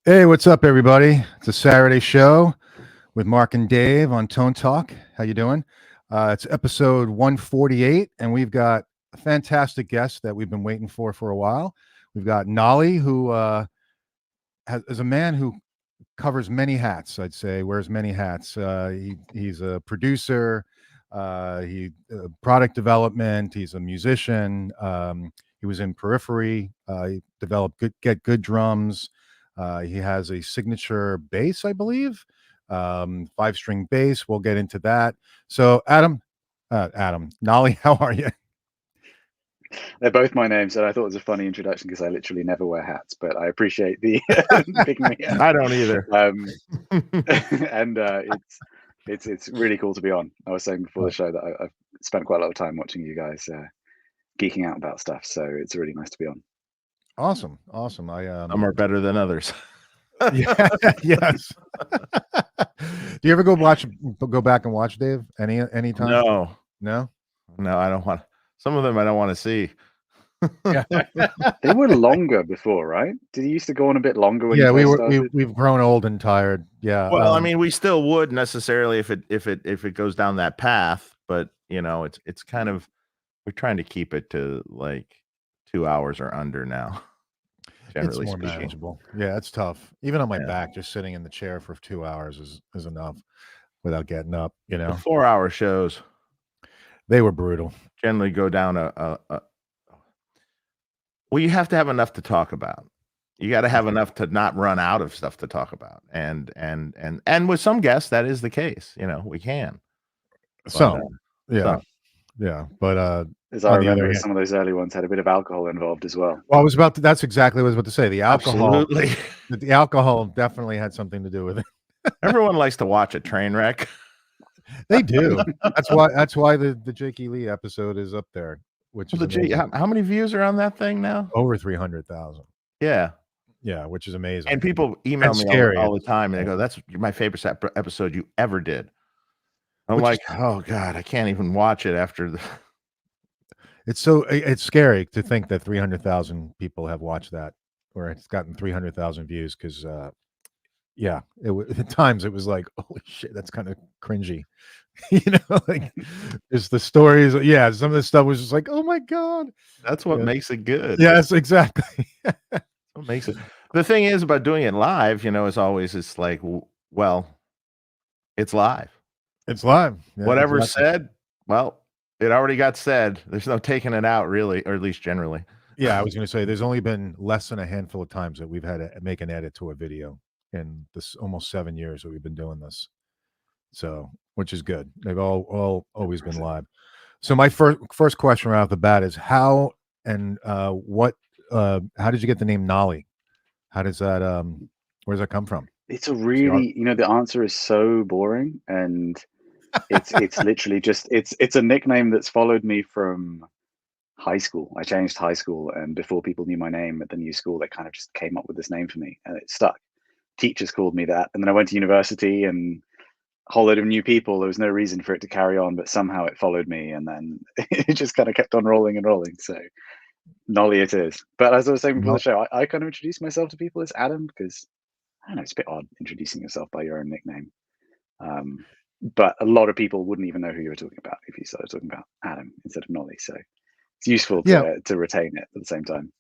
Hey, what's up, everybody? It's a Saturday show with Mark and Dave on Tone Talk. How you doing? It's episode 148, and we've got a fantastic guest that we've been waiting for a while. We've got Nolly, who is a man who covers many hats. I'd say wears many hats. He's a producer, he product development. He's a musician. He was in Periphery. He developed Get Good drums. He has a signature bass, I believe, 5-string bass. We'll get into that. So, Adam, Nolly, how are you? They're both my names, and I thought it was a funny introduction because I literally never wear hats, but I appreciate the picking me up. I don't either. And it's really cool to be on. I was saying before the show that I've spent quite a lot of time watching you guys geeking out about stuff, so it's really nice to be on. Awesome. Some are better than others. Yeah, yes. Do you ever go back and watch, Dave? Any time? No, I don't want. Some of them I don't want to see. Yeah. They were longer before, right? Did you used to go on a bit longer when yeah, you first started? we've grown old and tired. Yeah. Well, I mean, we still would necessarily if it goes down that path, but it's kind of we're trying to keep it to like 2 hours or under now. It's more manageable. Yeah, it's tough. Even on my back, just sitting in the chair for 2 hours is enough without getting up. The 4-hour shows, they were brutal. Generally go down well, you have to have enough to talk about. You got to have enough to not run out of stuff to talk about. And with some guests, that is the case. We can. So, yeah. But as I remember, some of those early ones had a bit of alcohol involved as well. Well, that's exactly what I was about to say. The alcohol, the alcohol definitely had something to do with it. Everyone likes to watch a train wreck. They do. That's why the Jakey Lee episode is up there. Which is how many views are on that thing now? Over 300,000. Yeah, which is amazing. And people email me all the time, and they go, "That's my favorite episode you ever did." I'm like, "Oh God, I can't even watch it after the." It's scary to think that 300,000 people have watched that, or it's gotten 300,000 views. Because at times it was like, holy shit, that's kind of cringy. Like it's the stories. Yeah, some of the stuff was just like, oh my God. That's what makes it good. Yes, exactly. What makes it. The thing is about doing it live, as always, it's like, well, it's live. It's live. Yeah, whatever's said, well, it already got said. There's no taking it out, really, or at least generally. Yeah, I was going to say there's only been less than a handful of times that we've had to make an edit to a video in this almost 7 years that we've been doing this. So, which is good. They've all always been live. So my first question right off the bat is how and how did you get the name Nolly? How does that where does that come from? It's a really, the answer is so boring, and it's literally just it's a nickname that's followed me from high school. I changed high school, and before people knew my name at the new school, they kind of just came up with this name for me, and it stuck. Teachers called me that, and then I went to university and a whole load of new people. There was no reason for it to carry on, but somehow it followed me, and then it just kind of kept on rolling and rolling. So Nolly it is. But as I was saying before the show, I kind of introduce myself to people as Adam because I don't know, it's a bit odd introducing yourself by your own nickname. But a lot of people wouldn't even know who you were talking about if you started talking about Adam instead of Nolly. So it's useful to retain it at the same time.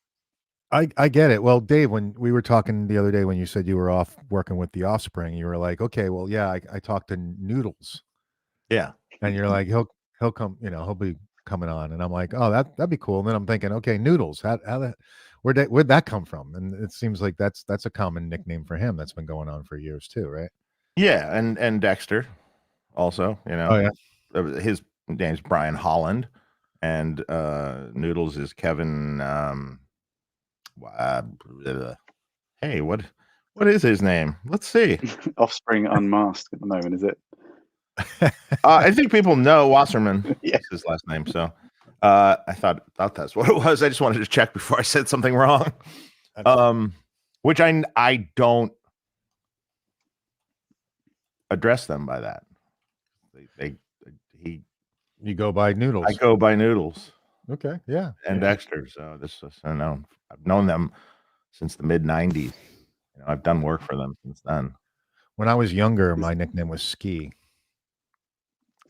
I get it. Well, Dave, when we were talking the other day, when you said you were off working with the Offspring, you were like, okay, well, yeah, I talked to Noodles. Yeah. And you're like, he'll come, he'll be coming on. And I'm like, oh, that'd be cool. And then I'm thinking, okay, Noodles, where'd that come from? And it seems like that's a common nickname for him that's been going on for years too, right? Yeah, and Dexter also, Oh yeah. His name's Brian Holland, and Noodles is Kevin. Hey, what is his name? Let's see. Offspring Unmasked at the moment, is it? I think people know Wasserman. Is his last name. So I thought that's what it was. I just wanted to check before I said something wrong. Which I don't address them by that. You go by Noodles. I go by Noodles. Okay, yeah. And Dexter. So this is, I know I've known them since the mid-90s. I've done work for them since then. When I was younger, my nickname was Ski.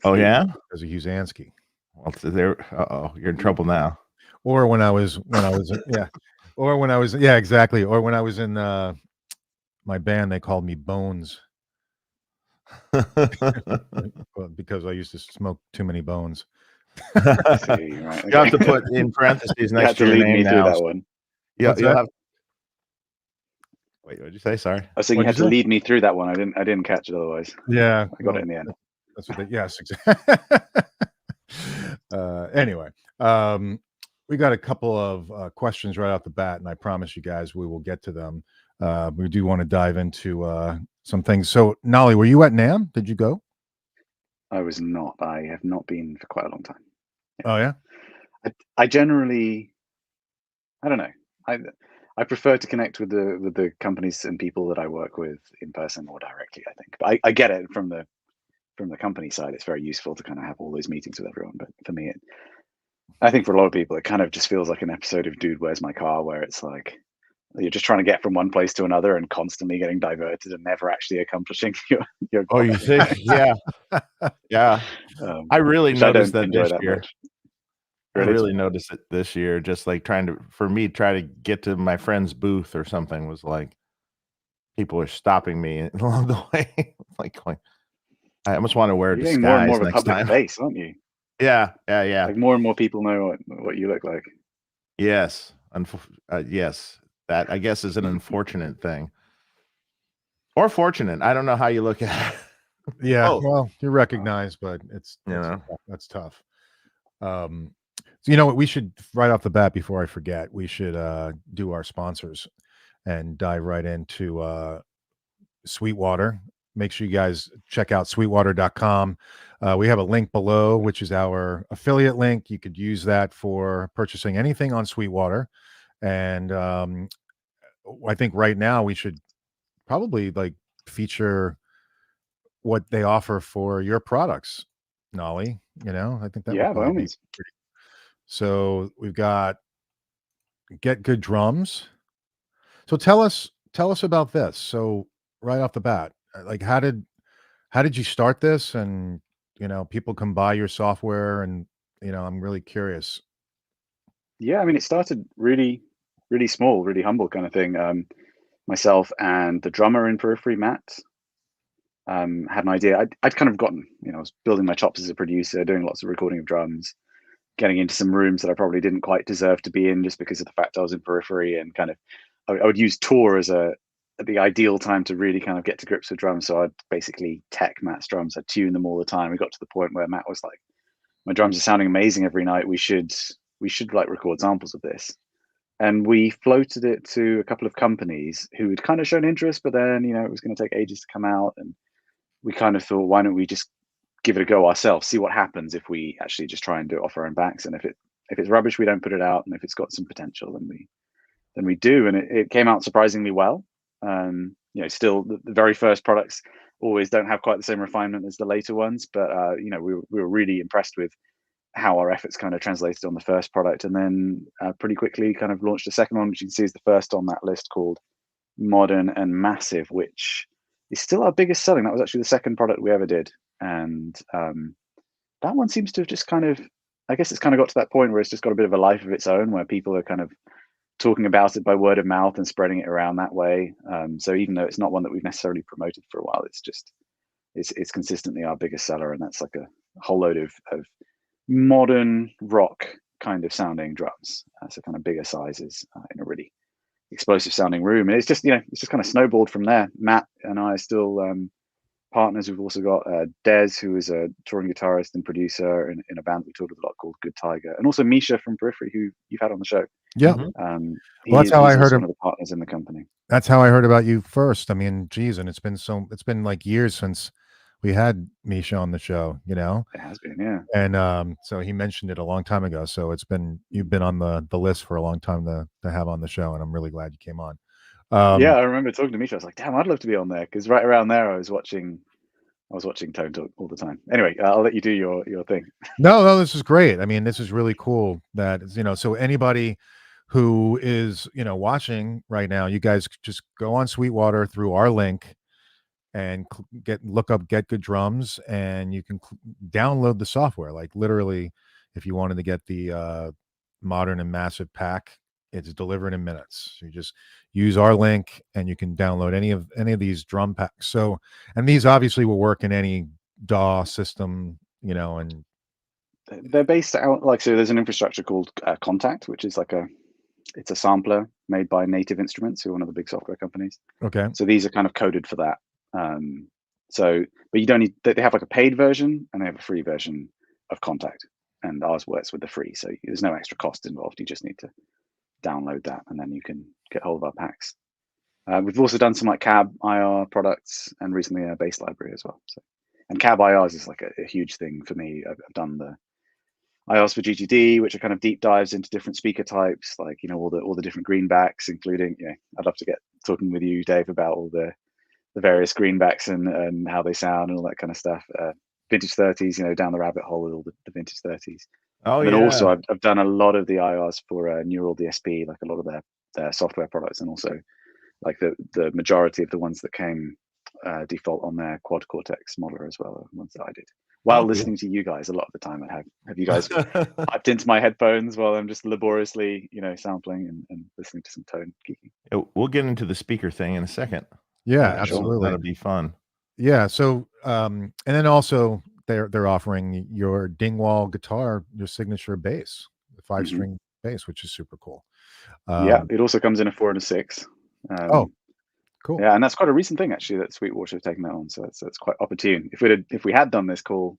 Oh yeah, because of Huzansky. Well, there. You're in trouble now. Or when I was exactly. Or when I was in my band, they called me Bones because I used to smoke too many bones. See, right, You have to put in parentheses you next had to to your lead name me through now. that one. Yeah, What's you'll that? have. Wait, what did you say? Sorry. I was saying you What'd had you to say? lead me through that one. I didn't catch it otherwise. Yeah, I got it in the end. That's what they. Yes, exactly. Anyway, we got a couple of questions right off the bat, and I promise you guys we will get to them. We do want to dive into some things. So, Nolly, were you at NAMM? Did you go? I was not. I have not been for quite a long time. Oh yeah. I generally, I don't know. I prefer to connect with the companies and people that I work with in person more directly. I think, but I get it from the company side. It's very useful to kind of have all those meetings with everyone. But for me, I think for a lot of people, it kind of just feels like an episode of Dude, Where's My Car, where it's like you're just trying to get from one place to another and constantly getting diverted and never actually accomplishing your Oh, you think? Yeah, yeah. I really noticed that this year. Much. I really noticed it this year. Just like try to get to my friend's booth or something was like people are stopping me along the way. Like going, I almost want to wear a You're getting more and disguise more of a next public time. face, aren't you? Yeah. Like more and more people know what you look like. Yes, yes. That I guess is an unfortunate thing, or fortunate. I don't know how you look at it. Yeah, well, you're recognized, but that's tough. So you know what? We should right off the bat before I forget. We should do our sponsors and dive right into Sweetwater. Make sure you guys check out sweetwater.com. We have a link below, which is our affiliate link. You could use that for purchasing anything on Sweetwater. And I think right now we should probably like feature what they offer for your products, Nolly. I think that would probably be pretty. So we've got Get Good Drums. So tell us about this. So right off the bat, like how did you start this? And people can buy your software, and I'm really curious. Yeah, I mean, it started really, really small, really humble kind of thing. Myself and the drummer in Periphery, Matt, had an idea. I'd kind of gotten, I was building my chops as a producer, doing lots of recording of drums, getting into some rooms that I probably didn't quite deserve to be in just because of the fact I was in Periphery, and kind of I would use tour as the ideal time to really kind of get to grips with drums. So I'd basically tech Matt's drums. I'd tune them all the time. We got to the point where Matt was like, my drums are sounding amazing every night. We should like record samples of this. And we floated it to a couple of companies who had kind of shown interest, but then, it was going to take ages to come out. And we kind of thought, why don't we just give it a go ourselves, see what happens if we actually just try and do it off our own backs. And if it's rubbish, we don't put it out. And if it's got some potential, then we do. And it came out surprisingly well. Still the very first products always don't have quite the same refinement as the later ones, but we were really impressed with how our efforts kind of translated on the first product, and then pretty quickly kind of launched a second one, which you can see is the first on that list, called Modern and Massive, which is still our biggest selling. That was actually the second product we ever did, and that one seems to have just kind of, I guess it's kind of got to that point where it's just got a bit of a life of its own, where people are kind of talking about it by word of mouth and spreading it around that way. So even though it's not one that we've necessarily promoted for a while, it's consistently our biggest seller, and that's like a whole load of modern rock kind of sounding drums. So kind of bigger sizes in a really explosive sounding room. And it's just kind of snowballed from there. Matt and I are still partners. We've also got Des, who is a touring guitarist and producer in a band we toured with a lot called Good Tiger, and also Misha from Periphery, who you've had on the show. Yeah. Well, that's how I heard one of the partners in the company. That's how I heard about you first. I mean, geez, and it's been like years since we had Misha on the show, It has been, yeah. And so he mentioned it a long time ago. So you've been on the list for a long time to have on the show, and I'm really glad you came on. Yeah, I remember talking to Misha. I was like, damn, I'd love to be on there, because right around there I was watching Tone Talk all the time. Anyway, I'll let you do your thing. No, this is great. I mean, this is really cool that so anybody who is, watching right now, you guys just go on Sweetwater through our link and look up Get Good Drums, and you can download the software. Like literally, if you wanted to get the modern and massive pack, it's delivered in minutes. You just use our link and you can download any of these drum packs. So, and these obviously will work in any DAW system, and they're based out so there's an infrastructure called Contact, which is it's a sampler made by Native Instruments, who are one of the big software companies. okay. So these are kind of coded for that. But you don't need. They have like a paid version and they have a free version of Contact, and ours works with the free. So there's no extra cost involved. You just need to download that, and then you can get hold of our packs. We've also done some like cab IR products, and recently a bass library as well. So, and cab IRs is like a huge thing for me. I've done the IRs for GTD, which are kind of deep dives into different speaker types, like all the different greenbacks, including I'd love to get talking with you, Dave, about all the various greenbacks and how they sound and all that kind of stuff. Vintage 30s, down the rabbit hole with all the vintage 30s. Oh, And then yeah. also I've done a lot of the IRs for Neural DSP, like a lot of their software products, and also like the majority of the ones that came default on their quad cortex modeler as well, the ones that I did. While listening to you guys a lot of the time, I have you guys piped into my headphones while I'm just laboriously, sampling and listening to some tone geeking. We'll get into the speaker thing in a second. Yeah, Sure. absolutely. That'll be fun. Yeah. So, and then also they're offering your Dingwall guitar, your signature bass, the 5-string bass, which is super cool. Yeah, it also comes in a 4 and a 6. Cool. Yeah, and that's quite a recent thing actually that Sweetwater have taken that on. So it's quite opportune. If we had done this call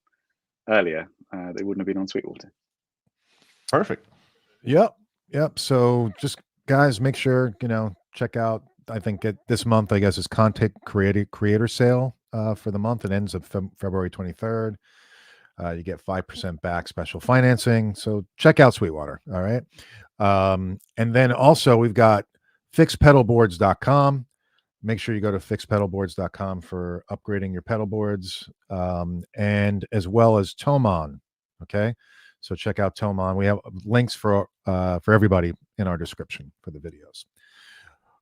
earlier, they wouldn't have been on Sweetwater. Perfect. Yep. So just guys, make sure check out. I think this month, I guess, is Content Creator Sale for the month. It ends of February 23rd. You get 5% back, special financing. So check out Sweetwater. All right. And then also we've got fixpedalboards.com. Make sure you go to fixpedalboards.com for upgrading your pedal boards, and as well as Thomann. Okay. So check out Thomann. We have links for everybody in our description for the videos.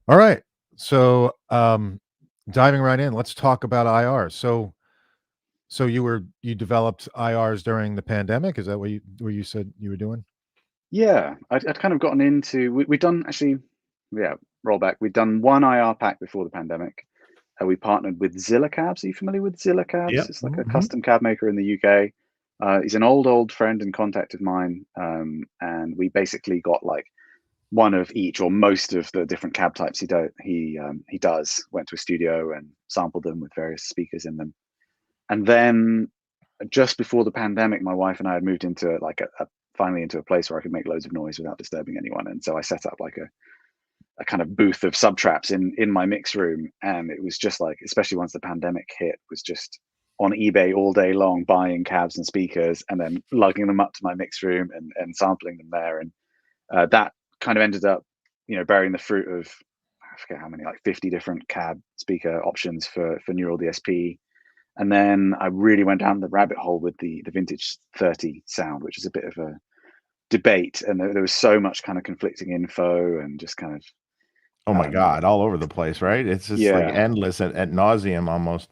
All right. So diving right in, let's talk about IRs. So you developed IRs during the pandemic? Is that what you said you were doing? Yeah, I'd kind of gotten into. We'd done actually, roll back. We'd done one IR pack before the pandemic. We partnered with Zilla Cabs. Are you familiar with Zilla Cabs? Yep. It's like a custom cab maker in the UK. He's an old friend and contact of mine, and we basically got like one of each or most of the different cab types he does. Went to a studio and sampled them with various speakers in them, and then just before the pandemic, my wife and I had moved into finally into a place where I could make loads of noise without disturbing anyone, and so I set up like a kind of booth of subtraps in my mix room, and it was just like, especially once the pandemic hit, was just on eBay all day long buying cabs and speakers and then lugging them up to my mix room and sampling them there, and that kind of ended up bearing the fruit of, I forget how many, like 50 different cab speaker options for Neural DSP. And then I really went down the rabbit hole with the vintage 30 sound, which is a bit of a debate, and there was so much kind of conflicting info and just kind of Oh my God, all over the place, right? It's just like endless at nauseum almost.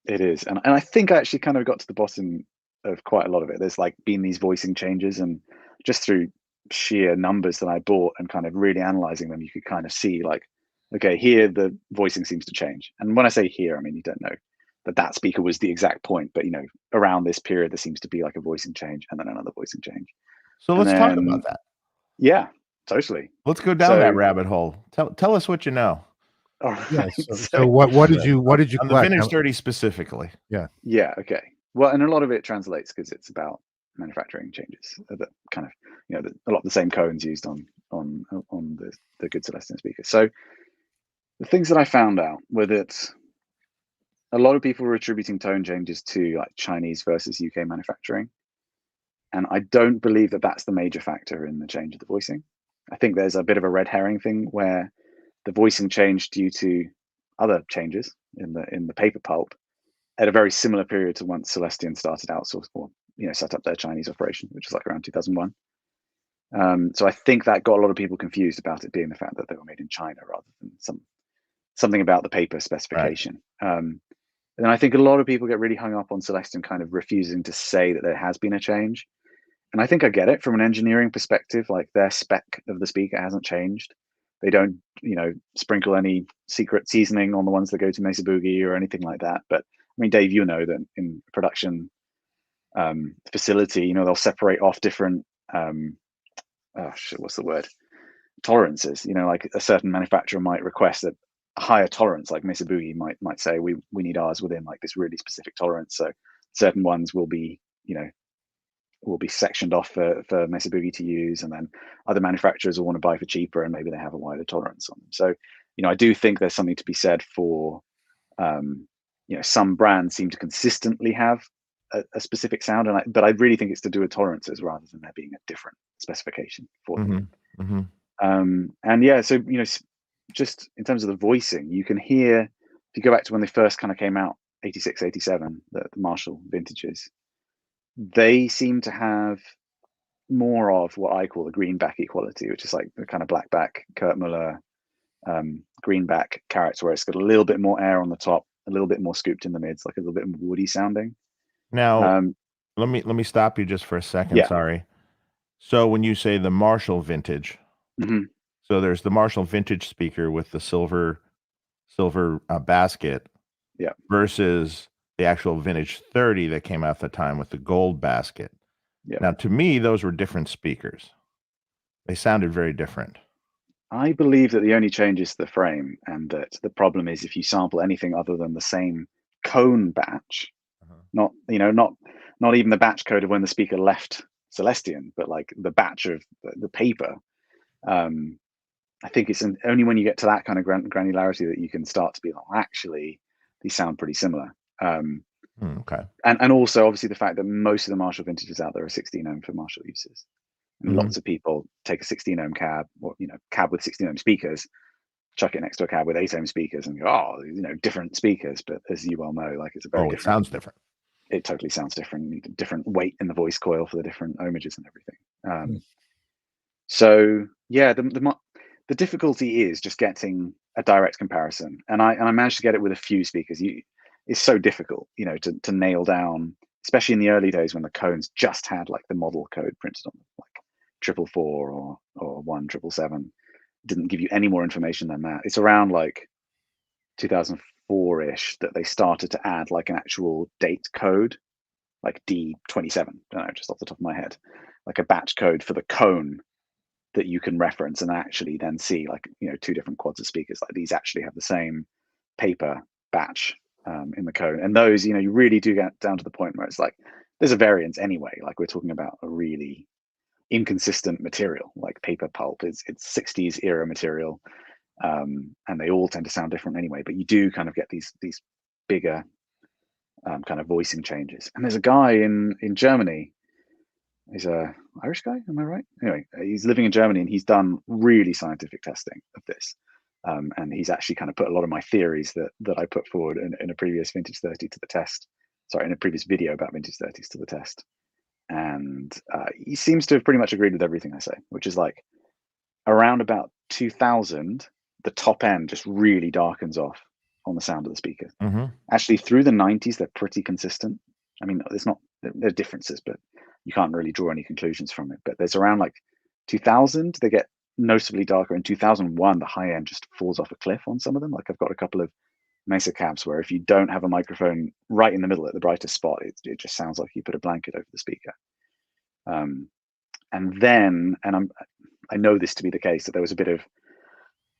It is. And I think I actually kind of got to the bottom of quite a lot of it. There's like been these voicing changes, and just through sheer numbers that I bought and kind of really analyzing them, you could kind of see like, okay, here the voicing seems to change. And when I say here, I mean, you don't know that speaker was the exact point, but around this period, there seems to be like a voicing change and then another voicing change. So let's talk about that. Yeah, totally. Let's go down that rabbit hole. Tell us what you know. All right. Yeah. So what did you collect? On the vintage 30 specifically? Yeah. Okay. Well, and a lot of it translates because it's about manufacturing changes that kind of a lot of the same cones used on the good Celestion speakers. So the things that I found out were that a lot of people were attributing tone changes to like Chinese versus UK manufacturing, and I don't believe that that's the major factor in the change of the voicing. I think there's a bit of a red herring thing where the voicing changed due to other changes in the paper pulp at a very similar period to once Celestion started outsource or set up their Chinese operation, which is like around 2001. So I think that got a lot of people confused about it being the fact that they were made in China rather than something about the paper specification. And I think a lot of people get really hung up on Celestion kind of refusing to say that there has been a change. And I think I get it from an engineering perspective. Like, their spec of the speaker hasn't changed. They don't, sprinkle any secret seasoning on the ones that go to Mesa Boogie or anything like that. But I mean, Dave, you know that in production facility, they'll separate off different what's the word? Tolerances. Like a certain manufacturer might request a higher tolerance, like Mesa Boogie might say we need ours within like this really specific tolerance. So certain ones will be, sectioned off for Mesa Boogie to use, and then other manufacturers will want to buy for cheaper and maybe they have a wider tolerance on them. So, I do think there's something to be said for, some brands seem to consistently have a specific sound, but I really think it's to do with tolerances rather than there being a different specification for them. And yeah, so just in terms of the voicing, you can hear, if you go back to when they first kind of came out, 86, 87, the Marshall vintages, they seem to have more of what I call the greenback equality, which is like the kind of blackback Kurt Muller greenback character, where it's got a little bit more air on the top, a little bit more scooped in the mids, like a little bit more woody sounding. Now, let me stop you just for a second. Yeah. Sorry. So when you say the Marshall vintage, so there's the Marshall vintage speaker with the silver basket, yeah, versus the actual vintage 30 that came out at the time with the gold basket. Yeah. Now, to me, those were different speakers. They sounded very different. I believe that the only change is the frame, and that the problem is if you sample anything other than the same cone batch, not even the batch code of when the speaker left Celestion, but like the batch of the paper. I think it's only when you get to that kind of granularity that you can start to be like, actually, these sound pretty similar. Okay. And also, obviously, the fact that most of the Marshall vintages out there are 16 ohm for Marshall uses. And lots of people take a 16 ohm cab, or cab with 16 ohm speakers, chuck it next to a cab with 8 ohm speakers, and go, oh, different speakers. But as you well know, like, it's a very different. It sounds different. It totally sounds different. You need a different weight in the voice coil for the different ohmages and everything. So yeah, the difficulty is just getting a direct comparison, and I managed to get it with a few speakers. It's so difficult, to nail down, especially in the early days when the cones just had like the model code printed on them, like 444 or 1777. Didn't give you any more information than that. It's around like 2004-ish that they started to add like an actual date code, like D27. I don't know, just off the top of my head, like a batch code for the cone that you can reference and actually then see, like, two different quads of speakers. Like, these actually have the same paper batch in the cone, and those, you really do get down to the point where it's like there's a variance anyway. Like, we're talking about a really inconsistent material, like paper pulp. It's 60s era material, and they all tend to sound different anyway. But you do kind of get these bigger kind of voicing changes. And there's a guy in Germany. He's a Irish guy, am I right? Anyway, he's living in Germany, and he's done really scientific testing of this. And he's actually kind of put a lot of my theories that I put forward in a previous Vintage 30 to the test. Sorry, in a previous video about Vintage 30s to the test. And he seems to have pretty much agreed with everything I say, which is like around about 2000, the top end just really darkens off on the sound of the speaker. Actually, through the 90s, they're pretty consistent. I mean, there are differences, but you can't really draw any conclusions from it. But there's around like 2000, they get noticeably darker. In 2001, the high end just falls off a cliff on some of them. Like, I've got a couple of Mesa cabs where if you don't have a microphone right in the middle at the brightest spot, it just sounds like you put a blanket over the speaker. And then, I know this to be the case, that there was a bit of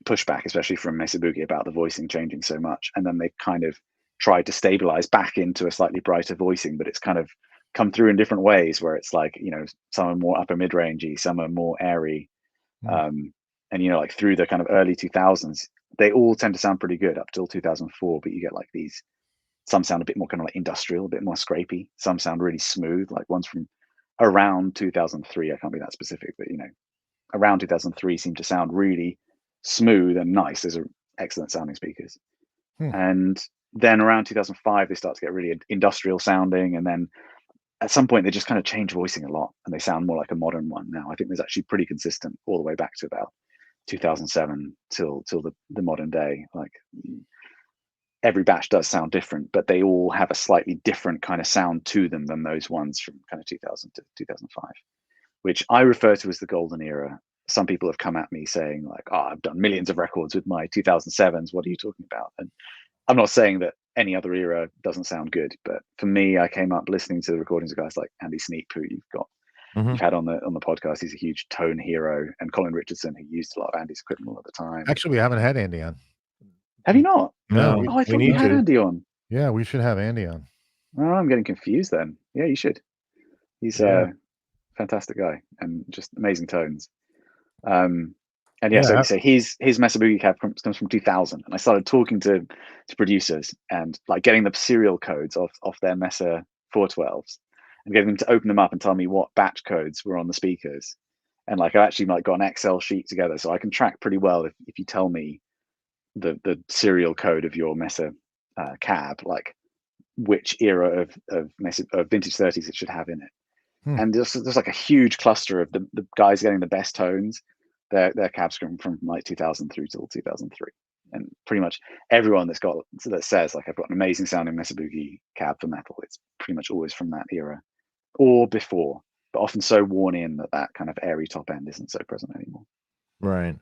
pushback, especially from Mesa Boogie, about the voicing changing so much. And then they kind of tried to stabilize back into a slightly brighter voicing, but it's kind of come through in different ways, where it's like, some are more upper mid-rangey, some are more airy. And, like through the kind of early 2000s, they all tend to sound pretty good up till 2004, but you get like these, some sound a bit more kind of like industrial, a bit more scrapey. Some sound really smooth, like ones from around 2003. I can't be that specific, but around 2003 seem to sound really smooth and nice. Those are excellent sounding speakers. And then around 2005, they start to get really industrial sounding. And then at some point they just kind of change voicing a lot, and they sound more like a modern one now. I think there's actually pretty consistent all the way back to about 2007 till the modern day. Like every batch does sound different, but they all have a slightly different kind of sound to them than those ones from kind of 2000 to 2005, which I refer to as the golden era. Some people have come at me saying like, "Oh, I've done millions of records with my 2007s. What are you talking about?" And I'm not saying that any other era doesn't sound good, but for me, I came up listening to the recordings of guys like Andy Sneap, who you've had on the podcast. He's a huge tone hero, and Colin Richardson, who used a lot of Andy's equipment all the time. Actually, we haven't had Andy on. Have you not? No. Oh, I thought you had Andy on. Yeah, we should have Andy on. Oh, I'm getting confused then. Yeah, you should. He's a fantastic guy and just amazing tones. And yeah, so his Mesa Boogie cab comes from 2000, and I started talking to producers and like getting the serial codes off their Mesa 412s and getting them to open them up and tell me what batch codes were on the speakers. And like I actually like got an Excel sheet together, so I can track pretty well if you tell me the serial code of your Mesa cab, like which era of vintage 30s it should have in it. And there's like a huge cluster of the guys getting the best tones. Their cabs from like 2000 through till 2003, and pretty much everyone that says like I've got an amazing sounding Mesa Boogie cab for metal, it's pretty much always from that era or before, but often so worn in that kind of airy top end isn't so present anymore. Right.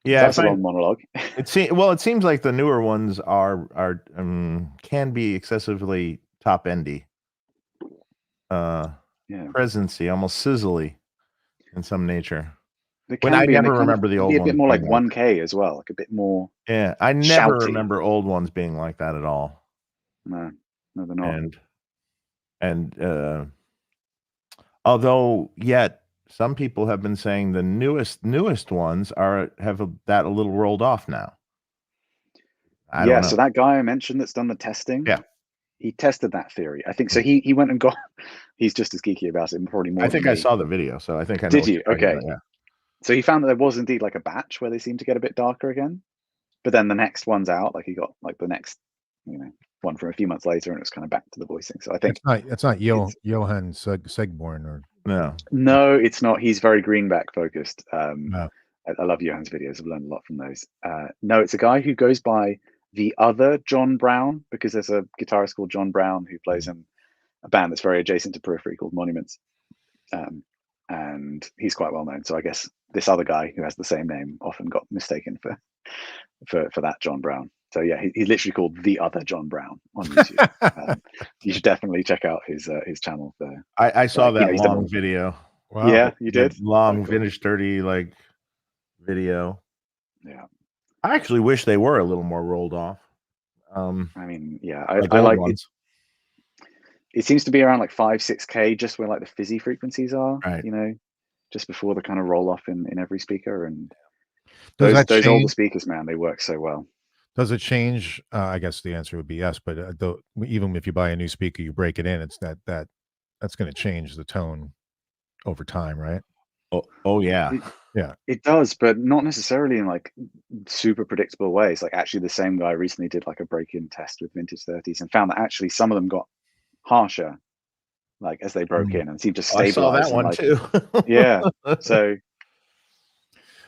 Yeah, so that's a long monologue. It seems like the newer ones are can be excessively top endy. Presency, almost sizzly in some nature. When I never remember the old ones. A bit more like 1K as well, like a bit more. Yeah, I never remember old ones being like that at all. No, they're not. And although yet some people have been saying the newest ones have that a little rolled off now. I don't know. So that guy I mentioned that's done the testing. Yeah. He tested that theory. I think so. He went and he's just as geeky about it, probably more. I think I saw the video, so I think I know. Did you? Okay. About, yeah. So he found that there was indeed like a batch where they seem to get a bit darker again, but then the next one's out. Like he got like the next, one from a few months later, and it was kind of back to the voicing. So I think it's not Johan Segborn or no, it's not. He's very greenback focused. I love Johan's videos. I've learned a lot from those. No, it's a guy who goes by the other John Brown, because there's a guitarist called John Brown who plays in a band that's very adjacent to Periphery called Monuments. And he's quite well known. So I guess this other guy who has the same name often got mistaken for that John Brown. So yeah, he's literally called the other John Brown on YouTube. You should definitely check out his channel. I saw that long video. Wow. Yeah, you did? Long vintage 30 like video. Yeah. I actually wish they were a little more rolled off. I mean, yeah, I like it. It seems to be around like 5-6K, just where like the fizzy frequencies are, right. Just before the kind of roll off in every speaker. And those older speakers, man, they work so well. Does it change? I guess the answer would be yes, but even if you buy a new speaker, you break it in, it's that's going to change the tone over time, right? Oh yeah. It does, but not necessarily in like super predictable ways. Like actually the same guy recently did like a break-in test with vintage 30s and found that actually some of them got harsher, like as they broke in, and seemed to stabilize. I saw that one too. Yeah. So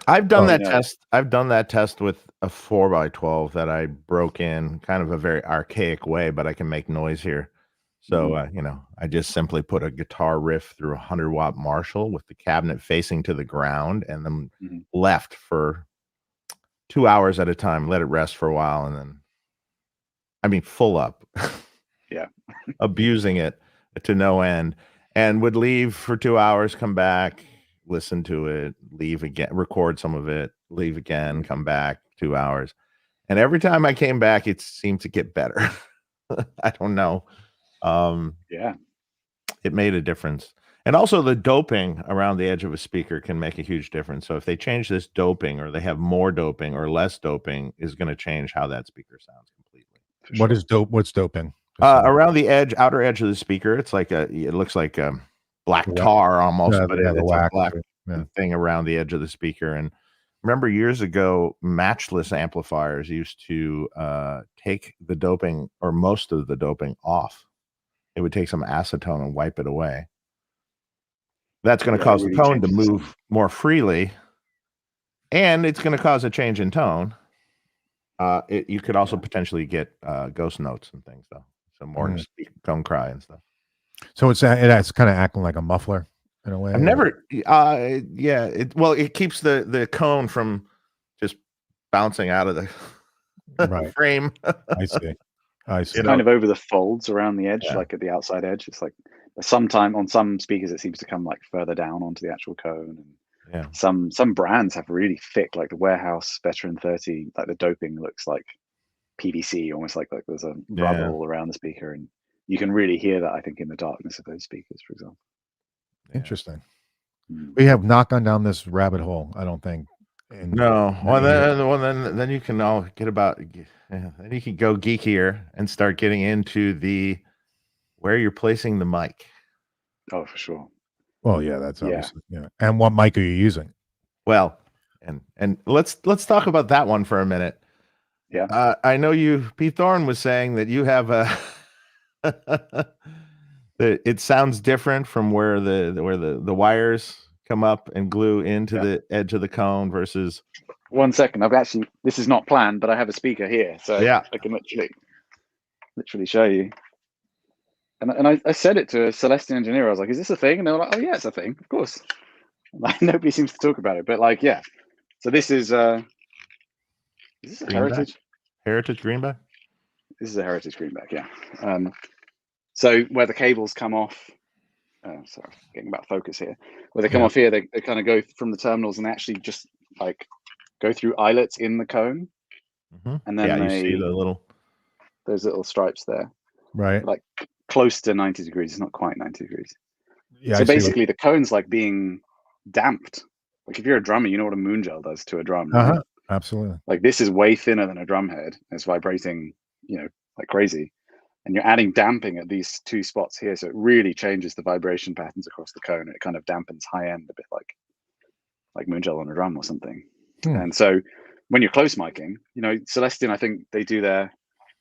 I've done that test. I've done that test with a 4x12 that I broke in kind of a very archaic way, but I can make noise here. So, I just simply put a guitar riff through a 100-watt Marshall with the cabinet facing to the ground, and then left for 2 hours at a time, let it rest for a while, and then, full up. Yeah. Abusing it to no end, and would leave for 2 hours, come back, listen to it, leave again, record some of it, leave again, come back 2 hours. And every time I came back, it seemed to get better. I don't know. It made a difference. And also the doping around the edge of a speaker can make a huge difference. So if they change this doping, or they have more doping or less doping, is going to change how that speaker sounds completely. What is dope? What's doping? Around the edge, outer edge of the speaker, it's like it looks like black tar almost, but it's a black thing around the edge of the speaker. And remember years ago, matchless amplifiers used to take the doping or most of the doping off it would take some acetone and wipe it away. That's going to Yeah, cause it the really tone to changes the move sound. more freely, and it's going to cause a change in tone. You could also potentially get ghost notes and things, though. So more tone cry and stuff. So it's kind of acting like a muffler in a way. I've never, yeah. It keeps the cone from just bouncing out of the frame. I see. It's kind of over the folds around the edge, like at the outside edge. It's like sometime on some speakers it seems to come like further down onto the actual cone. And some brands have really thick, like the Warehouse Veteran 30, like the doping looks like PVC, almost like there's a rubber all around the speaker, and you can really hear that, I think, in the darkness of those speakers, for example. Interesting. We have not gone down this rabbit hole, I don't think. No. Well, then you can all then you can go geekier and start getting into where you're placing the mic. Oh, for sure. Well, yeah, that's obviously And what mic are you using? Well, and let's talk about that one for a minute. Yeah. I know Pete Thorne was saying that you have that it sounds different from where the wires come up and glue into the edge of the cone versus. 1 second, this is not planned, but I have a speaker here, so I can literally show you. And I said it to a Celestian engineer. I was like, "Is this a thing?" And they were like, "Oh yeah, it's a thing, of course." Like, nobody seems to talk about it, but like, yeah. So this is a Heritage? Heritage Greenback? This is a Heritage Greenback, yeah. So where the cables come off, sorry, getting about focus here. Where they come off here, they kind of go from the terminals and actually just like go through eyelets in the cone, and then you see those little stripes there, right? Like close to 90 degrees. It's not quite 90 degrees. Yeah. So basically, the cone's like being damped. Like if you're a drummer, you know what a moon gel does to a drum. Right? Absolutely. Like this is way thinner than a drum head. It's vibrating, like crazy. And you're adding damping at these two spots here, so it really changes the vibration patterns across the cone. It kind of dampens high end a bit, like moon gel on a drum or something. And so when you're close miking, Celestian, I think they do their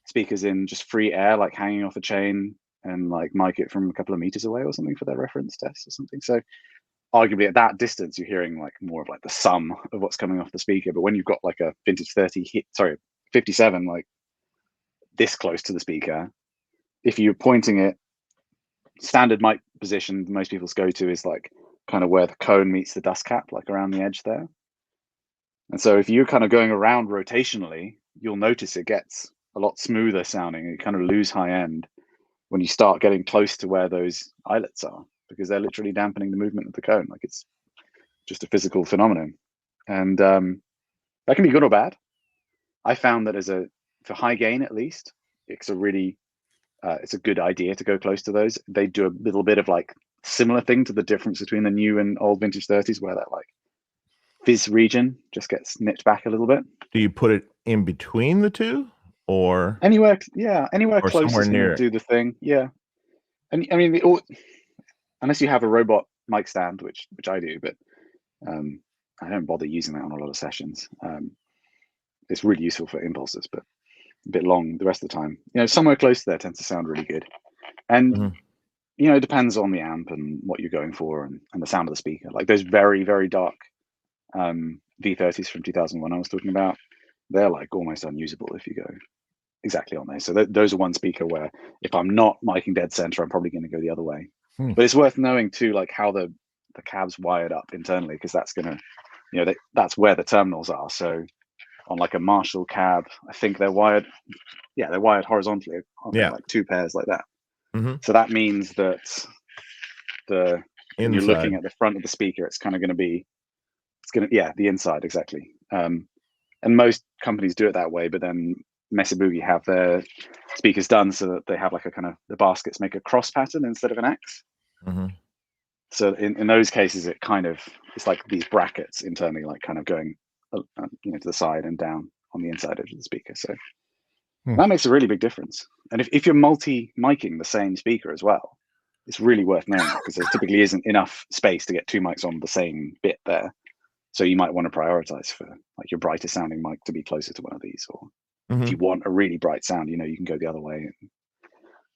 speakers in just free air, like hanging off a chain, and like mic it from a couple of meters away or something for their reference tests or something. So arguably at that distance, you're hearing like more of like the sum of what's coming off the speaker. But when you've got like a vintage 57, like this close to the speaker, if you're pointing it, standard mic position most people's go to is like kind of where the cone meets the dust cap, like around the edge there. And so if you're kind of going around rotationally, you'll notice it gets a lot smoother sounding. You kind of lose high end when you start getting close to where those eyelets are, because they're literally dampening the movement of the cone. Like it's just a physical phenomenon. And that can be good or bad. I found that for high gain, at least, it's a good idea to go close to those. They do a little bit of like similar thing to the difference between the new and old vintage 30s, where that like fizz region just gets nipped back a little bit. Do you put it in between the two, or anywhere close somewhere near do the thing? Yeah. And I mean, unless you have a robot mic stand, which I do, but I don't bother using that on a lot of sessions. It's really useful for impulses, but a bit long the rest of the time. Somewhere close to there tends to sound really good. And it depends on the amp and what you're going for and the sound of the speaker. Like those very, very dark V30s from 2001 I was talking about, they're like almost unusable if you go exactly on there. So those are one speaker where if I'm not miking dead center, I'm probably going to go the other way. But it's worth knowing too, like how the cab's wired up internally, because that's going to, that's where the terminals are. So on like a Marshall cab, I think they're wired horizontally, like two pairs like that. So that means that when you're looking at the front of the speaker, it's kind of going to be, the inside, exactly. And most companies do it that way, but then Mesa Boogie have their speakers done so that they have like a kind of, the baskets make a cross pattern instead of an X. So in those cases, it's like these brackets internally, like kind of going, to the side and down on the inside edge of the speaker. So that makes a really big difference. And if you're multi-miking the same speaker as well, it's really worth knowing, because there typically isn't enough space to get two mics on the same bit there. So you might want to prioritize for like your brighter sounding mic to be closer to one of these, or if you want a really bright sound, you can go the other way.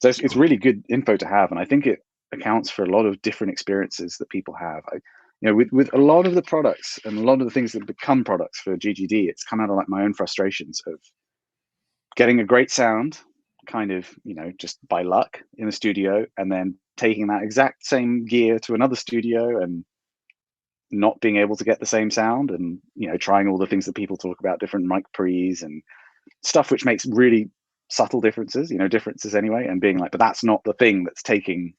So it's really good info to have, and I think it accounts for a lot of different experiences that people have. With a lot of the products and a lot of the things that become products for GGD, it's come out of like my own frustrations of getting a great sound, kind of, just by luck in the studio, and then taking that exact same gear to another studio and not being able to get the same sound, and trying all the things that people talk about, different mic pre's and stuff, which makes really subtle differences, differences anyway, and being like, but that's not the thing that's taking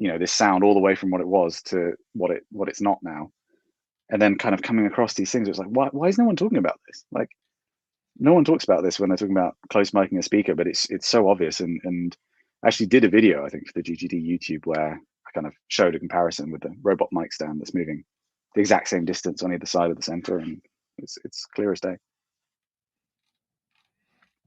this sound all the way from what it was to what it's not now. And then kind of coming across these things, it's like, why is no one talking about this? Like, no one talks about this when they're talking about close miking a speaker, but it's so obvious. And I actually did a video, I think, for the GGD YouTube, where I kind of showed a comparison with the robot mic stand that's moving the exact same distance on either side of the center, and it's clear as day.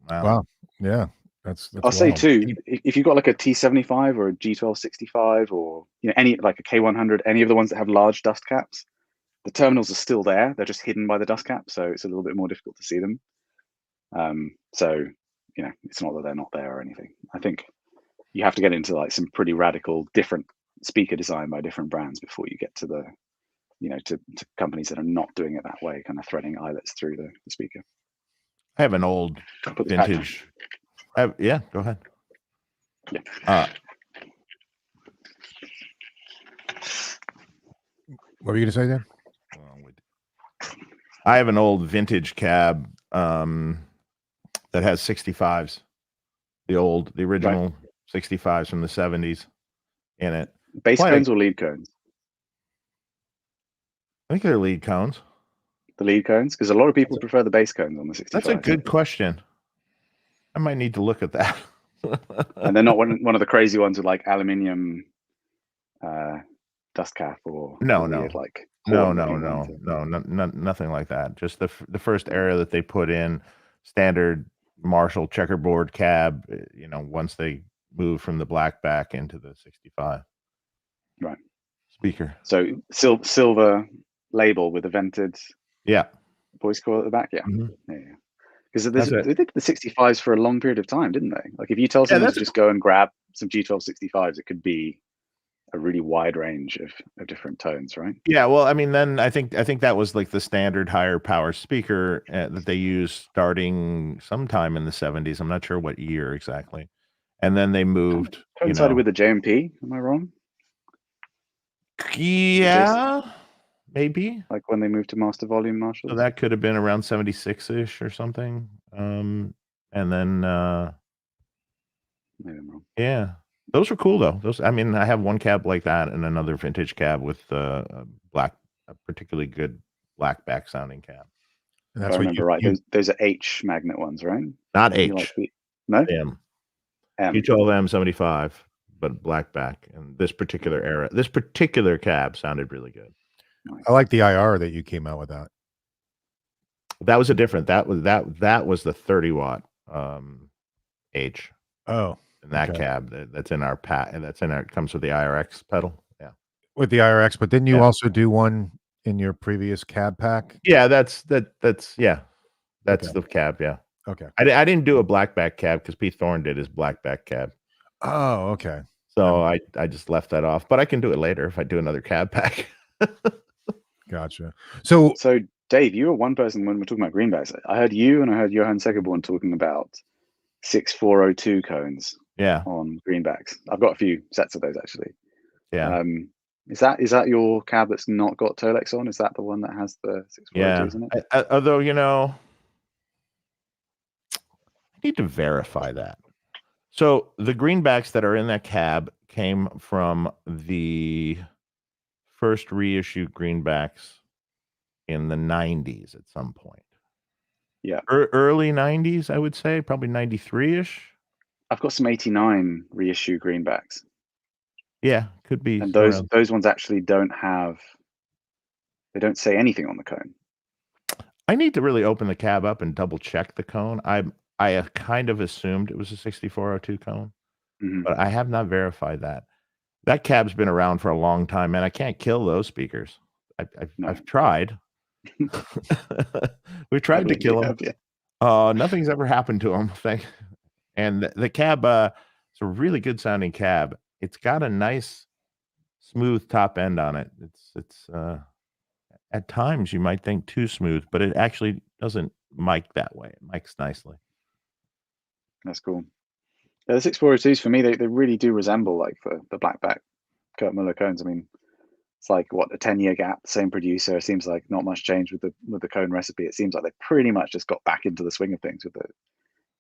Wow. Yeah. That's I'll say wild. too, if you've got like a T75 or a G1265 or any like a K100, any of the ones that have large dust caps, the terminals are still there. They're just hidden by the dust cap, so it's a little bit more difficult to see them. So it's not that they're not there or anything. I think you have to get into like some pretty radical different speaker design by different brands before you get to the to companies that are not doing it that way, kind of threading eyelets through the speaker. I have an old vintage. Yeah, go ahead. Yeah. What were you going to say there? I have an old vintage cab that has 65s, the original 65s from the 70s in it. Base cones or lead cones? I think they're lead cones. The lead cones? Because a lot of people prefer the base cones on the 65. That's a good question. I might need to look at that. And they're not one of the crazy ones with like aluminium dust cap or nothing like that. Just the first era that they put in, standard Marshall checkerboard cab, once they moved from the black back into the 65 speaker. So silver label with a vented voice coil at the back. Because they did the 65s for a long period of time, didn't they? Like, if you tell someone to just go and grab some G12 65s, it could be a really wide range of different tones, right? Yeah, well, I mean, then I think that was like the standard higher power speaker that they used starting sometime in the 70s. I'm not sure what year exactly. And then they moved. Coincided with the JMP, am I wrong? Yeah, maybe. Like when they moved to master volume Marshalls. So that could have been around 76-ish or something. And then maybe I'm wrong. Yeah. Those were cool though. I have one cab like that and another vintage cab with a particularly good black back sounding cab. And that's what I remember, those are H magnet ones, right? Not H. No? M. G12M 75, but black back. And this particular era, this particular cab sounded really good. I like the IR that you came out with that. That was a different. That was the 30-watt H. Oh. In that cab that's in our pack, and it comes with the IRX pedal. Yeah. With the IRX, but didn't you also do one in your previous cab pack? Yeah, that's the cab. Yeah. Okay. I didn't do a blackback cab because Pete Thorne did his blackback cab. Oh, okay. So I just left that off, but I can do it later if I do another cab pack. Gotcha. So Dave, you were one person when we're talking about greenbacks. I heard you and I heard Johan Segerborn talking about 6402 cones. Yeah. On greenbacks. I've got a few sets of those actually. Yeah. Is that your cab that's not got Tolex on? Is that the one that has the 6402s in it? Although, I need to verify that. So the greenbacks that are in that cab came from the first reissue greenbacks in the 90s at some point. Yeah. Early 90s, I would say, probably 93-ish. I've got some 89 reissue greenbacks. Yeah, could be. And those ones actually don't say anything on the cone. I need to really open the cab up and double check the cone. I kind of assumed it was a 6402 cone, but I have not verified that. That cab's been around for a long time, and I can't kill those speakers. I've tried. We've tried to kill them. Nothing's ever happened to them. And the cab, It's a really good sounding cab. It's got a nice smooth top end on it. It's at times you might think too smooth, but it actually doesn't mic that way. It mics nicely. That's cool. Yeah, the 642s for me, they really do resemble like the blackback Kurt Muller cones. I mean, it's like what, a 10-year gap, same producer. It seems like not much change with the cone recipe. It seems like they pretty much just got back into the swing of things with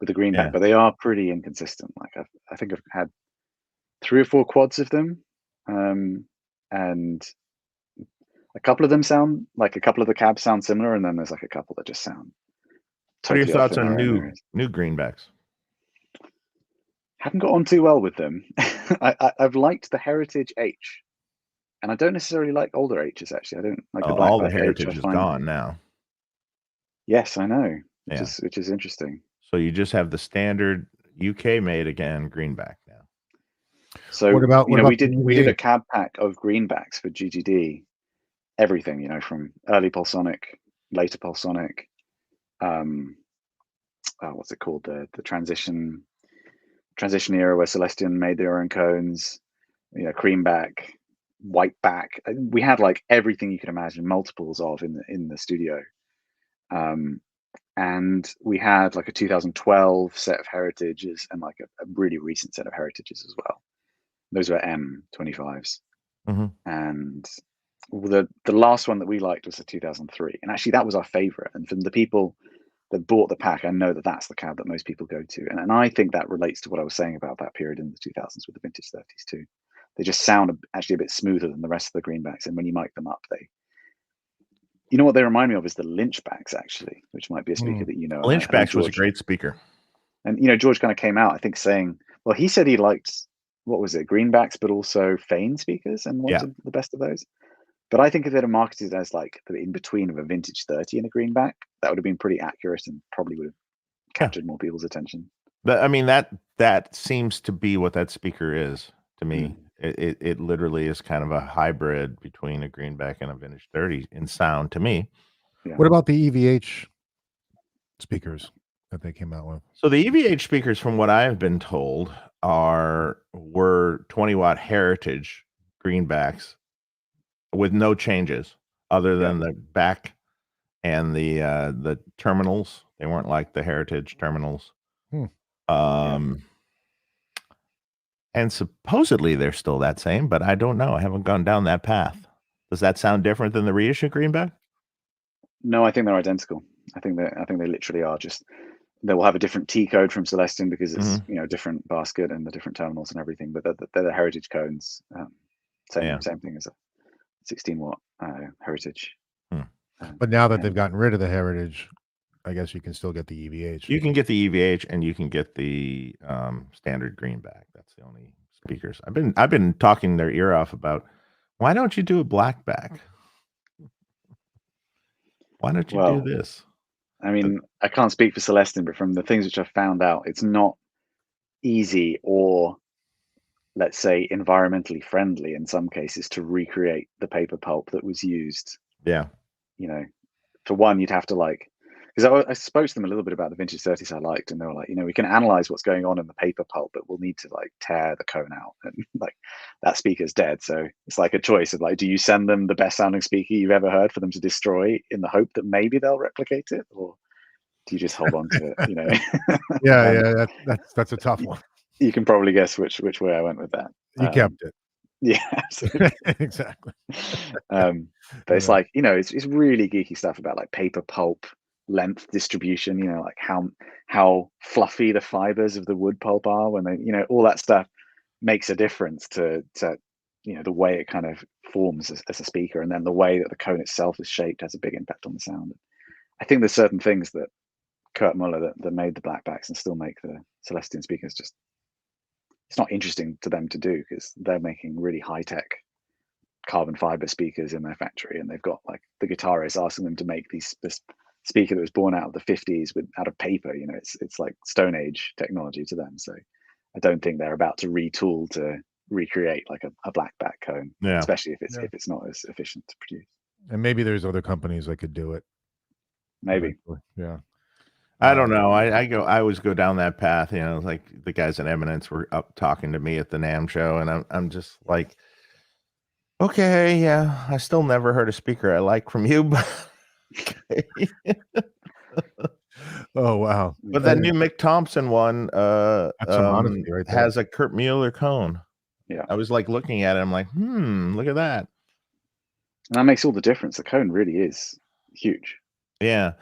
the greenback, but they are pretty inconsistent. Like I think I've had 3 or 4 quads of them, and a couple of them sound like a couple of the cabs sound similar, and then there's like a couple that just sound totally. What are your thoughts on new greenbacks? Haven't got on too well with them. I've liked the Heritage H, and I don't necessarily like older H's. Actually, I don't like the blackback. All the Heritage H, is gone now. Yes, I know, which is interesting. So you just have the standard UK made again greenback now. So we did a cab pack of greenbacks for GGD. Everything, from early Pulsonic, later Pulsonic, what's it called, the transition era where Celestion made their own cones, creamback, whiteback. We had like everything you could imagine, multiples of in the studio, and we had like a 2012 set of Heritages and like a really recent set of Heritages as well. Those were M25s, and the last one that we liked was the 2003, and actually that was our favorite. And from the people that bought the pack, I know that that's the cab that most people go to, and I think that relates to what I was saying about that period in the 2000s with the vintage 30s too. They just sound actually a bit smoother than the rest of the greenbacks, and when you mic them up, what they remind me of is the Lynchbacks, actually, which might be a speaker that you know. Lynchbacks was a great speaker, and George kind of came out, I think, saying, well, he said he liked, what was it, greenbacks, but also Fane speakers, and wanted the best of those. But I think if they'd have marketed as like the in between of a vintage 30 and a greenback, that would have been pretty accurate and probably would have captured more people's attention. But I mean, that seems to be what that speaker is to me. It literally is kind of a hybrid between a greenback and a vintage 30 in sound to me. Yeah. What about the EVH speakers that they came out with? So the EVH speakers, from what I've been told, were 20-watt Heritage greenbacks with no changes other than the back and the terminals. They weren't like the Heritage terminals. And supposedly they're still that same, but I don't know. I haven't gone down that path. Does that sound different than the reissue greenback? No, I think they're identical. I think they literally are. Just they will have a different T code from Celestion because it's different basket and the different terminals and everything. But they're the Heritage cones. Same thing as a 16-watt Heritage. But now that they've gotten rid of the Heritage, I guess you can still get the EVH. You can get the EVH and you can get the standard greenback. That's the only speakers. I've been talking their ear off about, why don't you do a blackback? Why don't you do this? I mean, I can't speak for Celestion, but from the things which I've found out, it's not easy or, let's say, environmentally friendly in some cases to recreate the paper pulp that was used. Yeah. For one, you'd have to because I spoke to them a little bit about the vintage 30s I liked, and they were like, we can analyze what's going on in the paper pulp, but we'll need to tear the cone out, and that speaker's dead. So it's like a choice of do you send them the best sounding speaker you've ever heard for them to destroy in the hope that maybe they'll replicate it, or do you just hold on to it? That's a tough one. You can probably guess which way I went with that. You kept it. Yeah, absolutely. Exactly. But it's it's really geeky stuff about paper pulp length distribution, how fluffy the fibers of the wood pulp are when they, all that stuff makes a difference to the way it kind of forms as a speaker, and then the way that the cone itself is shaped has a big impact on the sound. I think there's certain things that Kurt Muller that made the blackbacks and still make the Celestion speakers just, it's not interesting to them to do, because they're making really high-tech carbon fiber speakers in their factory, and they've got the guitarist asking them to make this speaker that was born out of the 50s out of paper. It's like Stone Age technology to them. So I don't think they're about to retool to recreate a blackback cone, especially if it's not as efficient to produce. And maybe there's other companies that could do it. Maybe. Yeah. I don't know. I always go down that path. You know, like the guys at Eminence were up talking to me at the NAMM show, and I'm just like, okay, yeah, I still never heard a speaker I like from you, but okay. Oh wow! But that new Mick Thompson one That's some honesty right there. has a Kurt Mueller cone. Yeah. I was like looking at it, I'm like, look at that. And that makes all the difference. The cone really is huge. Yeah.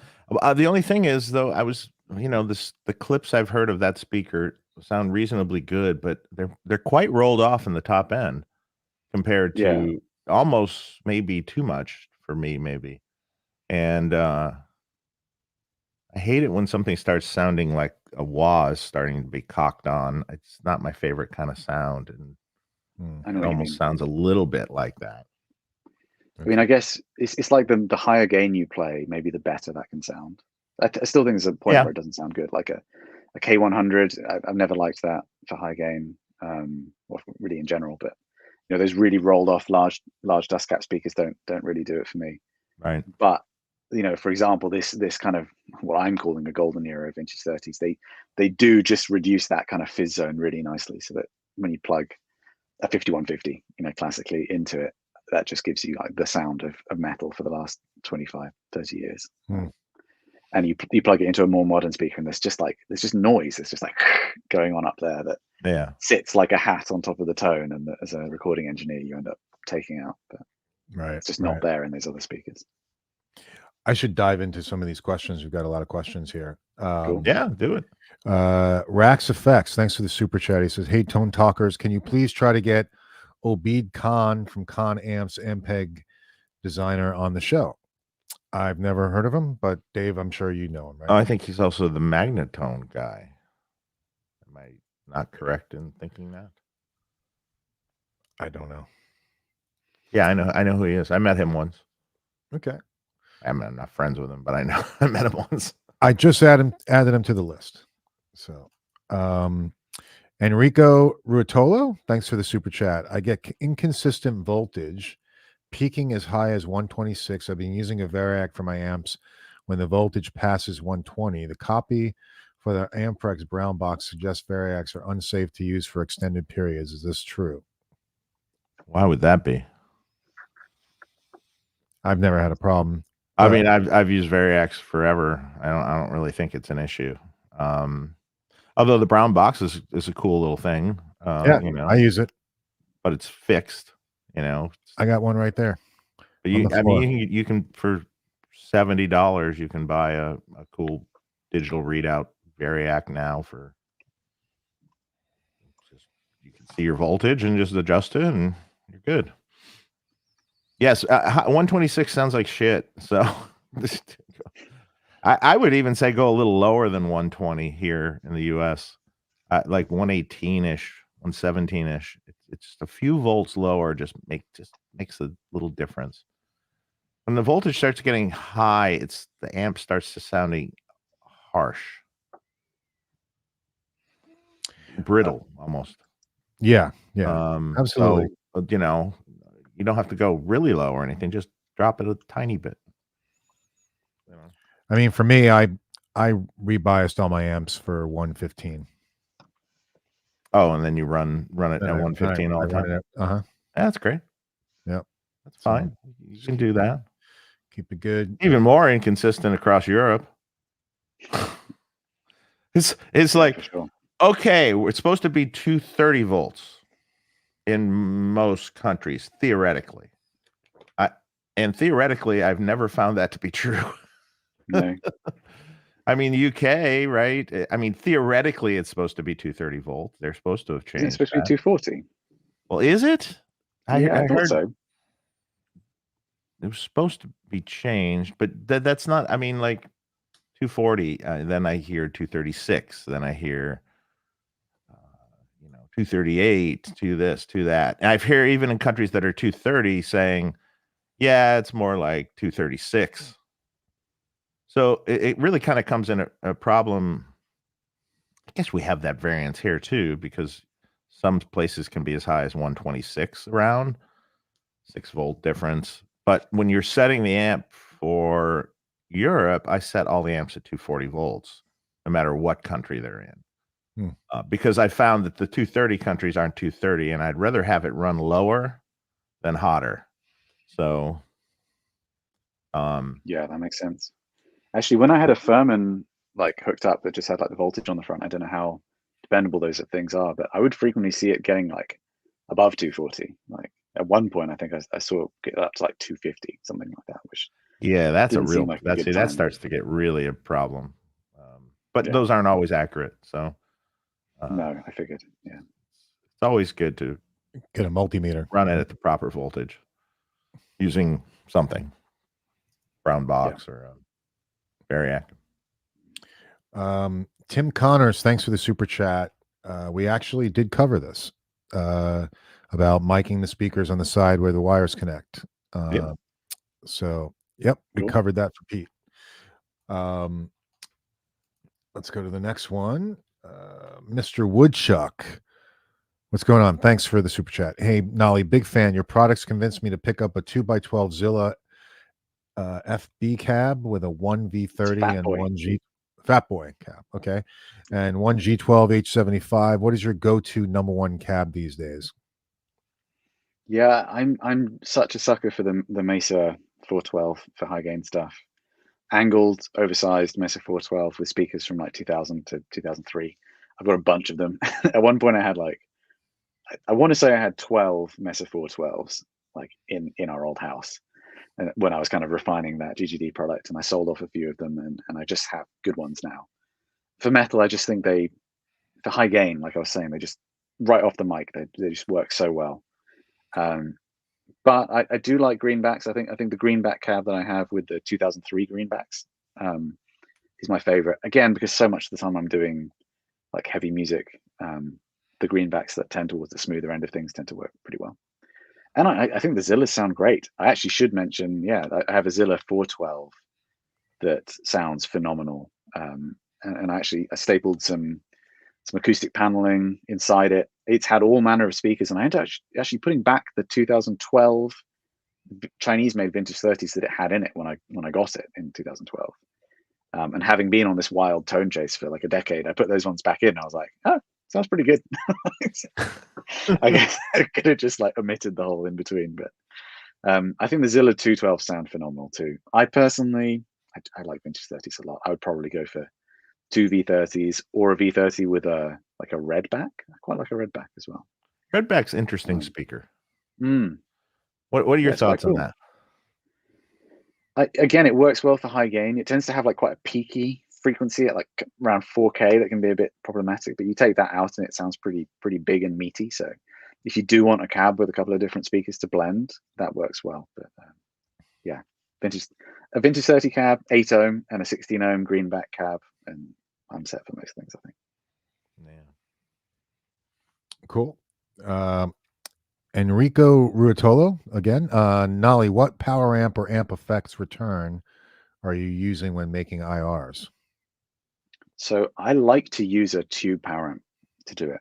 The only thing is, though, I was, you know, the clips I've heard of that speaker sound reasonably good, but they're quite rolled off in the top end compared to almost maybe too much for me, maybe. And I hate it when something starts sounding like a wah is starting to be cocked on. It's not my favorite kind of sound, and it almost sounds a little bit like that. I mean, I guess it's like the higher gain you play, maybe the better that can sound. I still think there's a point where it doesn't sound good. Like a K100, I've never liked that for high gain, or really in general. But you know, those really rolled off large dust cap speakers don't really do it for me. Right. But you know, for example, this kind of what I'm calling a golden era of vintage 30s, they do just reduce that kind of fizz zone really nicely, so that when you plug a 5150, you know, classically into it, that just gives you like the sound of metal for the last 25, 30 years. And you plug it into a more modern speaker, and there's just noise. It's just like going on up there that sits like a hat on top of the tone, and that as a recording engineer you end up taking out. But it's just not there in those other speakers. I should dive into some of these questions. We've got a lot of questions here. Cool. Yeah, do it. Rax Effects, thanks for the super chat. He says, "Hey, Tone Talkers, can you please try to get Obeid Khan from Khan Amps MPEG designer on the show?" I've never heard of him, but Dave, I'm sure you know him, right? Oh, I think he's also the Magnetone guy. Am I not correct in thinking that? I don't know. Yeah, I know who he is. I met him once. Okay. I'm not friends with him, but I know I met him once. I just added him to the list. So, Enrico Ruotolo, thanks for the super chat. I get inconsistent voltage, peaking as high as 126. I've been using a Variac for my amps. When the voltage passes 120, the copy for the Amprex brown box suggests Variacs are unsafe to use for extended periods. Is this true? Why would that be? I've never had a problem. I mean, I've used Variacs forever. I don't really think it's an issue. Although the brown box is a cool little thing. You know, I use it, but it's fixed. You know, I got one right there. But you can for $70 you can buy a cool digital readout Variac now for you can see your voltage and just adjust it and you're good. Yes, 126 sounds like shit. So I would even say go a little lower than 120 here in the US, like 118-ish, 117-ish. It's just a few volts lower, just makes a little difference. When the voltage starts getting high, the amp starts to sounding harsh, brittle almost. Yeah, absolutely. So, you know, you don't have to go really low or anything. Just drop it a tiny bit. You know? I mean, for me, I rebiased all my amps for 115. Oh, and then you run it at 115 all the time. That's great. Yep, that's fine. You can do that. Keep it good. Even more inconsistent across Europe. It's like, okay, it's supposed to be 230 volts in most countries, theoretically. And theoretically, I've never found that to be true. No. I mean, UK, right? I mean, theoretically, it's supposed to be 230 volts. They're supposed to have changed. It's supposed to be 240. Well, is it? I heard so. It was supposed to be changed, but that's not. I mean, like 240. Then I hear 236. Then I hear, 238. To this, to that. And I've heard even in countries that are 230 saying, yeah, it's more like 236. So it really kind of comes in a problem. I guess we have that variance here too, because some places can be as high as 126 around 6-volt difference. But when you're setting the amp for Europe, I set all the amps at 240 volts. no matter what country they're in. Because I found that the 230 countries aren't 230, and I'd rather have it run lower than hotter. So, yeah, that makes sense. Actually, when I had a Thomann like hooked up that just had like the voltage on the front, I don't know how dependable those things are, but I would frequently see it getting like above 240. Like at one point, I think I saw it get up to like 250, something like that. Which yeah, that's a didn't real. seem like a good That time. starts to get really a problem. But Yeah. those aren't always accurate. So, no, I figured. Yeah, it's always good to Get a multimeter. run it at the proper voltage using something, brown box or very active. Tim Connors, thanks for the super chat. We actually did cover this about miking the speakers on the side where the wires connect. So, yep, we Cool. covered that for Pete. Let's go to the next one. Mr. Woodchuck. What's going on? Thanks for the super chat. Hey, Nolly, big fan. Your products convinced me to pick up a 2x12 Zilla FB cab with a 1V30 and 1G Fat Boy cab. Okay. And 1G12 H75. What is your go-to number one cab these days? Yeah, I'm such a sucker for the Mesa 412 for high gain stuff. Angled, oversized Mesa 412 with speakers from like 2000 to 2003. I've got a bunch of them. At one point I had like, I want to say I had 12 Mesa 412s like in our old house. And when I was kind of refining that GGD product, and I sold off a few of them, and I just have good ones now. For metal, I just think for high gain, like I was saying, they just right off the mic, they just work so well. But I do like greenbacks. I think the greenback cab that I have with the 2003 greenbacks is my favorite. Again, because so much of the time I'm doing like heavy music, the greenbacks that tend towards the smoother end of things tend to work pretty well. And I think the Zillas sound great. I actually should mention, I have a Zilla 412 that sounds phenomenal. And I stapled some acoustic paneling inside it. It's had all manner of speakers, and I ended up actually putting back the 2012 Chinese-made vintage 30s that it had in it when I got it in 2012. And having been on this wild tone chase for like a decade, I put those ones back in. I was like, oh, sounds pretty good. I guess I could have just like omitted the whole in between, but I think the Zilla 212 sound phenomenal too. I personally, I like vintage 30s a lot. I would probably go for two V30s or a V30 with a red back. I quite like a red back as well. Redback's interesting speaker. What are your thoughts on that? Again, it works well for high gain. It tends to have like quite a peaky frequency at like around 4K that can be a bit problematic, but you take that out and it sounds pretty big and meaty. So if you do want a cab with a couple of different speakers to blend, that works well. But yeah, a vintage 30 cab, 8 ohm and a 16 ohm greenback cab, and I'm set for most things, I think. Yeah. Cool. Enrico Ruotolo again. Nolly, what power amp or amp effects return are you using when making IRs? So I like to use a tube power amp to do it,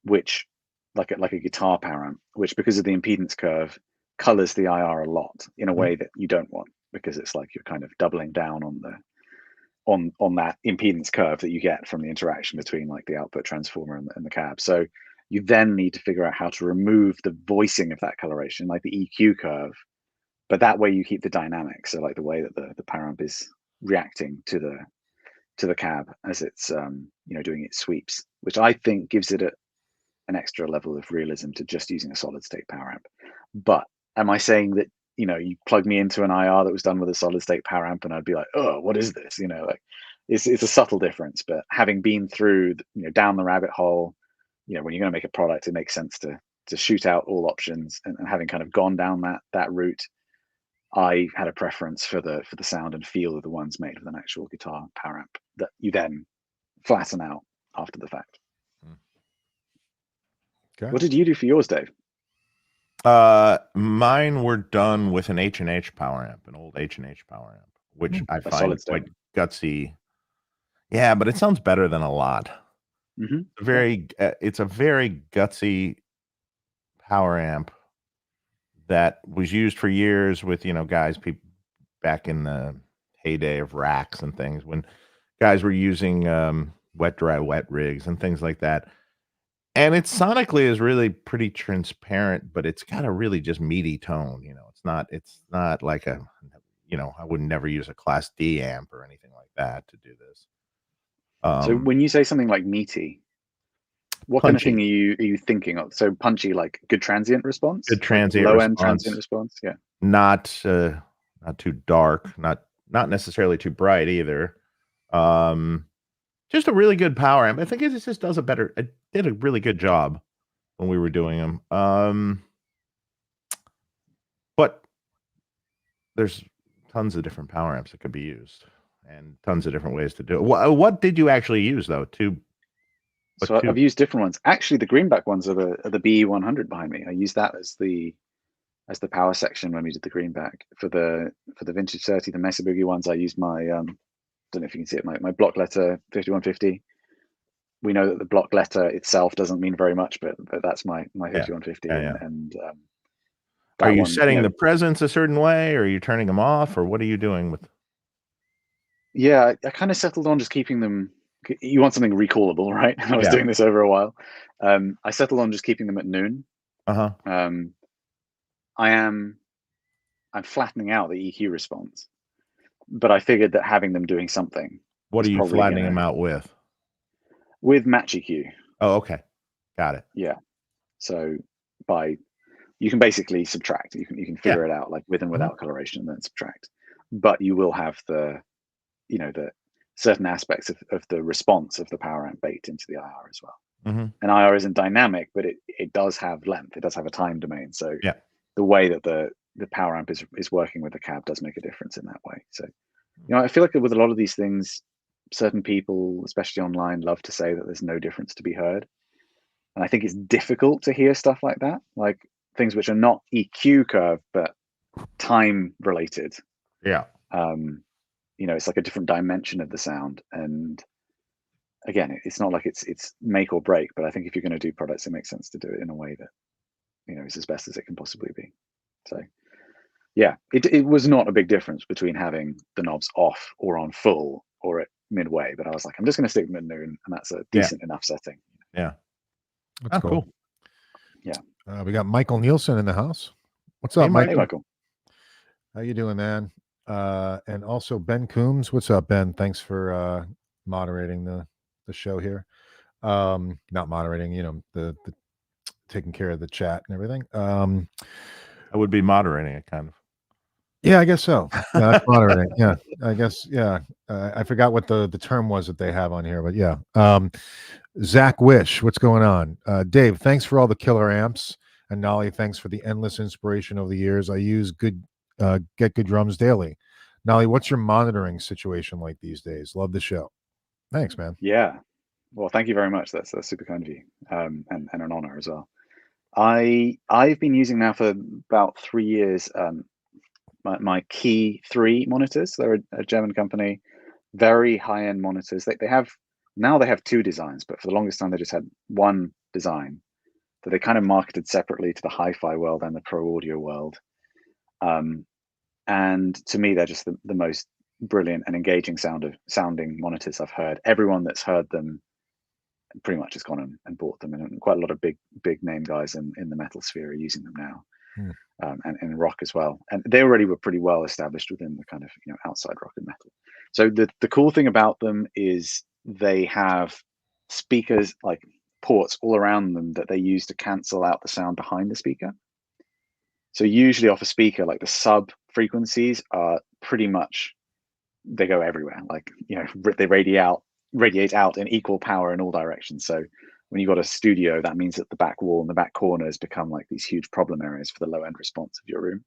which like a guitar power amp, which because of the impedance curve colors the IR a lot in a way that you don't want, because it's like you're kind of doubling down on that impedance curve that you get from the interaction between like the output transformer and the cab. So you then need to figure out how to remove the voicing of that coloration, like the EQ curve, but that way you keep the dynamics. So like the way that the power amp is reacting to the cab as it's doing its sweeps, which I think gives it an extra level of realism to just using a solid state power amp. But am I saying that you plug me into an IR that was done with a solid state power amp and I'd be like, oh, what is this? Like it's a subtle difference. But having been through down the rabbit hole, when you're going to make a product, it makes sense to shoot out all options, and having kind of gone down that route, I had a preference for the sound and feel of the ones made with an actual guitar power amp that you then flatten out after the fact. Okay. What did you do for yours, Dave? Mine were done with an H&H power amp, an old H&H power amp, which I find quite gutsy. Yeah, but it sounds better than a lot. It's a very gutsy power amp that was used for years with guys back in the heyday of racks and things, when guys were using wet, dry, wet rigs and things like that. And it sonically is really pretty transparent, but it's got a really just meaty tone. It's not like I would never use a Class D amp or anything like that to do this. So when you say something like meaty, what kind of thing Punchy. are you thinking of? So punchy, like good transient response, Good transient low end response. transient response. Yeah. Not too dark, not necessarily too bright either. Just a really good power amp. I think it just does it did a really good job when we were doing them. But there's tons of different power amps that could be used and tons of different ways to do it. What did you actually use though? So I've used different ones. Actually, the greenback ones are the BE100 behind me. I used that as the power section when we did the greenback for the Vintage 30, the Mesa Boogie ones. I used my don't know if you can see it, my block letter 5150. We know that the block letter itself doesn't mean very much, but that's my 5150. And are you setting the presence a certain way, or are you turning them off, or what are you doing with? Yeah, I kind of settled on just keeping them. You want something recallable, right? And I was doing this over a while. I settled on just keeping them at noon. I'm flattening out the EQ response, but I figured that having them doing something. What are you flattening them out with? With match EQ. Oh, okay, got it. Yeah, so you can basically subtract. You can figure it out like with and without coloration, and then subtract. But you will have the certain aspects of the response of the power amp baked into the IR as well. And IR isn't dynamic, but it does have length. It does have a time domain. So the way that the power amp is working with the cab does make a difference in that way. So I feel like with a lot of these things, certain people, especially online, love to say that there's no difference to be heard. And I think it's difficult to hear stuff like that, like things which are not EQ curve, but time related. Yeah. It's like a different dimension of the sound. And again, it's not like it's make or break, but I think if you're going to do products, it makes sense to do it in a way that, is as best as it can possibly be. So yeah, it was not a big difference between having the knobs off or on full or at midway, but I was like, I'm just going to stick them at noon, and that's a decent enough setting. Yeah. That's cool. Yeah. We got Michael Nielsen in the house. What's up, Michael? Hey, Michael. How you doing, man? And also Ben Coombs. What's up, Ben? Thanks for moderating the show here. Not moderating, the taking care of the chat and everything. I would be moderating it, kind of. Yeah, I guess so. Yeah, that's moderating. Yeah, I guess. Yeah, I forgot what the term was that they have on here, but yeah. Zach Wish, what's going on? Dave, thanks for all the killer amps, and Nolly, thanks for the endless inspiration over the years. I use get good drums daily. Nolly, what's your monitoring situation like these days? Love the show. Thanks, man. Yeah. Well, thank you very much. That's super kind of you, and an honor as well. I've been using now for about 3 years my Key 3 monitors. They're a German company, very high-end monitors. They have 2 designs, but for the longest time they just had one design that they kind of marketed separately to the hi-fi world and the pro audio world. And to me, they're just the most brilliant and engaging sounding monitors I've heard. Everyone that's heard them pretty much has gone and bought them, and quite a lot of big name guys in the metal sphere are using them now. And rock as well, and they already were pretty well established within the kind of outside rock and metal. So the cool thing about them is they have speakers, like ports all around them that they use to cancel out the sound behind the speaker. So usually off a speaker, like the sub frequencies are pretty much, they go everywhere, like they radiate out in equal power in all directions. So when you've got a studio, that means that the back wall and the back corners become like these huge problem areas for the low end response of your room.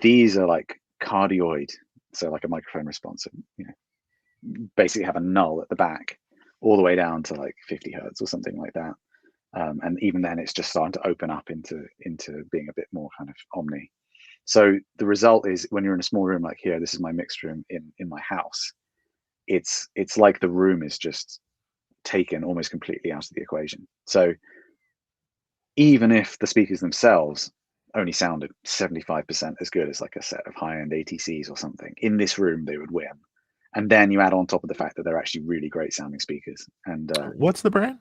These are like cardioid, so like a microphone response. Basically have a null at the back, all the way down to like 50 hertz or something like that. And even then, it's just starting to open up into being a bit more kind of omni. So the result is, when you're in a small room like here, this is my mixed room in my house. It's like the room is just taken almost completely out of the equation. So even if the speakers themselves only sounded 75% as good as like a set of high-end ATCs or something, in this room they would win. And then you add on top of the fact that they're actually really great sounding speakers. And what's the brand?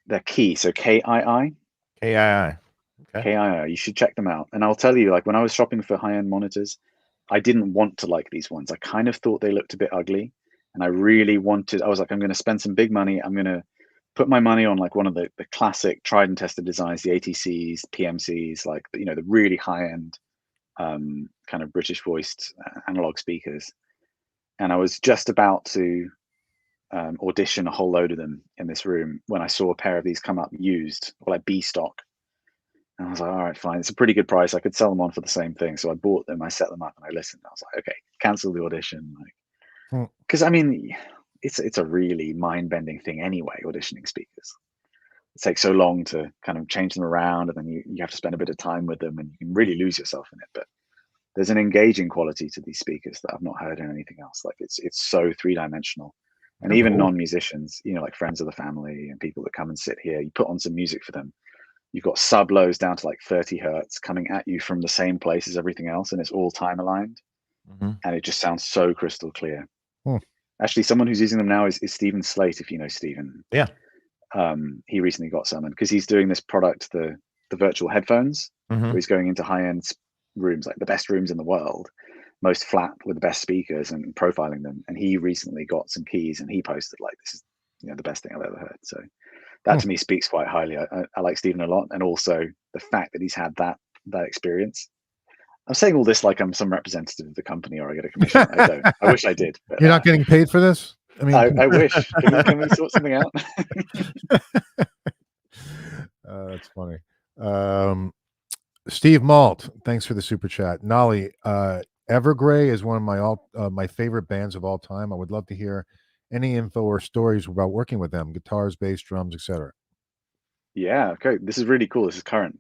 they're Key, so KII. KII. Okay. KII. You should check them out. And I'll tell you, like when I was shopping for high-end monitors, I didn't want to like these ones. I kind of thought they looked a bit ugly, and I really wanted. I was like, I'm going to spend some big money. I'm going to put my money on like one of the classic tried and tested designs, the ATCs, PMCs, like the really high-end kind of British voiced analog speakers. And I was just about to audition a whole load of them in this room when I saw a pair of these come up used, or like B stock. And I was like, all right, fine. It's a pretty good price. I could sell them on for the same thing. So I bought them, I set them up, and I listened. I was like, okay, cancel the audition. Like, because I mean, it's a really mind-bending thing anyway, auditioning speakers. It takes so long to kind of change them around, and then you have to spend a bit of time with them, and you can really lose yourself in it. But there's an engaging quality to these speakers that I've not heard in anything else. Like it's so three-dimensional. And even non-musicians, like friends of the family and people that come and sit here, you put on some music for them. You've got sub lows down to like 30 hertz coming at you from the same place as everything else, and it's all time aligned, and it just sounds so crystal clear. Actually, someone who's using them now is Stephen Slate, if you know Stephen. Yeah. He recently got some, because he's doing this product, the virtual headphones, where he's going into high-end rooms, like the best rooms in the world, most flat with the best speakers, and profiling them. And he recently got some keys, and he posted like, this is the best thing I've ever heard. So that to me speaks quite highly. I like Stephen a lot, and also the fact that he's had that experience. I'm saying all this like I'm some representative of the company or I get a commission. I don't. I wish I did. But, you're not getting paid for this? I mean, I wish. Can we sort something out? That's funny. Steve Malt, thanks for the super chat. Nolly, Evergrey is one of my favorite bands of all time. I would love to hear any info or stories about working with them, guitars, bass, drums, etc. Yeah, okay. This is really cool. This is current.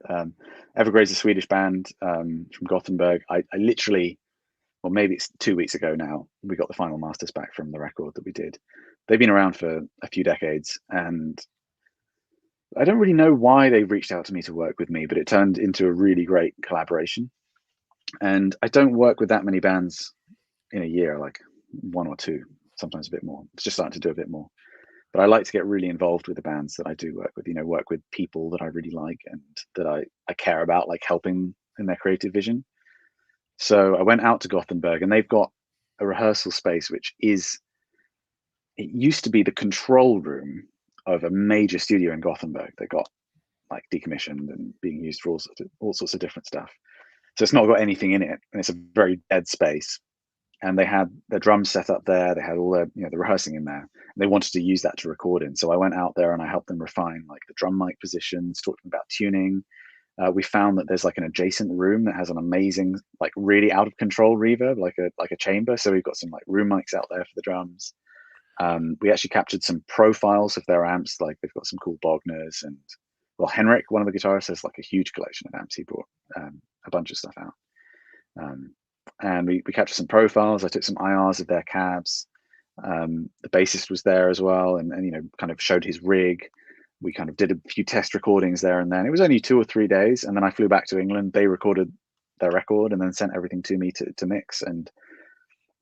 Evergrey is a Swedish band from Gothenburg. I literally, well, maybe it's 2 weeks ago now, we got the final masters back from the record that we did. They've been around for a few decades, and I don't really know why they reached out to me to work with me, but it turned into a really great collaboration. And I don't work with that many bands in a year, like one or two, sometimes a bit more. It's just starting to do a bit more. But I like to get really involved with the bands that I do work with, work with people that I really like and that I care about, like helping in their creative vision. So I went out to Gothenburg, and they've got a rehearsal space, which it used to be the control room of a major studio in Gothenburg that got like decommissioned and being used for all sorts of different stuff. So it's not got anything in it, and it's a very dead space. And they had their drums set up there. They had all their, the rehearsing in there. And they wanted to use that to record in. So I went out there and I helped them refine like the drum mic positions, talking about tuning. We found that there's like an adjacent room that has an amazing, like really out of control reverb, like a chamber. So we've got some like room mics out there for the drums. We actually captured some profiles of their amps. Like they've got some cool Bogners, and well, Henrik, one of the guitarists, has like a huge collection of amps. He brought a bunch of stuff out. And we captured some profiles. I took some IRs of their cabs. The bassist was there as well, and kind of showed his rig. We kind of did a few test recordings there and then. It was only 2 or 3 days, and then I flew back to England. They recorded their record and then sent everything to me to mix. And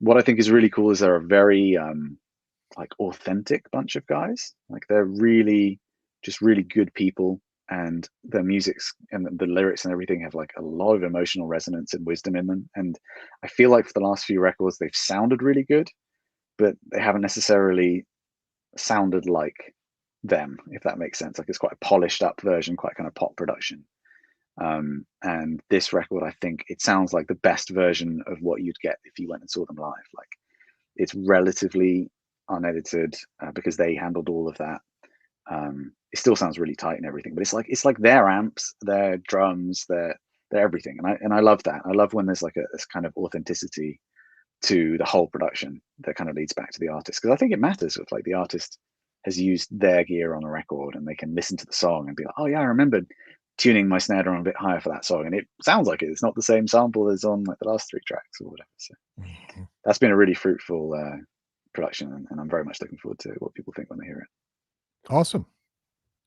what I think is really cool is they're a very like authentic bunch of guys. Like they're really just really good people. And their music's and the lyrics and everything have like a lot of emotional resonance and wisdom in them. And I feel like for the last few records, they've sounded really good, but they haven't necessarily sounded like them, if that makes sense. Like it's quite a polished up version, quite kind of pop production. And this record, I think it sounds like the best version of what you'd get if you went and saw them live. Like it's relatively unedited because they handled all of that. It still sounds really tight and everything, but it's like their amps, their drums, their everything, and I love that. I love when there's like this kind of authenticity to the whole production that kind of leads back to the artist, because I think it matters if like the artist has used their gear on a record and they can listen to the song and be like, oh yeah, I remember tuning my snare drum a bit higher for that song, and it sounds like it's not the same sample as on like the last 3 tracks or whatever. So that's been a really fruitful production, and I'm very much looking forward to what people think when they hear it. Awesome.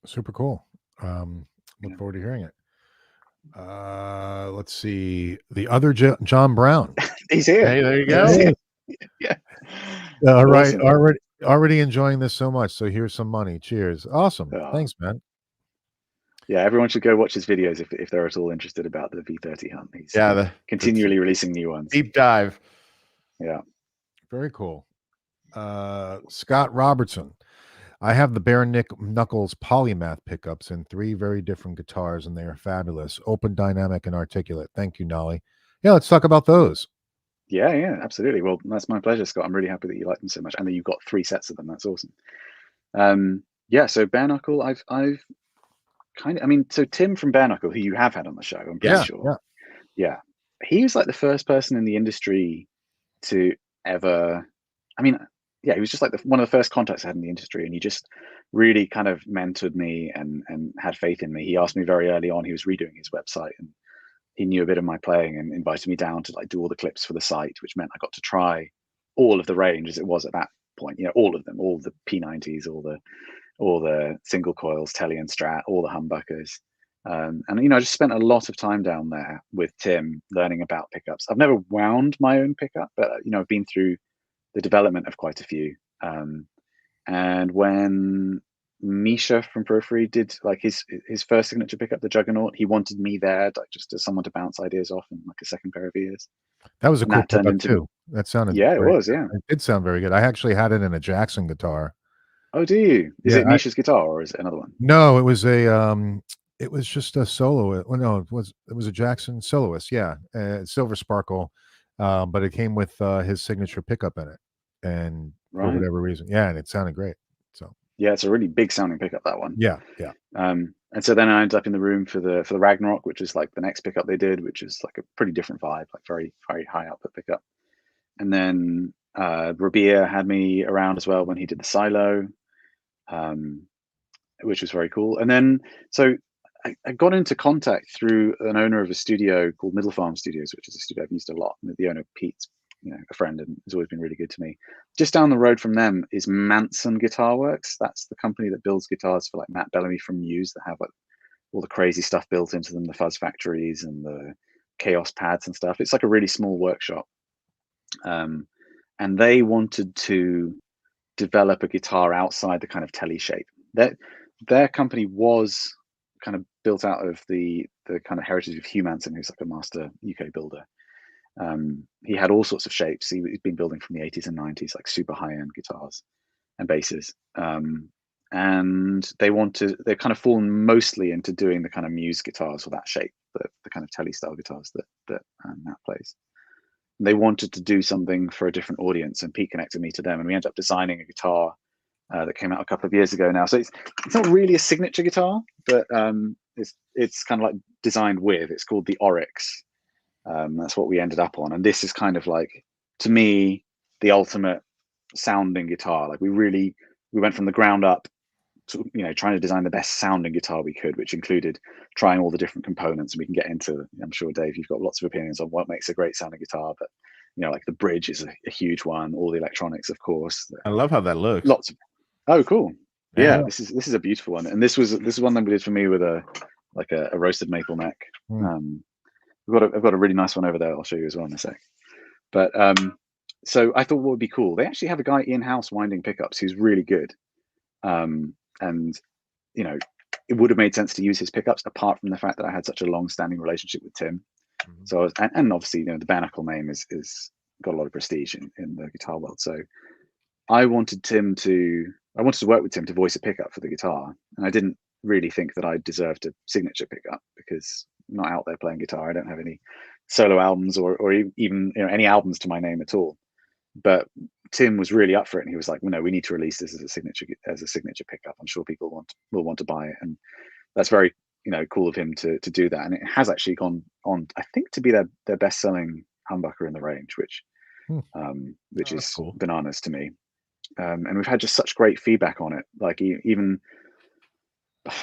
Super cool. Look forward to hearing it. Let's see. The other John Brown. He's here. Hey, there you go. Yeah. All right, Awesome. already enjoying this so much. So here's some money. Cheers. Awesome. Oh, Thanks, man. yeah, everyone should go watch his videos if they're at all interested about the V30 hunt. He's Yeah, continually releasing new ones. deep dive. Yeah. Very cool. Scott Robertson. I have the Bare Knuckles Polymath pickups in 3 very different guitars, and they are fabulous. Open, dynamic, and articulate. Thank you, Nolly. Yeah, let's talk about those. Yeah, absolutely. Well, that's my pleasure, Scott. I'm really happy that you like them so much, and that you've got 3 sets of them. That's awesome. Yeah. So Bare Knuckle, I've kind of, I mean, so Tim from Bare Knuckle, who you have had on the show, I'm pretty sure. Yeah. He was like the first person in the industry to ever, I mean, yeah, he was just like one of the first contacts I had in the industry, and he just really kind of mentored me and had faith in me. He asked me very early on, he was redoing his website, and he knew a bit of my playing and invited me down to like do all the clips for the site, which meant I got to try all of the range as it was at that point. You know, all of them, all the P90s, all the single coils, Telly and Strat, all the humbuckers. And you know, I just spent a lot of time down there with Tim learning about pickups. I've never wound my own pickup, but you know, I've been through the development of quite a few. And when Misha from Periphery did like his first signature pickup, the Juggernaut, he wanted me there, like just as someone to bounce ideas off and like a second pair of ears. That was a cool That turned pickup into too. That sounded yeah, great. it was, yeah. It did sound very good. I actually had it in a Jackson guitar. Oh, do you? Is Yeah, it Misha's guitar or is it another one? No, it was it was just a solo. Well, no, it was a Jackson soloist. Yeah, Silver Sparkle, but it came with his signature pickup in it, and for Right. whatever reason, yeah, and it sounded great. So Yeah, it's a really big sounding pickup, that one. yeah. And so then I ended up in the room for the Ragnarok, which is like the next pickup they did, which is like a pretty different vibe, like very, very high output pickup. And then Rabia had me around as well when he did the Silo, which was very cool. And then so I got into contact through an owner of a studio called Middle Farm Studios, which is a studio I've used a lot. The owner, Pete's, you know, a friend, and has always been really good to me. Just down the road from them is Manson Guitar Works. That's the company that builds guitars for like Matt Bellamy from Muse, that have like all the crazy stuff built into them, the fuzz factories and the chaos pads and stuff. It's like a really small workshop. And they wanted to develop a guitar outside the kind of telly shape. Their company was kind of built out of the kind of heritage of Hugh Manson, who's like a master UK builder. He had all sorts of shapes. He'd been building from the 80s and 90s, like super high-end guitars and basses. And they're kind of fallen mostly into doing the kind of Muse guitars or that shape, the kind of telly style guitars that Matt plays. They wanted to do something for a different audience, and Pete connected me to them, and we ended up designing a guitar that came out a couple of years ago now. So it's not really a signature guitar, but it's kind of like designed with. It's called the Oryx. That's what we ended up on, and this is kind of like, to me, the ultimate sounding guitar. Like we went from the ground up to, you know, trying to design the best sounding guitar we could, which included trying all the different components. And we can get into, I'm sure, Dave, you've got lots of opinions on what makes a great sounding guitar, but you know, like the bridge is a huge one, all the electronics, of course. I love how that looks. Lots of, oh cool. Yeah, this is a beautiful one. And this is one thing we did for me with a roasted maple neck. I've got a really nice one over there. I'll show you as well in a sec. But so I thought what would be cool, they actually have a guy in-house winding pickups who's really good. And you know, it would have made sense to use his pickups, apart from the fact that I had such a long-standing relationship with Tim. So I was, and obviously, you know, the Bare Knuckle name is got a lot of prestige in the guitar world. So I wanted to work with Tim to voice a pickup for the guitar, and I didn't really think that I deserved a signature pickup because I'm not out there playing guitar. I don't have any solo albums or even, you know, any albums to my name at all. But Tim was really up for it, and he was like, "No, we need to release this as a signature pickup. I'm sure people will want to buy it." And that's very, you know, cool of him to do that. And it has actually gone on, I think, to be their best selling humbucker in the range, which is cool. Bananas to me. And we've had just such great feedback on it. Like even,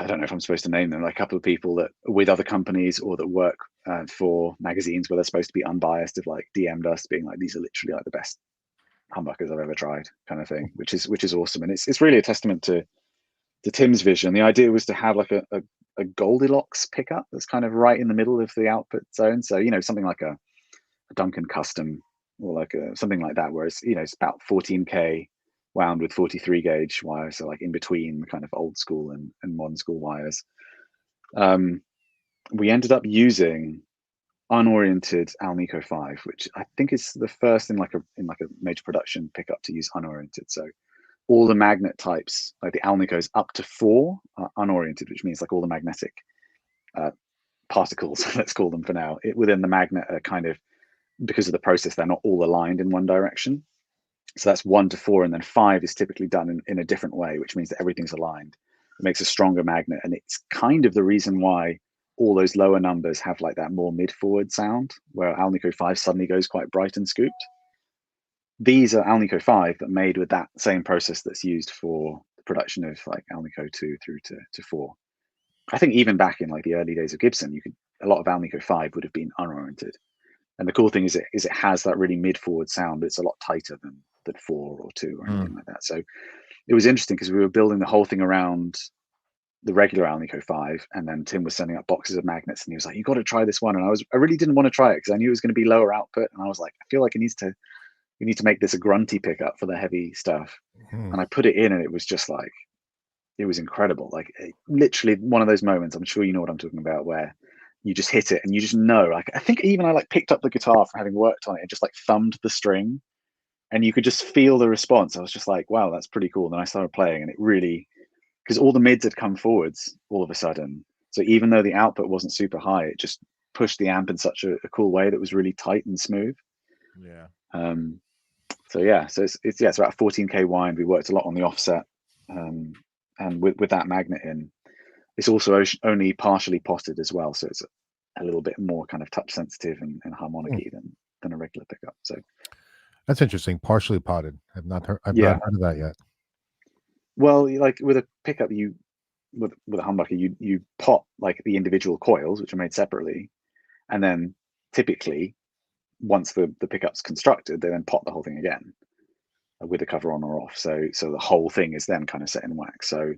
I don't know if I'm supposed to name them, like a couple of people that are with other companies or that work for magazines where they're supposed to be unbiased, have like DM'd us being like, these are literally like the best humbuckers I've ever tried, kind of thing, which is awesome. And it's really a testament to Tim's vision. The idea was to have like a Goldilocks pickup that's kind of right in the middle of the output zone. So, you know, something like a Duncan Custom or like something like that, where it's, it's about 14K wound with 43 gauge wires, so like in between kind of old school and modern school wires. We ended up using unoriented Alnico 5, which I think is the first in like a major production pickup to use unoriented. So all the magnet types, like the Alnicos up to 4, are unoriented, which means like all the magnetic particles, let's call them for now, within the magnet are kind of, because of the process, they're not all aligned in one direction. So that's 1 to 4, and then 5 is typically done in a different way, which means that everything's aligned. It makes a stronger magnet, and it's kind of the reason why all those lower numbers have like that more mid-forward sound, where Alnico 5 suddenly goes quite bright and scooped. These are Alnico 5, but made with that same process that's used for the production of like Alnico 2 through to 4. I think even back in like the early days of Gibson, a lot of Alnico 5 would have been unoriented. And the cool thing is it has that really mid-forward sound, but it's a lot tighter than 4 or 2 or anything like that. So it was interesting because we were building the whole thing around the regular Alnico 5, and then Tim was sending up boxes of magnets, and he was like, "You got to try this one." And I really didn't want to try it because I knew it was going to be lower output, and I was like, I feel like we need to make this a grunty pickup for the heavy stuff. And I put it in, and it was just like, it was incredible. Like literally one of those moments, I'm sure you know what I'm talking about, where you just hit it and you just know, like, I think even I like picked up the guitar from having worked on it and just like thumbed the string, and you could just feel the response. I was just like, wow, that's pretty cool. And then I started playing, and it really, because all the mids had come forwards all of a sudden. So even though the output wasn't super high, it just pushed the amp in such a cool way that was really tight and smooth. Yeah. So it's about 14K wind. We worked a lot on the offset, and with that magnet in, it's also only partially potted as well, so it's a little bit more kind of touch sensitive and harmonic-y than a regular pickup. So that's interesting. Partially potted. I've not heard of that yet. Well, like with a pickup, with a humbucker, you pot like the individual coils, which are made separately, and then typically once the pickup's constructed, they then pot the whole thing again with the cover on or off. So the whole thing is then kind of set in wax. So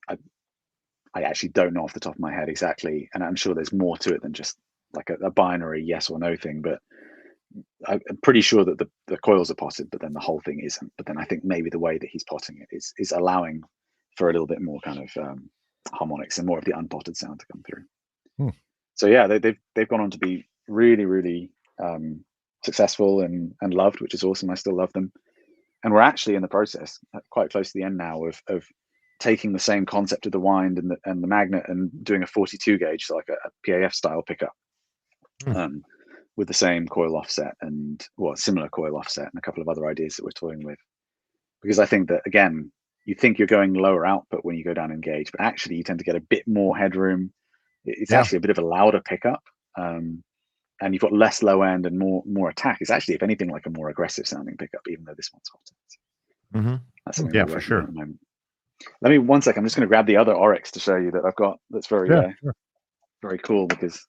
I actually don't know off the top of my head exactly, and I'm sure there's more to it than just like a binary yes or no thing, but I'm pretty sure that the coils are potted, but then the whole thing isn't. But then I think maybe the way that he's potting it is allowing for a little bit more kind of harmonics and more of the unpotted sound to come through. So yeah, they've gone on to be really, really successful and loved, which is awesome. I still love them, and we're actually in the process, quite close to the end now, of taking the same concept of the wind and the magnet and doing a 42 gauge, so like a PAF style pickup. With the same coil offset and similar coil offset and a couple of other ideas that we're toying with, because I think that, again, you think you're going lower output when you go down in gauge, but actually you tend to get a bit more headroom. It's actually a bit of a louder pickup, and you've got less low end and more attack. It's actually, if anything, like a more aggressive sounding pickup, even though this one's hotter. That's something we're working on at the moment. Let me 1 second. I'm just going to grab the other Oryx to show you that I've got. That's very very cool, because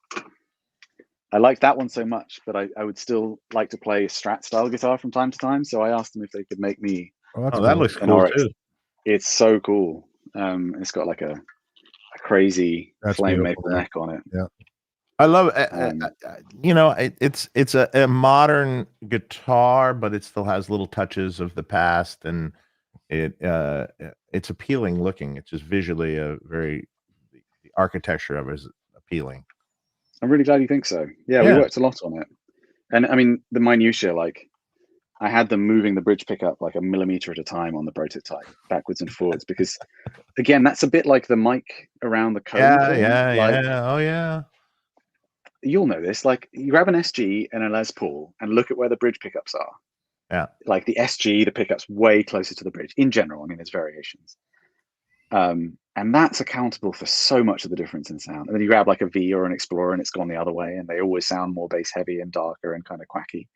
I like that one so much, but I would still like to play a Strat style guitar from time to time. So I asked them if they could make me. That looks cool too. It's so cool. It's got like a crazy flame maple neck on it. Yeah, I love it. It's a modern guitar, but it still has little touches of the past, and it's appealing looking. It's just visually the architecture of it is appealing. I'm really glad you think so. Yeah, we worked a lot on it. And I mean, the minutiae, like I had them moving the bridge pickup like a millimeter at a time on the prototype, backwards and forwards, because again, that's a bit like the mic around the cone. Oh yeah. You'll know this. Like you grab an SG and a Les Paul and look at where the bridge pickups are. Yeah. Like the SG, the pickup's way closer to the bridge in general. I mean, there's variations. And that's accountable for so much of the difference in sound. And then you grab like a V or an Explorer and it's gone the other way, and they always sound more bass heavy and darker and kind of quacky.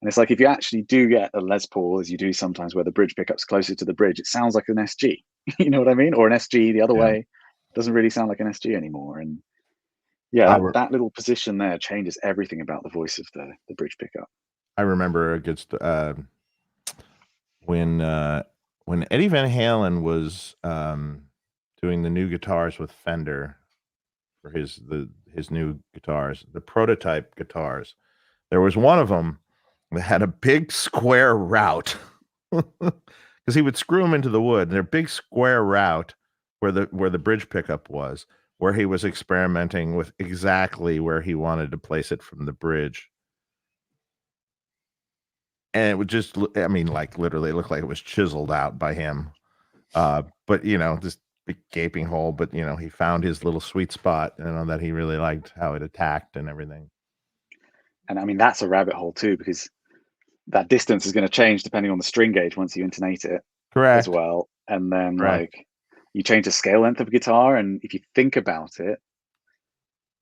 And it's like, if you actually do get a Les Paul, as you do sometimes, where the bridge pickup's closer to the bridge, it sounds like an SG. You know what I mean? Or an SG the other way doesn't really sound like an SG anymore. And that little position there changes everything about the voice of the bridge pickup. I remember when Eddie Van Halen was doing the new guitars with Fender for his new guitars, the prototype guitars. There was one of them that had a big square route because he would screw them into the wood. And their big square route where the bridge pickup was, where he was experimenting with exactly where he wanted to place it from the bridge. And it would just, I mean, like literally it looked like it was chiseled out by him. But, you know, this big gaping hole, but, you know, he found his little sweet spot, you know, that he really liked how it attacked and everything. And I mean, that's a rabbit hole too, because that distance is going to change depending on the string gauge once you intonate it. Correct. As well. And then Correct. like you change the scale length of guitar, and if you think about it,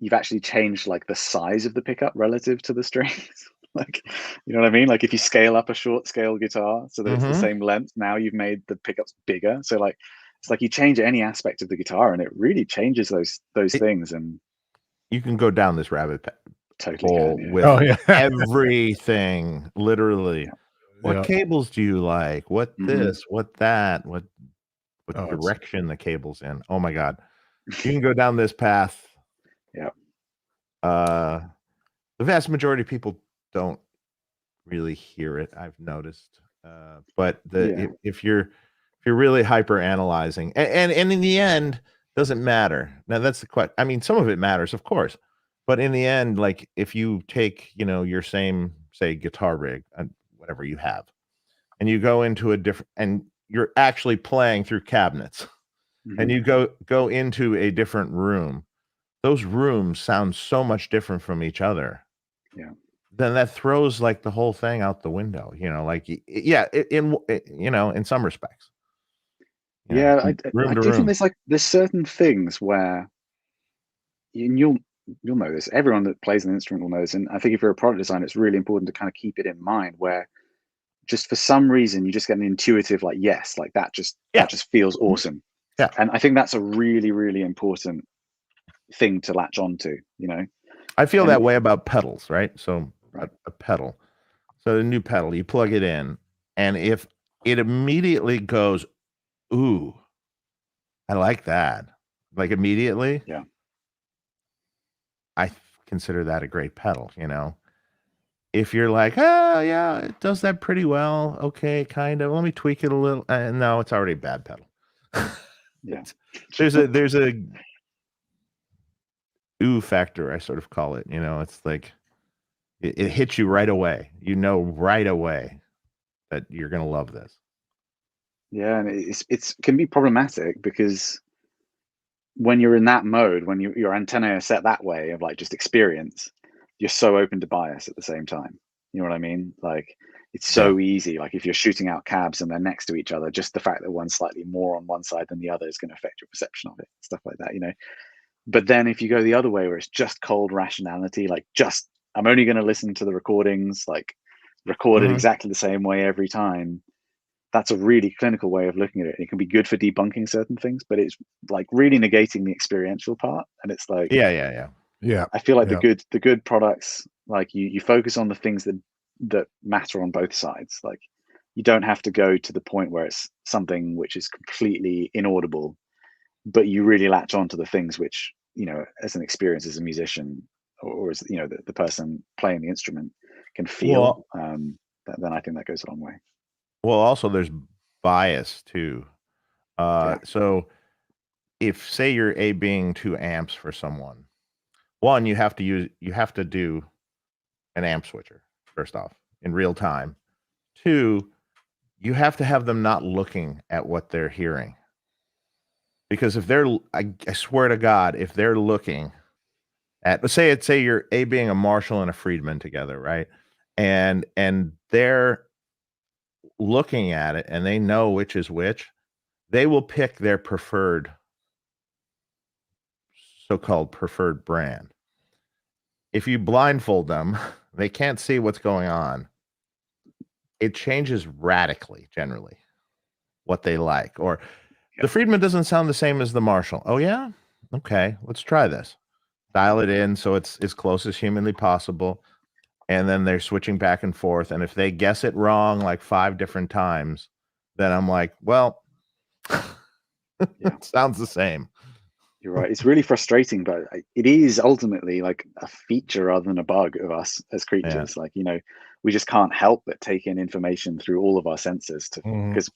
you've actually changed like the size of the pickup relative to the strings. Like, you know what I mean? Like if you scale up a short scale guitar so that it's the same length, now you've made the pickups bigger. So like it's like you change any aspect of the guitar and it really changes those things. And you can go down this rabbit hole with everything, literally. What cables do you like? What this? What that? What direction the cable's in? Oh my God, you can go down this path. Yeah. The vast majority of people don't really hear it, I've noticed. But if you're really hyper analyzing, and in the end, doesn't matter. Now that's the question. I mean, some of it matters, of course, but in the end, like if you take, you know, your same, say, guitar rig, whatever you have, and you go into a different, and you're actually playing through cabinets, and you go into a different room, those rooms sound so much different from each other. Yeah. Then that throws like the whole thing out the window, you know, like, yeah, in you know, in some respects. Yeah, I do think there's certain things where you'll know this. Everyone that plays an instrument will know this. And I think if you're a product designer, it's really important to kind of keep it in mind where just for some reason you just get an intuitive like, yes, like that just feels awesome. Yeah. And I think that's a really, really important thing to latch onto, you know. I feel that way about pedals, right? So a pedal. So a new pedal, you plug it in, and if it immediately goes, ooh, I like that. Like immediately. Yeah. I consider that a great pedal, you know. If you're like, oh yeah, it does that pretty well. Okay, kind of. Let me tweak it a little. No, it's already a bad pedal. Yeah. There's a ooh factor, I sort of call it. You know, it's like it hits you right away. You know right away that you're gonna love this. Yeah, and it can be problematic because when you're in that mode, when your antennae are set that way of like just experience, you're so open to bias at the same time. You know what I mean? Like it's so easy. Like if you're shooting out cabs and they're next to each other, just the fact that one's slightly more on one side than the other is going to affect your perception of it, stuff like that, you know. But then if you go the other way where it's just cold rationality, like just I'm only going to listen to the recordings, like recorded exactly the same way every time. That's a really clinical way of looking at it. It can be good for debunking certain things, but it's like really negating the experiential part. And it's like, yeah. I feel like the good products, like you focus on the things that matter on both sides. Like you don't have to go to the point where it's something which is completely inaudible, but you really latch on to the things which, you know, as an experience as a musician or as, you know, the person playing the instrument can feel. Then I think that goes a long way. Well, also there's bias too. So if say you're A-Bing 2 amps for someone, one, you have to do an amp switcher first off in real time. Two, you have to have them not looking at what they're hearing. Because if they're, I swear to God, if they're looking at, let's say you're A-Bing a Marshall and a Friedman together, right? And they're looking at it and they know which is which, they will pick their so-called preferred brand. If you blindfold them, they can't see what's going on. It changes radically, generally, what they like. Or the Friedman doesn't sound the same as the Marshall. Oh yeah? Okay, let's try this. Dial it in so it's as close as humanly possible. And then they're switching back and forth. And if they guess it wrong like 5 different times, then I'm like, well, it sounds the same. You're right. It's really frustrating, but it is ultimately like a feature rather than a bug of us as creatures. Like, you know, we just can't help but take in information through all of our senses because,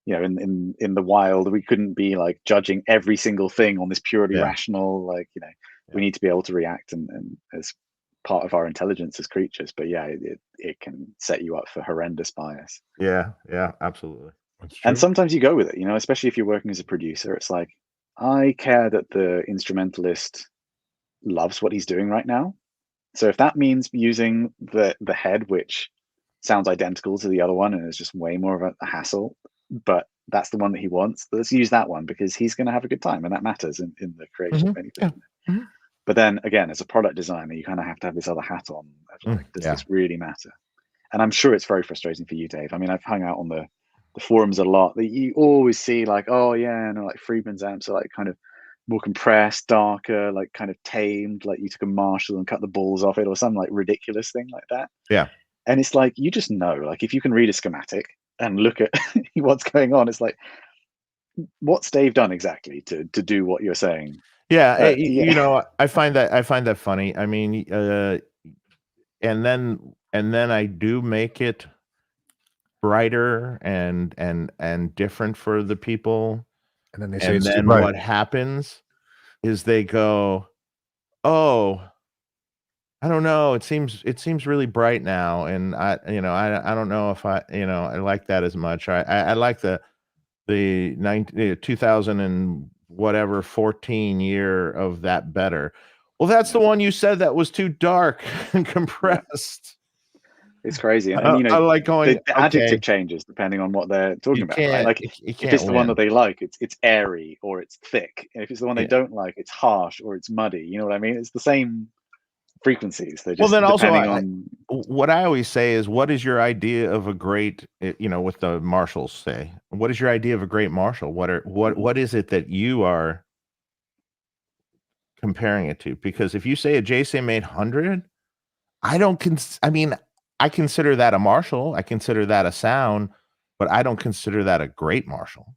you know, in the wild, we couldn't be like judging every single thing on this purely rational, like, you know, we need to be able to react and as part of our intelligence as creatures. But yeah, it can set you up for horrendous bias. Yeah, absolutely. And sometimes you go with it, you know, especially if you're working as a producer. It's like, I care that the instrumentalist loves what he's doing right now. So if that means using the head, which sounds identical to the other one and is just way more of a hassle, but that's the one that he wants, let's use that one because he's going to have a good time, and that matters in the creation of anything. Yeah. But then again, as a product designer, you kind of have to have this other hat on. Like, does this really matter? And I'm sure it's very frustrating for you, Dave. I mean, I've hung out on the forums a lot. That you always see like, oh yeah, and like Friedman's amps are like kind of more compressed, darker, like kind of tamed, like you took a Marshall and cut the balls off it or some like ridiculous thing like that. Yeah. And it's like, you just know, like if you can read a schematic and look at what's going on, it's like, what's Dave done exactly to do what you're saying? Yeah, you know, I find that funny. I mean, and then I do make it brighter and different for the people, and then they say, and then what happens is they go, oh, I don't know, it seems really bright now, and I don't know if I like that as much. I like the 2000 and whatever 14 year of that better. Well, that's the one you said that was too dark and compressed. It's crazy. And you know, I like going, the adjective changes depending on what they're talking about, right? Like if it's the one that they like, it's airy or it's thick. And if it's the one they don't like, it's harsh or it's muddy. You know what I mean? It's the same frequencies. They're just, well, then also what I always say is, what is your idea of a great, you know, what the Marshalls say, what is your idea of a great Marshall? What is it that you are comparing it to? Because if you say a JCM 800, I consider that a Marshall, I consider that a sound, but I don't consider that a great Marshall.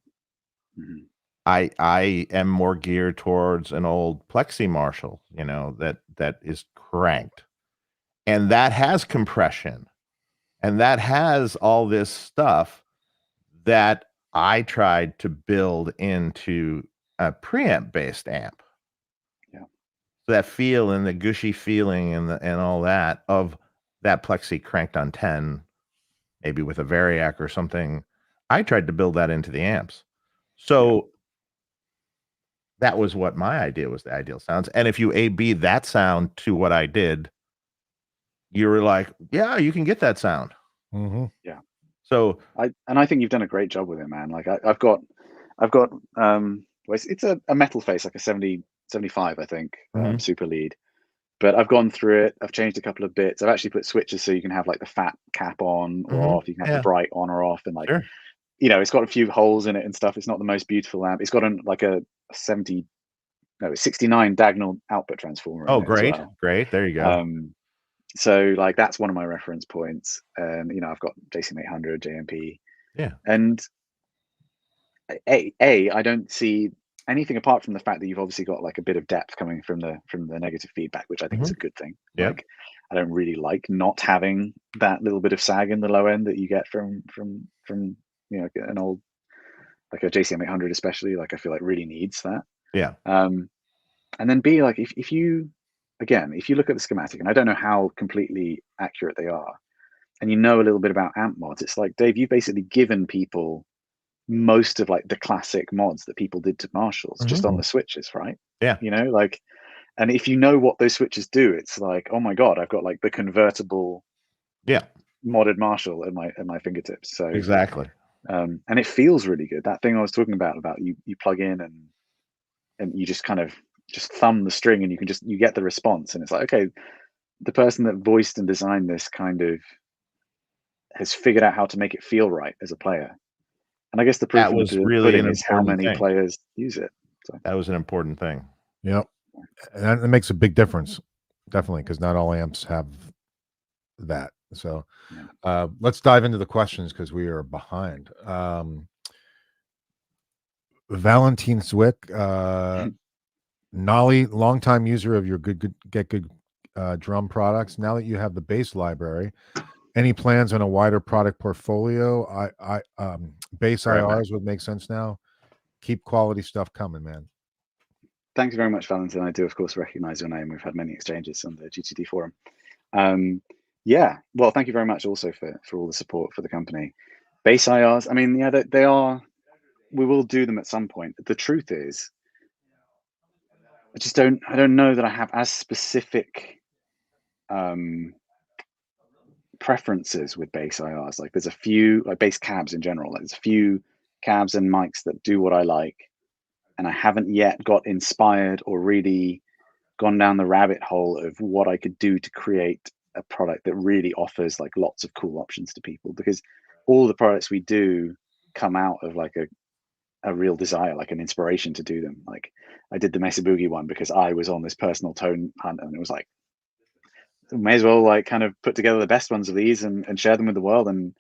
I am more geared towards an old Plexi Marshall, you know, that is cranked, and that has compression, and that has all this stuff that I tried to build into a preamp based amp. Yeah, that feel and the gushy feeling and all that of that Plexi cranked on 10, maybe with a Variac or something. I tried to build that into the amps. So that was what my idea was, the ideal sounds. And if you A/B that sound to what I did, you were like, yeah, you can get that sound. Yeah. So I think you've done a great job with it, man. Like I've got it's a metal face, like a 75, I think, super lead. But I've gone through it. I've changed a couple of bits. I've actually put switches so you can have like the fat cap on or off. You can have the bright on or off, and like, you know, it's got a few holes in it and stuff. It's not the most beautiful amp. It's got like a 69 diagonal output transformer. Oh, great, great. There you go. So like that's one of my reference points. And you know, I've got JCM 800, JMP. Yeah. And I don't see anything apart from the fact that you've obviously got like a bit of depth coming from the negative feedback, which I think is a good thing. Yeah. Like I don't really like not having that little bit of sag in the low end that you get from you know, an old, like a JCM 800 especially. Like I feel like really needs that. Yeah. And then B, like if you look at the schematic, and I don't know how completely accurate they are, and you know a little bit about amp mods, it's like, Dave, you've basically given people most of like the classic mods that people did to Marshalls just on the switches, right? Yeah. You know, like, and if you know what those switches do, it's like, oh my God, I've got like the convertible modded Marshall at my fingertips. So exactly. And it feels really good. That thing I was talking about you plug in and you just kind of just thumb the string and you get the response, and it's like, okay, the person that voiced and designed this kind of has figured out how to make it feel right as a player. And I guess the proof that was of the really pudding is how many players use it. So that was an important thing. Yep. And that makes a big difference, definitely, because not all amps have that. So let's dive into the questions because we are behind. Valentine Zwick, Nolly, longtime user of your good drum products. Now that you have the bass library, any plans on a wider product portfolio? Bass Right. IRs would make sense now. Keep quality stuff coming, man. Thanks very much, Valentin. I do, of course, recognize your name. We've had many exchanges on the GTD forum. Yeah, well, thank you very much also for all the support for the company. Bass IRs, I mean, yeah, they are, we will do them at some point. The truth is, I don't know that I have as specific preferences with bass IRs. Like there's a few, like bass cabs in general, like there's a few cabs and mics that do what I like, and I haven't yet got inspired or really gone down the rabbit hole of what I could do to create a product that really offers like lots of cool options to people, because all the products we do come out of like a real desire, like an inspiration to do them. Like I did the Mesa Boogie one because I was on this personal tone hunt, and it was like, may as well like kind of put together the best ones of these and share them with the world. And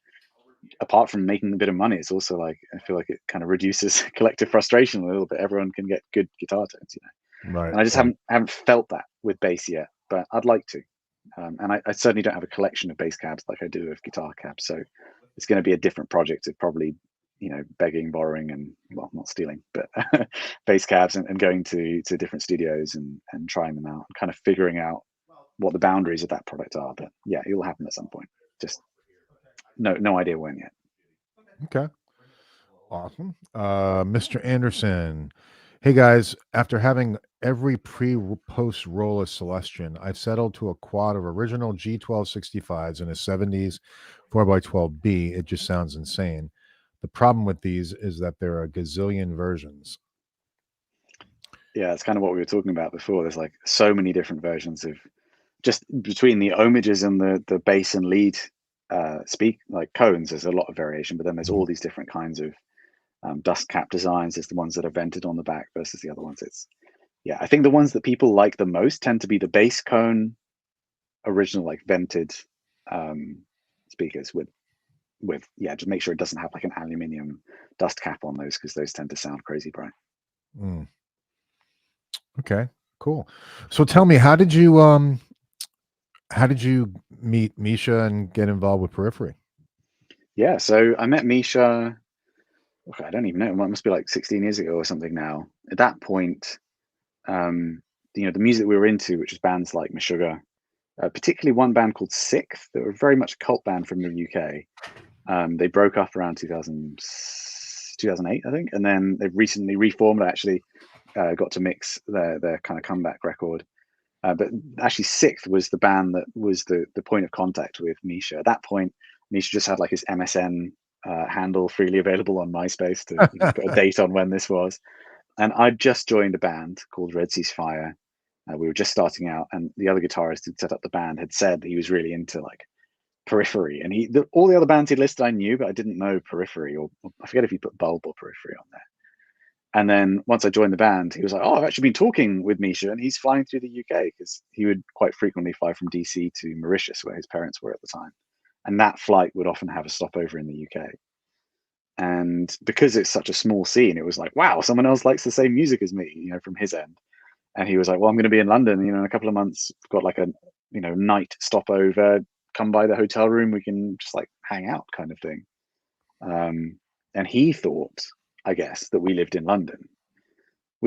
apart from making a bit of money, it's also like, I feel like it kind of reduces collective frustration a little bit. Everyone can get good guitar tones, you know. Right. And I just haven't felt that with bass yet, but I'd like to. And I certainly don't have a collection of bass cabs like I do of guitar cabs. So it's going to be a different project of probably, you know, begging, borrowing, and well, not stealing, but bass cabs and going to different studios and trying them out and kind of figuring out what the boundaries of that product are. But yeah, it'll happen at some point. Just no idea when yet. Okay. Awesome. Mr. Anderson. Hey guys, after having every pre-post roll of Celestion, I've settled to a quad of original G1265s and a 70s 4x12B. It just sounds insane. The problem with these is that there are a gazillion versions. Yeah, it's kind of what we were talking about before. There's like so many different versions of, just between the ohmages and the bass and lead speak like cones, there's a lot of variation, but then there's all these different kinds of dust cap designs. There's the ones that are vented on the back versus the other ones. It's, yeah, I think the ones that people like the most tend to be the bass cone original, like vented speakers with yeah, just make sure it doesn't have like an aluminium dust cap on those, because those tend to sound crazy bright. Okay, cool. So tell me, how did you meet Misha and get involved with Periphery? Yeah, so I met Misha, okay, I don't even know, it must be like 16 years ago or something now. At that point, you know, the music we were into, which was bands like Meshuggah, particularly one band called Sixth, that were very much a cult band from the UK. They broke up around 2008, I think, and then they've recently reformed. I actually got to mix their kind of comeback record. But actually, Sixth was the band that was the point of contact with Misha. At that point, Misha just had like his MSN handle freely available on MySpace to, you know, put a date on when this was. And I'd just joined a band called Red Sea's Fire. We were just starting out, and the other guitarist who'd set up the band had said he was really into like Periphery, and all the other bands he'd listed I knew, but I didn't know Periphery, or I forget if he put Bulb or Periphery on there. And then once I joined the band, he was like, "Oh, I've actually been talking with Misha, and he's flying through the UK," because he would quite frequently fly from DC to Mauritius, where his parents were at the time, and that flight would often have a stopover in the UK. And because it's such a small scene, it was like, wow, someone else likes the same music as me, you know, from his end. And he was like, "Well, I'm going to be in London, you know, in a couple of months. I've got like a, you know, night stopover. Come by the hotel room. We can just like hang out," kind of thing. And he thought, I guess, that we lived in London. I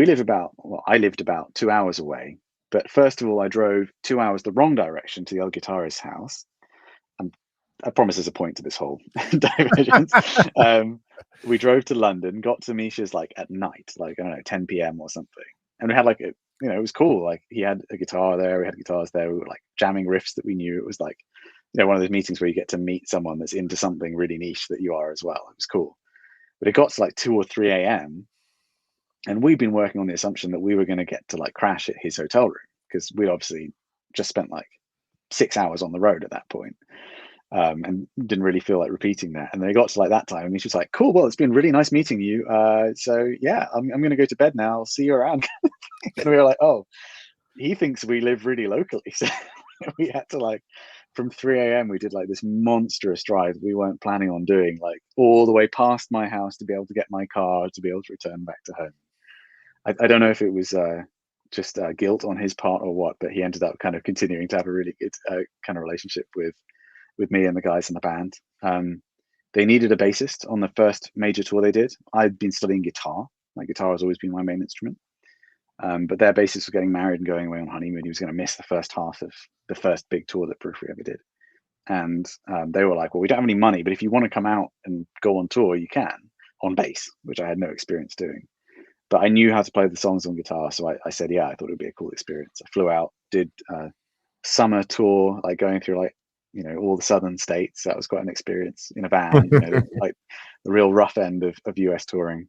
lived about 2 hours away. But first of all, I drove 2 hours the wrong direction to the other guitarist's house. And I promise there's a point to this whole divergence. We drove to London, got to Misha's like at night, like, I don't know, 10 p.m. or something. And we had like you know, it was cool. Like he had a guitar there, we had guitars there. We were like jamming riffs that we knew. It was like, you know, one of those meetings where you get to meet someone that's into something really niche that you are as well. It was cool. But it got to like 2 or 3 a.m. and we'd been working on the assumption that we were going to get to like crash at his hotel room, because we'd obviously just spent like 6 hours on the road at that point. And didn't really feel like repeating that. And then it got to like that time, and he was like, "Cool, well, it's been really nice meeting you. So yeah, I'm going to go to bed now. I'll see you around." And we were like, "Oh, he thinks we live really locally." So we had to like, from 3 a.m. we did like this monstrous drive we weren't planning on doing, like all the way past my house to be able to get my car to be able to return back to home. I don't know if it was just guilt on his part or what, but he ended up kind of continuing to have a really good kind of relationship with me and the guys in the band. They needed a bassist on the first major tour they did. I'd been studying guitar. My guitar has always been my main instrument. But their bassist was getting married and going away on honeymoon. He was going to miss the first half of the first big tour that Periphery ever did. And they were like, well, we don't have any money, but if you want to come out and go on tour, you can on bass, which I had no experience doing. But I knew how to play the songs on guitar. So I said, yeah, I thought it would be a cool experience. I flew out, did a summer tour, like going through like, all the southern states. That was quite an experience in a van, like the real rough end of US touring.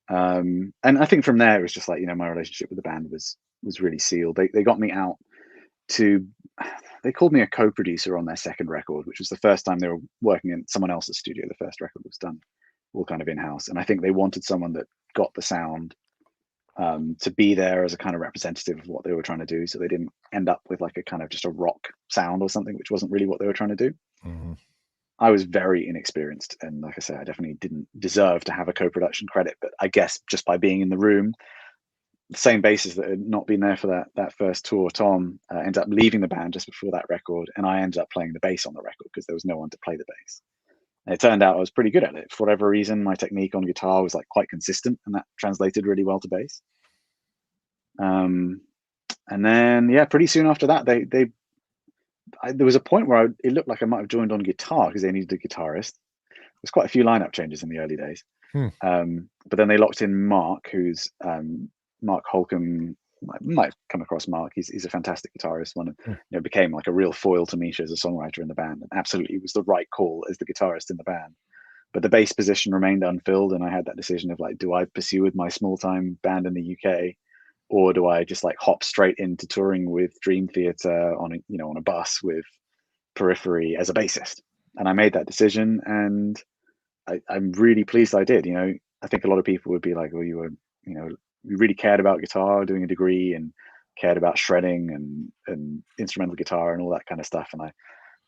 And I think from there, it was just like, my relationship with the band was really sealed. They got me out they called me a co-producer on their second record, which was the first time they were working in someone else's studio. The first record was done all kind of in-house. And I think they wanted someone that got the sound to be there as a kind of representative of what they were trying to do. So they didn't end up with like a kind of just a rock sound or something, which wasn't really what they were trying to do. Mm-hmm. I was very inexperienced. And like I said, I definitely didn't deserve to have a co-production credit, but I guess just by being in the room, the same bassist that had not been there for that first tour, Tom, ended up leaving the band just before that record. And I ended up playing the bass on the record because there was no one to play the bass. And it turned out I was pretty good at it. For whatever reason, my technique on guitar was like quite consistent, and that translated really well to bass. And then, yeah, pretty soon after that, there was a point where it looked like I might have joined on guitar because they needed a guitarist. There's quite a few lineup changes in the early days. But then they locked in Mark, who's Mark Holcomb. Might come across Mark. He's a fantastic guitarist. Became like a real foil to Misha as a songwriter in the band, and absolutely was the right call as the guitarist in the band. But the bass position remained unfilled, and I had that decision of like, do I pursue with my small time band in the UK, or do I just like hop straight into touring with Dream Theater on a bus with Periphery as a bassist? And I made that decision, and I'm really pleased I did. I think a lot of people would be like, well, you were, you really cared about guitar, doing a degree, and cared about shredding and instrumental guitar and all that kind of stuff. And I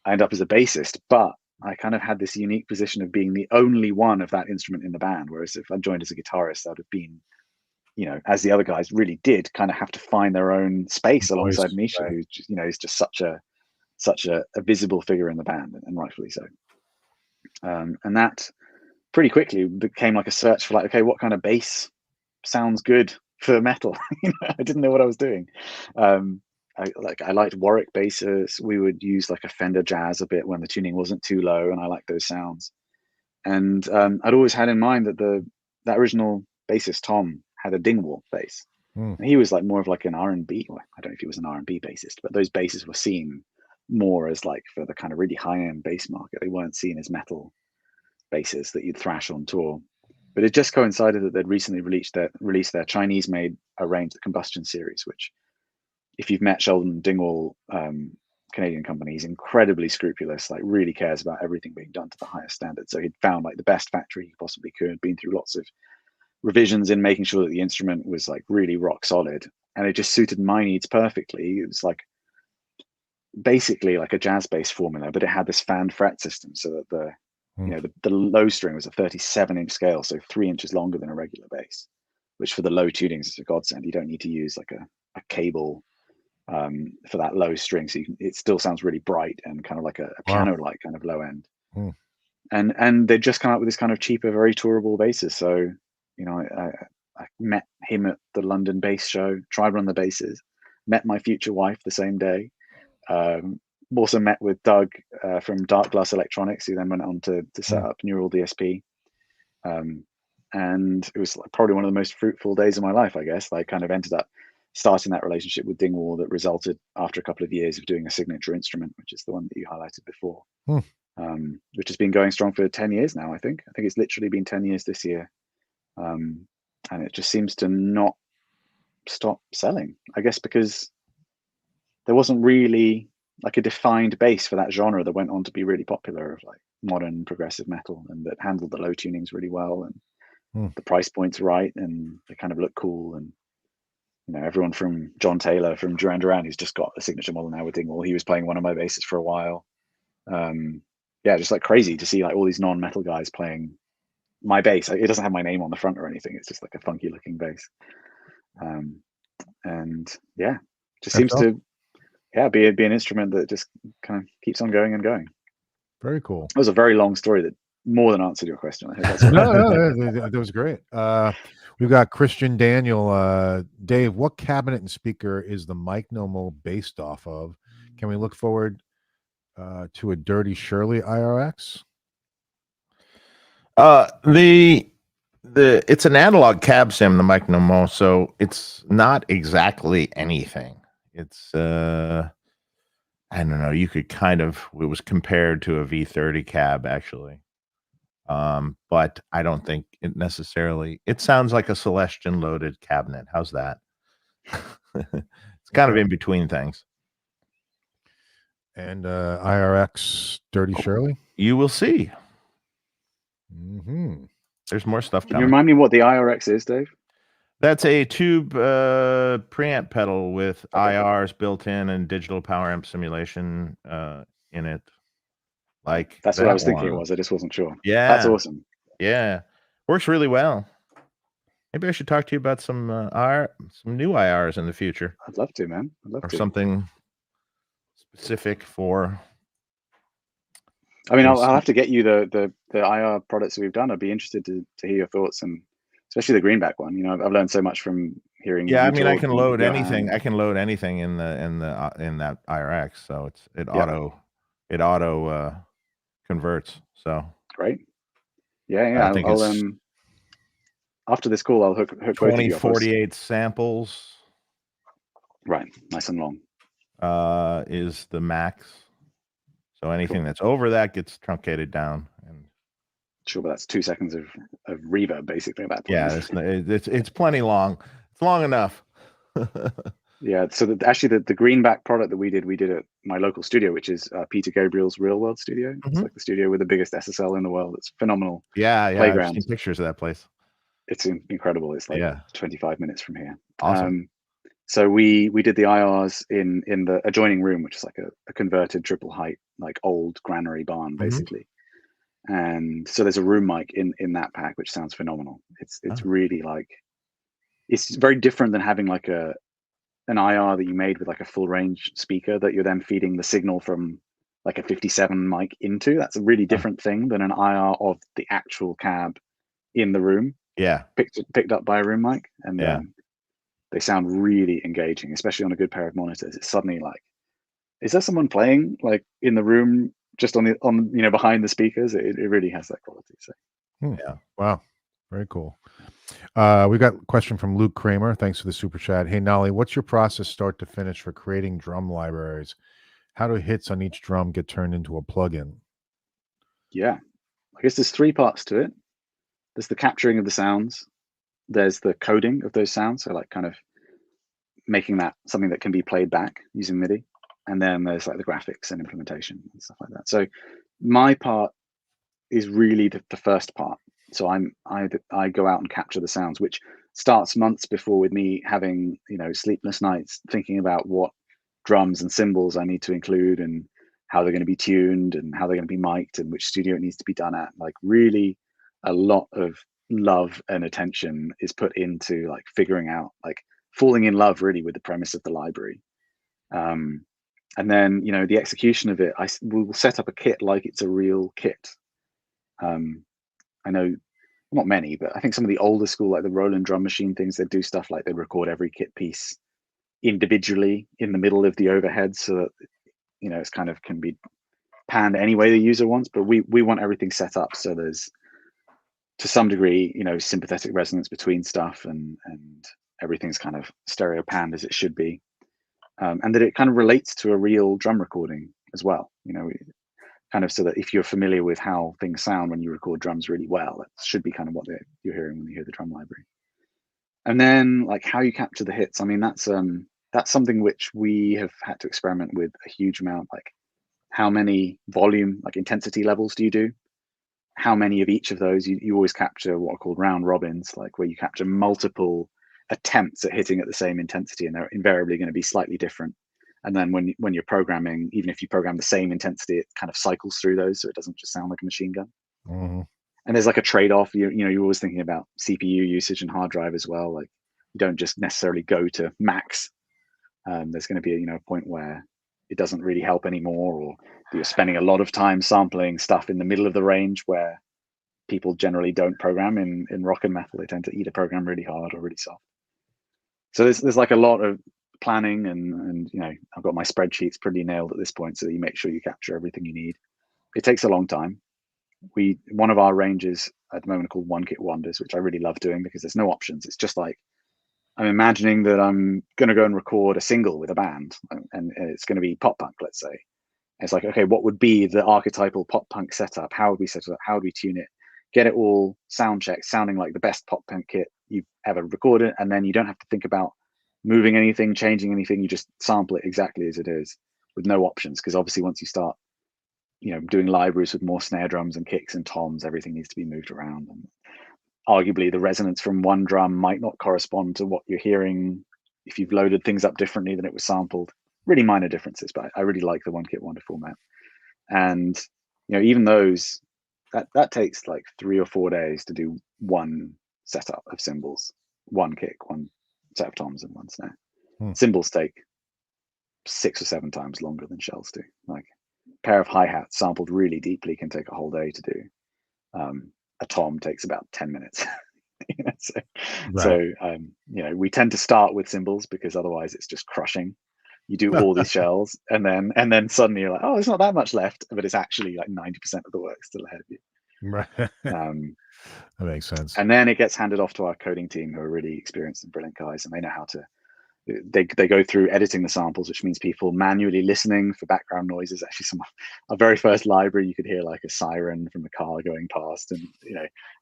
ended up as a bassist, but I kind of had this unique position of being the only one of that instrument in the band. Whereas if I joined as a guitarist, I'd have been, as the other guys really did, kind of have to find their own space alongside Misha, who is just such a visible figure in the band, and rightfully so. And that pretty quickly became like a search for like, okay, what kind of bass sounds good for metal? I didn't know what I was doing. I liked Warwick basses. We would use like a Fender Jazz a bit when the tuning wasn't too low, and I liked those sounds. And I'd always had in mind that that original bassist Tom had a Dingwall bass. And he was like more of like an R&B. Well, I don't know if he was an R&B bassist, but those basses were seen more as like for the kind of really high-end bass market. They weren't seen as metal basses that you'd thrash on tour. But it just coincided that they'd recently released their Chinese-made range, the Combustion series, which, if you've met Sheldon Dingwall, Canadian company, he's incredibly scrupulous, like really cares about everything being done to the highest standard. So he'd found like the best factory he possibly could, been through lots of revisions in making sure that the instrument was like really rock solid, and it just suited my needs perfectly. It was like basically like a jazz bass formula, but it had this fan fret system, so that the low string was a 37-inch scale, so 3 inches longer than a regular bass, which for the low tunings is a godsend. You don't need to use like a cable for that low string, so it still sounds really bright and kind of like a piano-like kind of low end. And they just come out with this kind of cheaper, very tourable basses. So I met him at the London bass show, tried one of the basses, met my future wife the same day. Also met with Doug from Dark Glass Electronics, who then went on to set up Neural DSP. And it was probably one of the most fruitful days of my life, I guess. I kind of ended up starting that relationship with Dingwall that resulted after a couple of years of doing a signature instrument, which is the one that you highlighted before, which has been going strong for 10 years now, I think. I think it's literally been 10 years this year. And it just seems to not stop selling, I guess, because there wasn't really like a defined base for that genre that went on to be really popular, of like modern progressive metal, and that handled the low tunings really well, and the price point's right, and they kind of look cool. And everyone from John Taylor from Duran Duran, who's just got a signature model now with Dingwall, he was playing one of my basses for a while. Just like crazy to see like all these non-metal guys playing my bass. It doesn't have my name on the front or anything. It's just like a funky looking bass. And yeah, just That's seems awesome. to be an instrument that just kind of keeps on going and going. Very cool. It was a very long story that more than answered your question. I hope that's all right. No, that was great. We've got Christian Daniel. Dave, what cabinet and speaker is the Mike Nomo based off of? Can we look forward to a Dirty Shirley IRX? It's an analog cab sim, the Mike Nomo, so it's not exactly anything. It's I don't know. You could it was compared to a V30 cab actually. But I don't think it necessarily. It sounds like a Celestion loaded cabinet. How's that? It's kind of in between things. And IRX Dirty Shirley? You will see. Mm-hmm. There's more stuff Can coming. you remind me what the IRX is, Dave? That's a tube preamp pedal with IRs built in and digital power amp simulation in it. Like that's what I was thinking it was. I just wasn't sure. Yeah, that's awesome. Yeah, works really well. Maybe I should talk to you about some new IRs in the future. I'd love to, man. I'd love or to. Something specific for. I mean, I'll have to get you the IR products that we've done. I'd be interested to hear your thoughts, and especially the greenback one. You know, I've learned so much from hearing. Yeah, I mean, I can load anything. I can load anything in that IRX, so it auto converts. So great. Yeah. I think I'll after this call, I'll hook 2048 samples. Right, nice and long. Is the max. So anything that's over that gets truncated down. And sure, but that's 2 seconds of reverb basically at that point. Yeah, it's plenty long. It's long enough. Yeah, so actually the greenback product that we did at my local studio, which is Peter Gabriel's Real World Studio. Mm-hmm. It's like the studio with the biggest SSL in the world. It's phenomenal. Yeah, playground. I've seen pictures of that place. It's incredible. It's like 25 minutes from here. Awesome. So we did the IRs in the adjoining room, which is like a converted triple height, like old granary barn, basically. Mm-hmm. And so there's a room mic in that pack, which sounds phenomenal. It's really like, it's very different than having like an IR that you made with like a full range speaker that you're then feeding the signal from like a 57 mic into. That's a really different thing than an IR of the actual cab in the room. Yeah. Picked up by a room mic. And they sound really engaging, especially on a good pair of monitors. It's suddenly like, is there someone playing like in the room just on behind the speakers? It really has that quality. So yeah. Wow. Very cool. We got a question from Luke Kramer. Thanks for the super chat. Hey, Nolly, what's your process start to finish for creating drum libraries? How do hits on each drum get turned into a plugin? Yeah, I guess there's 3 parts to it. There's the capturing of the sounds. There's the coding of those sounds. So like kind of making that something that can be played back using MIDI. And then there's like the graphics and implementation and stuff like that. So my part is really the first part. So I go out and capture the sounds, which starts months before with me having, sleepless nights thinking about what drums and cymbals I need to include and how they're going to be tuned and how they're going to be mic'd and which studio it needs to be done at. Like really a lot of love and attention is put into like figuring out, like falling in love really with the premise of the library. And then, the execution of it, will set up a kit like it's a real kit. I know not many, but I think some of the older school, like the Roland drum machine things, they do stuff like they record every kit piece individually in the middle of the overhead so that, it's kind of can be panned any way the user wants. But we want everything set up so there's, to some degree, sympathetic resonance between stuff and everything's kind of stereo panned as it should be. And that it kind of relates to a real drum recording as well, kind of so that if you're familiar with how things sound when you record drums really well, that should be kind of what you're hearing when you hear the drum library. And then like how you capture the hits. I mean, that's something which we have had to experiment with a huge amount. Like how many volume, like intensity levels do you do? How many of each of those? You always capture what are called round robins, like where you capture multiple attempts at hitting at the same intensity, and they're invariably going to be slightly different. And then when you're programming, even if you program the same intensity, it kind of cycles through those, so it doesn't just sound like a machine gun. Mm-hmm. And there's like a trade-off. You're always thinking about CPU usage and hard drive as well. Like You don't just necessarily go to max. There's going to be a point where it doesn't really help anymore, or you're spending a lot of time sampling stuff in the middle of the range where people generally don't program in rock and metal. They tend to either program really hard or really soft. So there's like a lot of planning, and I've got my spreadsheets pretty nailed at this point, so you make sure you capture everything you need. It takes a long time. One of our ranges at the moment are called One Kit Wonders, which I really love doing because there's no options. It's just like, I'm imagining that I'm going to go and record a single with a band, and it's going to be pop punk, let's say. It's like, okay, what would be the archetypal pop punk setup? How would we set it up? How would we tune it? Get it all sound checked, sounding like the best pop punk kit you've ever recorded, and then you don't have to think about moving anything, changing anything. You just sample it exactly as it is with no options, because obviously once you start doing libraries with more snare drums and kicks and toms, everything needs to be moved around, and arguably the resonance from one drum might not correspond to what you're hearing if you've loaded things up differently than it was sampled. Really minor differences, but I really like the One Kit Wonder format. And even those, that takes like 3 or 4 days to do one setup of cymbals, one kick, one set of toms, and one snare. Cymbals take 6 or 7 times longer than shells do. Like a pair of hi-hats sampled really deeply can take a whole day to do. A tom takes about 10 minutes. So we tend to start with cymbals because otherwise it's just crushing. You do all these shells, and then suddenly you're like, oh, there's not that much left, but it's actually like 90% of the work still ahead of you. Right. That makes sense. And then it gets handed off to our coding team, who are really experienced and brilliant guys, and they know how to. They go through editing the samples, which means people manually listening for background noises. Actually, our very first library, you could hear like a siren from a car going past, and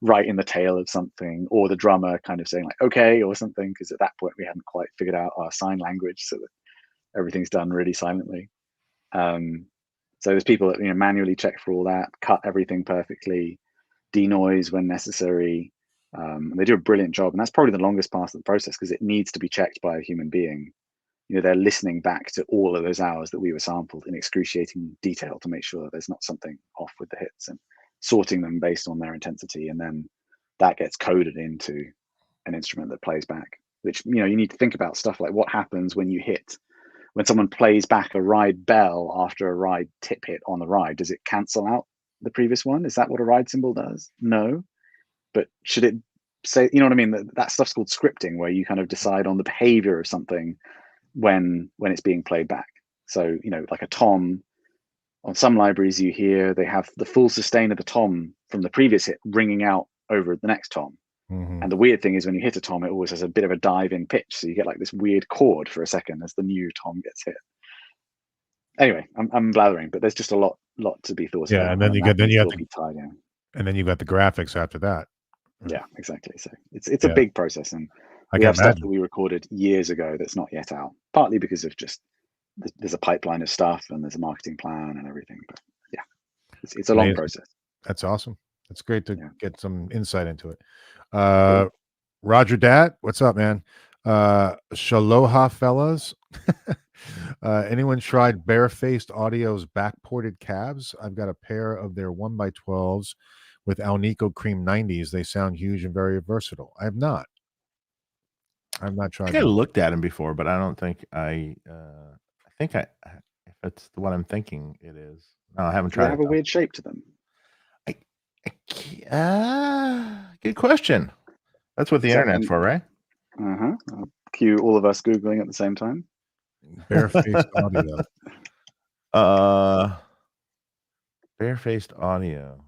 right in the tail of something, or the drummer kind of saying like "okay" or something, because at that point we hadn't quite figured out our sign language, so that everything's done really silently. So there's people that manually check for all that, cut everything perfectly, denoise when necessary. They do a brilliant job, and that's probably the longest part of the process because it needs to be checked by a human being. They're listening back to all of those hours that we were sampled in excruciating detail to make sure that there's not something off with the hits, and sorting them based on their intensity, and then that gets coded into an instrument that plays back. Which you need to think about stuff like what happens when someone plays back a ride bell after a ride tip hit on the ride. Does it cancel out the previous one? Is that what a ride cymbal does? No. But should it say, what I mean? That stuff's called scripting, where you kind of decide on the behavior of something when it's being played back. So, like a tom, on some libraries you hear they have the full sustain of the tom from the previous hit ringing out over the next tom. Mm-hmm. And the weird thing is when you hit a tom, it always has a bit of a dive in pitch. So you get like this weird chord for a second as the new tom gets hit. Anyway, I'm blathering, but there's just a lot to be thought about. Yeah, and then you have to tie in. And then you got the graphics after that. Yeah, exactly. So it's a big process, and we have stuff that we recorded years ago that's not yet out, partly because of just there's a pipeline of stuff and there's a marketing plan and everything. But yeah, it's a long process. That's awesome. It's great to get some insight into it. Cool. Roger Dat, what's up, man? Shaloha fellas. Anyone tried Barefaced Audio's backported cabs? I've got a pair of their 1x12s with Alnico Cream 90s. They sound huge and very versatile. I have not tried. I looked at them before, but I don't think I think if it's the one I'm thinking it is. No, I haven't tried. They have a weird shape to them. Good question. That's what the internet's for, right? I'll cue all of us Googling at the same time. Barefaced Audio. Barefaced Audio.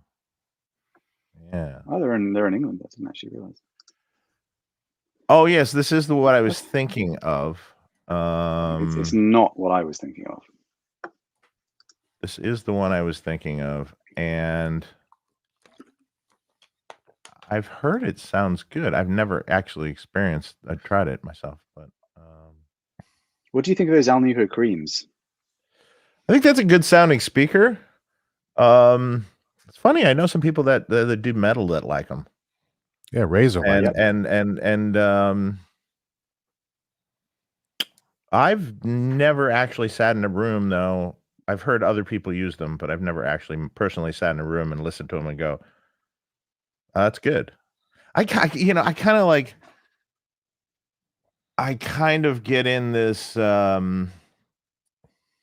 Yeah. Oh, they're in England. I didn't actually realize. Oh yes, this is what I was thinking of. It's not what I was thinking of. This is the one I was thinking of, and I've heard it sounds good. I've never actually experienced. I tried it myself, but what do you think of those Alnico Creams? I think that's a good sounding speaker. It's funny. I know some people that do metal that like them. Yeah, Razor. And I've never actually sat in a room though. I've heard other people use them, but I've never actually personally sat in a room and listened to them and go, "That's good." I kind of like. I kind of get in this I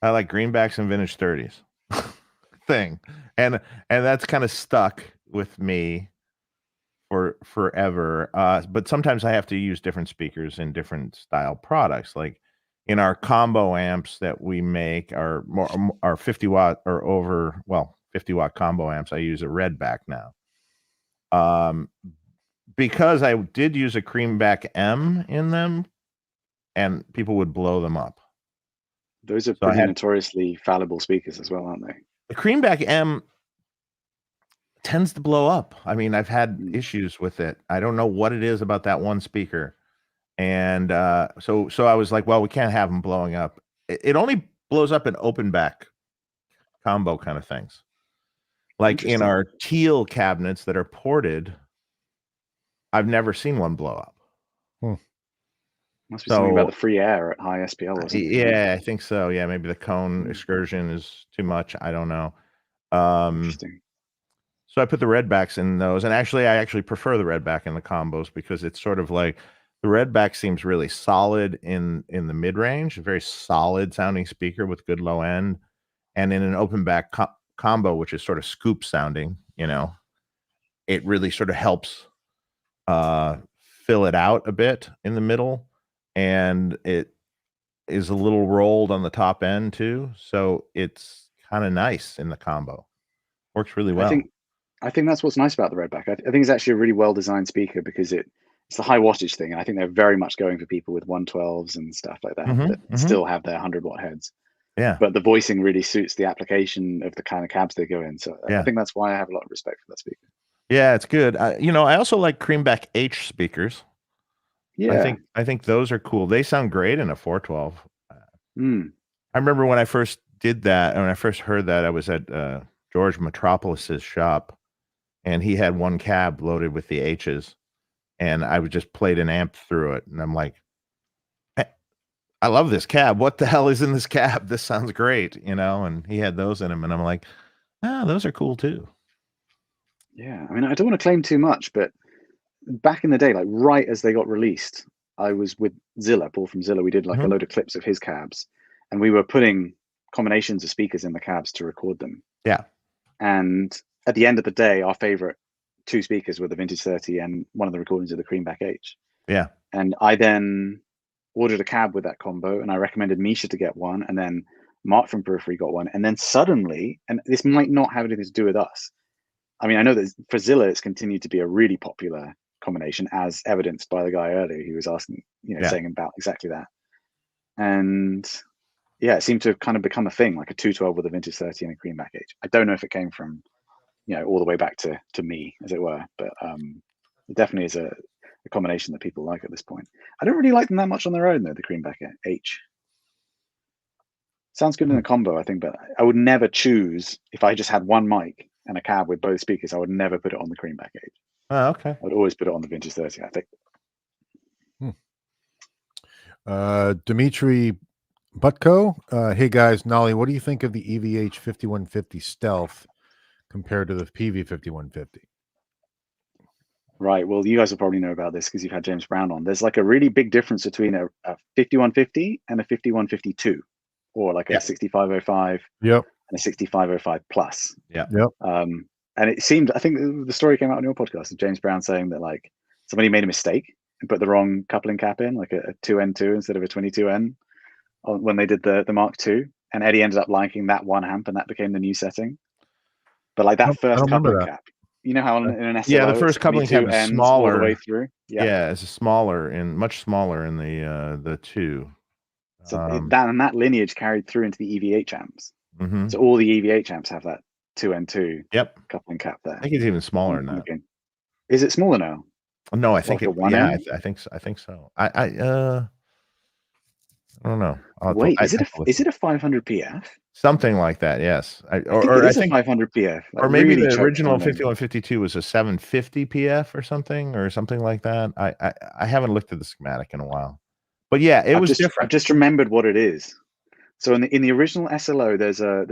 like greenbacks and vintage 30s thing. And that's kind of stuck with me for forever. But sometimes I have to use different speakers in different style products. Like in our combo amps that we make are 50 watt or over, well, 50 watt combo amps. I use a redback now. Because I did use a Creamback M in them, and people would blow them up. Those are pretty notoriously fallible speakers as well, aren't they? The Creamback M tends to blow up. I mean, I've had issues with it. I don't know what it is about that one speaker. And so I was like, well, we can't have them blowing up. It only blows up in open back combo kind of things. Like in our teal cabinets that are ported, I've never seen one blow up. Must be something about the free air at high SPL or something. Yeah, I think so. Yeah, maybe the cone excursion is too much. I don't know. Interesting. So I put the redbacks in those, and actually, I prefer the redback in the combos because it's sort of like the redback seems really solid in the mid range, a very solid sounding speaker with good low end, and in an open back combo, which is sort of scoop sounding, you know, it really sort of helps fill it out a bit in the middle, and it is a little rolled on the top end too, so it's kind of nice in the combo. Works really well. I think that's what's nice about the redback. I think it's actually a really well designed speaker because it's the high wattage thing, and I think they're very much going for people with 112s and stuff like that that still have their 100-watt heads. Yeah, but the voicing really suits the application of the kind of cabs they go in. So yeah. I think that's why I have a lot of respect for that speaker. Yeah, it's good. You know, I also like Creamback H speakers. Yeah, I think those are cool. They sound great in a 412. I remember when I first did that, and when I first heard that, I was at George Metropolis's shop, and he had one cab loaded with the H's, and I would just played an amp through it, and I'm like, I love this cab. What the hell is in this cab? This sounds great, you know? And he had those in him, and I'm like, those are cool too. Yeah, I mean, I don't want to claim too much, but back in the day, like right as they got released, I was with Zilla, Paul from Zilla. We did like a load of clips of his cabs, and we were putting combinations of speakers in the cabs to record them. Yeah. And at the end of the day, our favorite two speakers were the Vintage 30 and one of the recordings of the Creamback H. Yeah. And I then ordered a cab with that combo, and I recommended Misha to get one, and then Mark from Periphery got one. And then suddenly, and this might not have anything to do with us, I mean, I know that for Zilla, it's continued to be a really popular combination, as evidenced by the guy earlier who was asking, saying about exactly that. And yeah, it seemed to have kind of become a thing, like a 212 with a Vintage 30 and a Creamback H. I don't know if it came from, all the way back to me, as it were, but it definitely is a combination that people like at this point. I don't really like them that much on their own, though, the Creamback H. Sounds good in a combo, I think, but I would never choose, if I just had one mic and a cab with both speakers, I would never put it on the Creamback H. Oh, okay. I would always put it on the Vintage 30, I think. Dimitri Butko, hey guys, Nolly, what do you think of the EVH 5150 Stealth compared to the PV 5150? Right. Well, you guys will probably know about this because you've had James Brown on. There's like a really big difference between a 5150 and a 5152, or like a 6505 and a 6505 plus. Yeah. Yep. And it seemed, I think the story came out on your podcast of James Brown saying that like somebody made a mistake and put the wrong coupling cap in, like a 2N2 instead of a 22N when they did the Mark II. And Eddie ended up liking that one amp, and that became the new setting. But like that first coupling cap, you know how in an SLO, the first coupling cap is smaller all the way through. Yeah, it's much smaller in the two. So that lineage carried through into the EVH amps. So all the EVH amps have that 2N2 coupling cap there. I think it's even smaller than that. Is it smaller now? No, I think I think so. I don't know. Wait, is it a 500 PF? Something like that, yes. I think 500 PF. Or maybe really the original 5152 was a 750 PF or something like that. I haven't looked at the schematic in a while. But yeah, it was different. I've just remembered what it is. So in the original SLO, there's a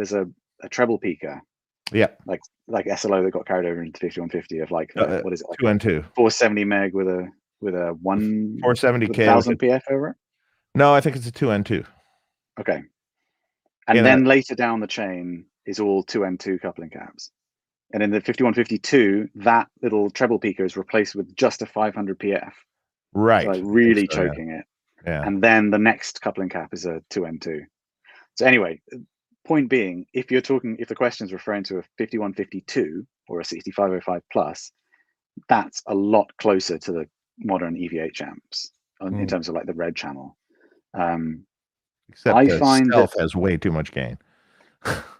treble peaker. Yeah. Like SLO that got carried over into 5150 of like what is it? Like 2N2. 470 meg with a with a 470K 1000 PF over it? No, I think it's a 2N2. Okay. And then later down the chain is all 2N2 coupling caps. And in the 5152, that little treble peaker is replaced with just a 500 PF. Right. So like really choking it. Yeah. And then the next coupling cap is a 2N2. So anyway, point being, if the question is referring to a 5152 or a 6505 plus, that's a lot closer to the modern EVH amps in terms of like the red channel. Except I the find stealth has way too much gain.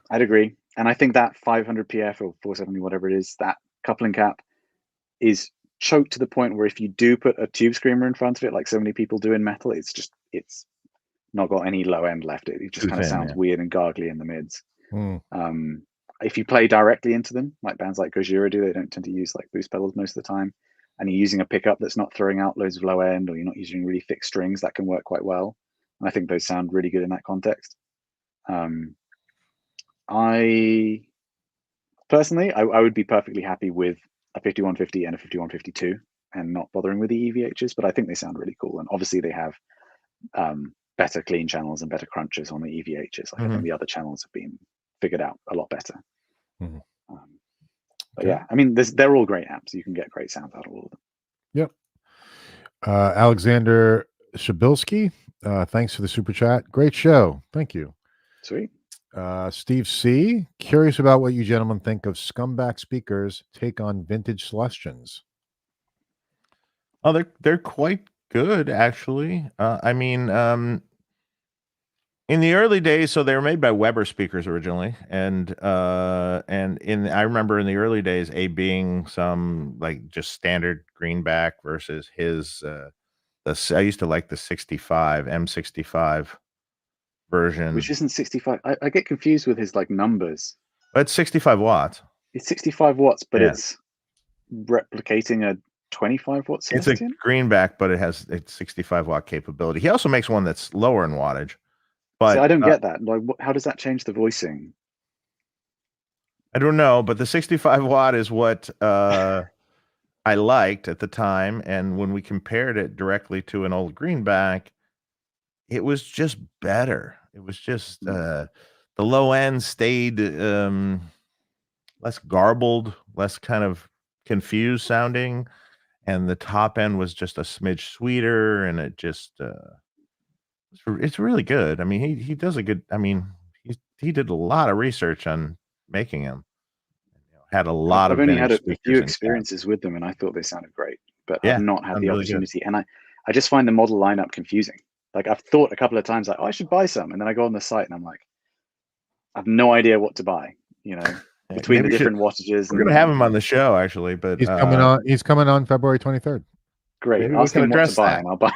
I'd agree. And I think that 500 PF or 470, whatever it is, that coupling cap is choked to the point where if you do put a tube screamer in front of it, like so many people do in metal, it's not got any low end left. It just kind of sounds weird and gargly in the mids. If you play directly into them, like bands like Gojira do, they don't tend to use like boost pedals most of the time. And you're using a pickup that's not throwing out loads of low end, or you're not using really thick strings, that can work quite well. And I think those sound really good in that context. I personally, I would be perfectly happy with a 5150 and a 5152 and not bothering with the EVHs, but I think they sound really cool. And obviously they have better clean channels and better crunches on the EVHs. Like I think the other channels have been figured out a lot better. But yeah, I mean, they're all great amps. You can get great sounds out of all of them. Yep. Alexander Shabilsky, thanks for the super chat. Great show. Thank you. Sweet. Steve C, curious about what you gentlemen think of Scumbag Speakers' take on vintage Celestions. Oh, they're quite good, actually. I mean, in the early days, so they were made by Weber speakers originally, and I remember in the early days, being some like just standard greenback versus his I used to like the 65 M65 version, which isn't 65. I get confused with his like numbers. It's 65 watts. It's 65 watts, but it's replicating a 25 watt Celestion. It's a greenback, but it has a 65 watt capability. He also makes one that's lower in wattage. But I don't get that. Like, how does that change the voicing? I don't know, but the 65 watt is what I liked at the time, and when we compared it directly to an old greenback, it was just better. It was just the low end stayed less garbled, less kind of confused sounding, and the top end was just a smidge sweeter, and it just it's really good. I mean, he does a good. I mean, he did a lot of research on making them. Had a lot of. I've only had a few experiences with them, and I thought they sounded great, but I've not had the opportunity. And I just find the model lineup confusing. Like I've thought a couple of times, like, oh, I should buy some, and then I go on the site and I'm like, I have no idea what to buy. You know, between the different wattages. We're gonna have him on the show actually, but he's coming on. He's coming on February 23rd. Great. Ask him what to buy, and I'll buy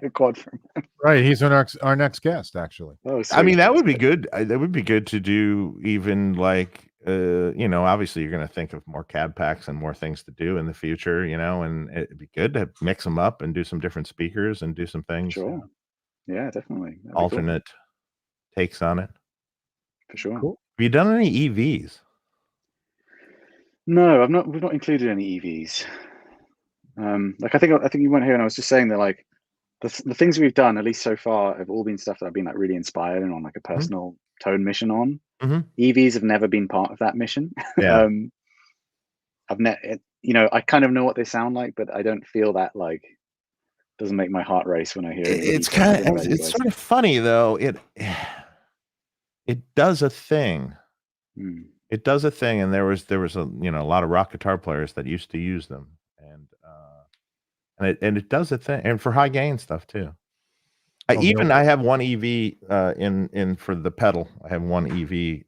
a quad from him. Right. He's our next guest, actually. Oh, I mean, that would be good. That would be good to do, even like, obviously you're going to think of more cab packs and more things to do in the future, and it'd be good to mix them up and do some different speakers and do some things. Sure. Yeah, definitely. Alternate takes on it. For sure. Cool. Have you done any EVs? No, I've not. We've not included any EVs. Like I think you weren't here, and I was just saying that like the things we've done, at least so far, have all been stuff that I've been like really inspired and on like a personal tone mission on. EVs have never been part of that mission. Yeah. I kind of know what they sound like, but I don't feel that like doesn't make my heart race when I hear it. It's sort of funny though. It does a thing. It does a thing, and there was a lot of rock guitar players that used to use them. And it does a thing, and for high gain stuff too. I have one EV in for the pedal. I have one EV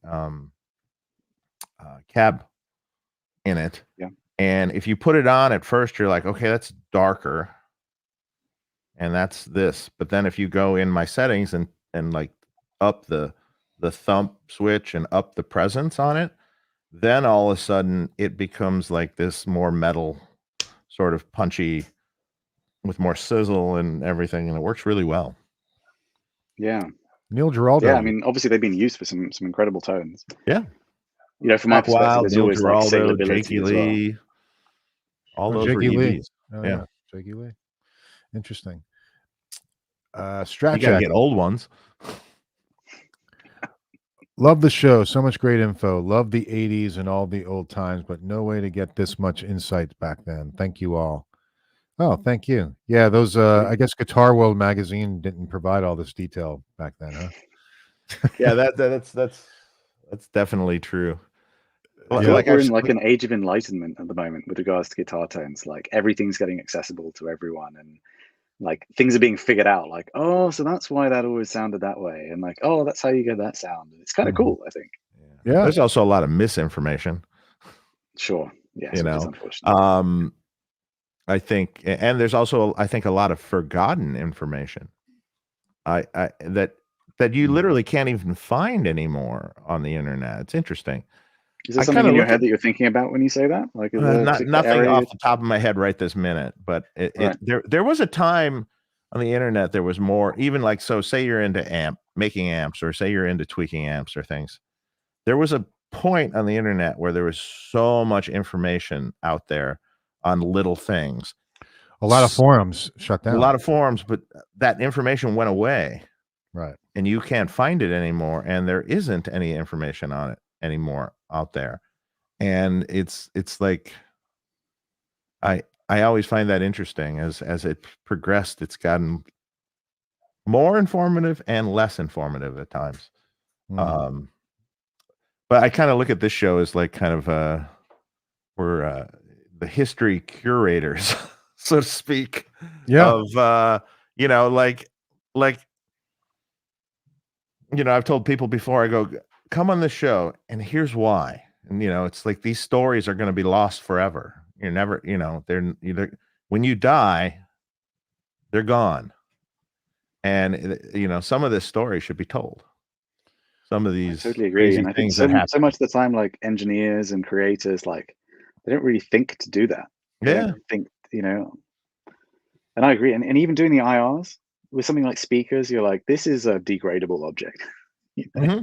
cab in it. Yeah. And if you put it on at first, you're like, okay, that's darker, and that's this. But then if you go in my settings and like up the thump switch and up the presence on it, then all of a sudden it becomes like this more metal, sort of punchy, with more sizzle and everything, and it works really well. Yeah. Neil Giraldo. Yeah, I mean, obviously they've been used for some incredible tones. Yeah. From our perspective, there's always like saleability Jakey as well. Lee, all those were EVs. Yeah. Jakey Lee. Interesting. You Strat gotta Jacket. get old ones. Love the show. So much great info. Love the 80s and all the old times, but no way to get this much insight back then. Thank you all. Oh, thank you. Yeah, those I guess Guitar World magazine didn't provide all this detail back then, huh? Yeah, that's definitely true. I feel like I've we're in like an age of enlightenment at the moment with regards to guitar tones. Like everything's getting accessible to everyone, and like things are being figured out. Like, oh, so that's why that always sounded that way, and like, oh, that's how you get that sound. It's kind of cool, I think. Yeah. There's also a lot of misinformation. Sure. Yes, You which is know, unfortunate. I think, and there's also, I think, a lot of forgotten information. That you literally can't even find anymore on the internet. It's interesting. Is there something in your head that you're thinking about when you say that? Like, is there nothing off the top of my head right this minute, but Right. there was a time on the internet there was more, even like, so say you're into making amps, or say you're into tweaking amps or things. There was a point on the internet where there was so much information out there on little things. A lot of forums shut down. A lot of forums, but that information went away. Right. And you can't find it anymore, and there isn't any information on it anymore out there. And it's like, I always find that interesting. As it progressed, it's gotten more informative and less informative at times. But I kind of look at this show as like kind of we're the history curators, so to speak. Yeah. Of you know, like you know, I've told people before, I go, come on the show, and here's why. And you know, it's like these stories are going to be lost forever. You're never, you know, they're either when you die, they're gone. And you know, some of this story should be told. Some of these I totally agree, and I think so much of the time, like engineers and creators, like they don't really think to do that. They don't think, you know. And I agree, and even doing the IRs with something like speakers, you're like, this is a degradable object. You know?